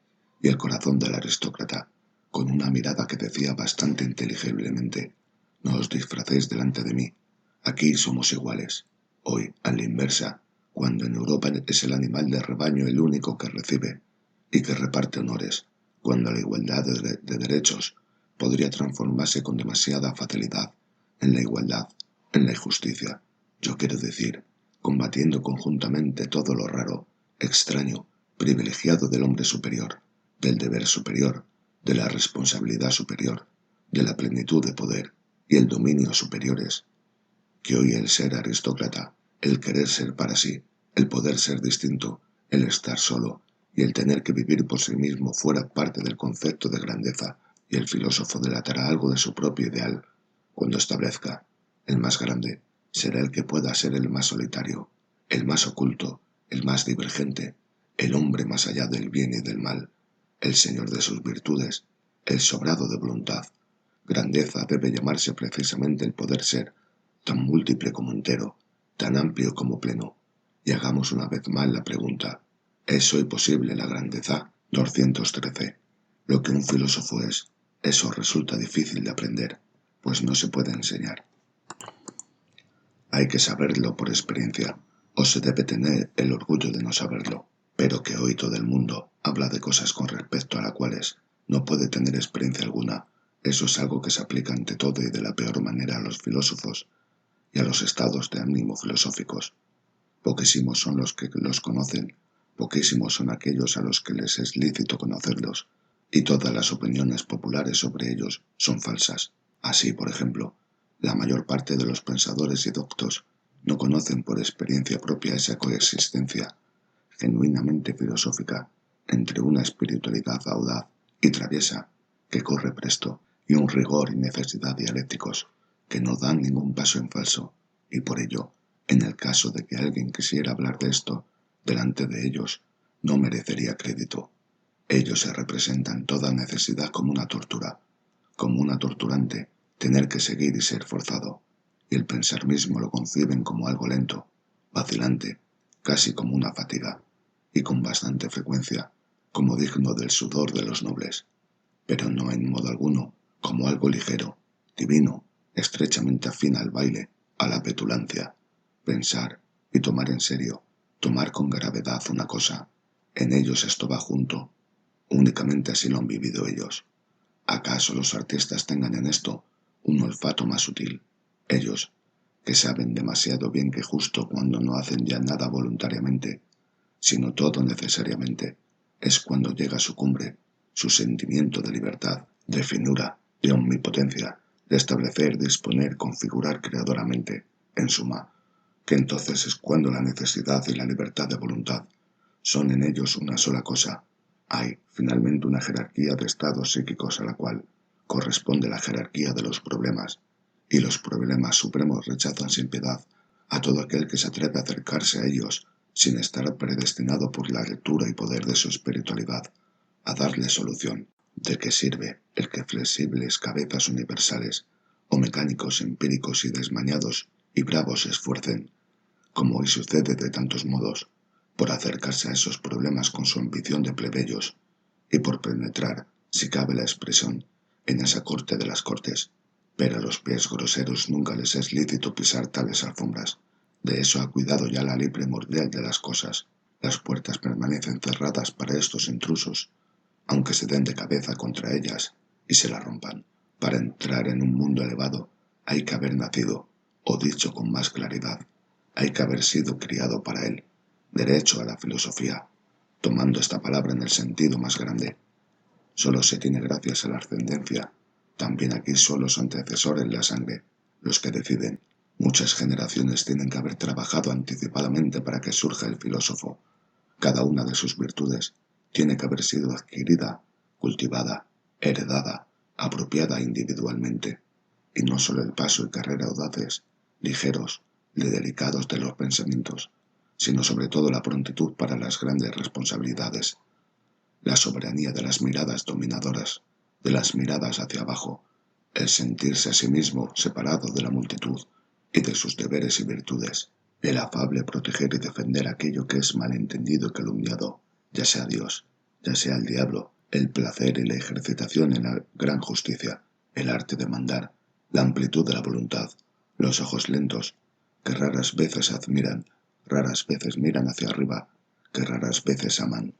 y el corazón del aristócrata, con una mirada que decía bastante inteligiblemente: no os disfracéis delante de mí, aquí somos iguales. Hoy, a la inversa, cuando en Europa es el animal de rebaño el único que recibe y que reparte honores, cuando la igualdad de derechos podría transformarse con demasiada facilidad en la igualdad, en la injusticia, yo quiero decir, combatiendo conjuntamente todo lo raro, extraño, privilegiado del hombre superior, del deber superior, de la responsabilidad superior, de la plenitud de poder y el dominio superiores, que hoy el ser aristócrata, el querer ser para sí, el poder ser distinto, el estar solo y el tener que vivir por sí mismo fuera parte del concepto de grandeza, y el filósofo delatará algo de su propio ideal. Cuando establezca: el más grande será el que pueda ser el más solitario, el más oculto, el más divergente, el hombre más allá del bien y del mal, el señor de sus virtudes, el sobrado de voluntad. Grandeza debe llamarse precisamente el poder ser, tan múltiple como entero, tan amplio como pleno. Y hagamos una vez más la pregunta: ¿es hoy posible la grandeza? 213. Lo que un filósofo es, eso resulta difícil de aprender, pues no se puede enseñar. Hay que saberlo por experiencia, o se debe tener el orgullo de no saberlo, pero que hoy todo el mundo habla de cosas con respecto a las cuales no puede tener experiencia alguna. Eso es algo que se aplica ante todo y de la peor manera a los filósofos y a los estados de ánimo filosóficos. Poquísimos son los que los conocen, poquísimos son aquellos a los que les es lícito conocerlos, y todas las opiniones populares sobre ellos son falsas. Así, por ejemplo, la mayor parte de los pensadores y doctos no conocen por experiencia propia esa coexistencia genuinamente filosófica entre una espiritualidad audaz y traviesa que corre presto y un rigor y necesidad dialécticos que no dan ningún paso en falso, y por ello, en el caso de que alguien quisiera hablar de esto delante de ellos, no merecería crédito. Ellos se representan toda necesidad como una tortura, como una torturante, tener que seguir y ser forzado, y el pensar mismo lo conciben como algo lento, vacilante, casi como una fatiga, y con bastante frecuencia, como digno del sudor de los nobles, pero no en modo alguno como algo ligero, divino, estrechamente afín al baile, a la petulancia. Pensar y tomar en serio, tomar con gravedad una cosa, en ellos esto va junto. Únicamente así lo han vivido ellos. ¿Acaso los artistas tengan en esto un olfato más sutil? Ellos, que saben demasiado bien que justo cuando no hacen ya nada voluntariamente, sino todo necesariamente, es cuando llega a su cumbre, su sentimiento de libertad, de finura, de omnipotencia, de establecer, disponer, configurar creadoramente, en suma, que entonces es cuando la necesidad y la libertad de voluntad son en ellos una sola cosa. Hay, finalmente, una jerarquía de estados psíquicos a la cual corresponde la jerarquía de los problemas, y los problemas supremos rechazan sin piedad a todo aquel que se atreve a acercarse a ellos sin estar predestinado por la lectura y poder de su espiritualidad a darle solución. ¿De qué sirve el que flexibles cabezas universales o mecánicos empíricos y desmañados y bravos se esfuercen, como hoy sucede de tantos modos, por acercarse a esos problemas con su ambición de plebeyos y por penetrar, si cabe la expresión, en esa corte de las cortes? Pero a los pies groseros nunca les es lícito pisar tales alfombras. De eso ha cuidado ya la ley primordial de las cosas. Las puertas permanecen cerradas para estos intrusos, aunque se den de cabeza contra ellas y se la rompan. Para entrar en un mundo elevado hay que haber nacido, o dicho con más claridad, hay que haber sido criado para él, derecho a la filosofía, tomando esta palabra en el sentido más grande. Solo se tiene gracias a la ascendencia. También aquí son los antecesores la sangre, los que deciden. Muchas generaciones tienen que haber trabajado anticipadamente para que surja el filósofo. Cada una de sus virtudes tiene que haber sido adquirida, cultivada, heredada, apropiada individualmente, y no solo el paso y carrera audaces, ligeros y delicados de los pensamientos, sino sobre todo la prontitud para las grandes responsabilidades, la soberanía de las miradas dominadoras, de las miradas hacia abajo, el sentirse a sí mismo separado de la multitud y de sus deberes y virtudes, el afable proteger y defender aquello que es malentendido y calumniado, ya sea Dios, ya sea el diablo, el placer y la ejercitación en la gran justicia, el arte de mandar, la amplitud de la voluntad, los ojos lentos, que raras veces admiran, raras veces miran hacia arriba, que raras veces aman.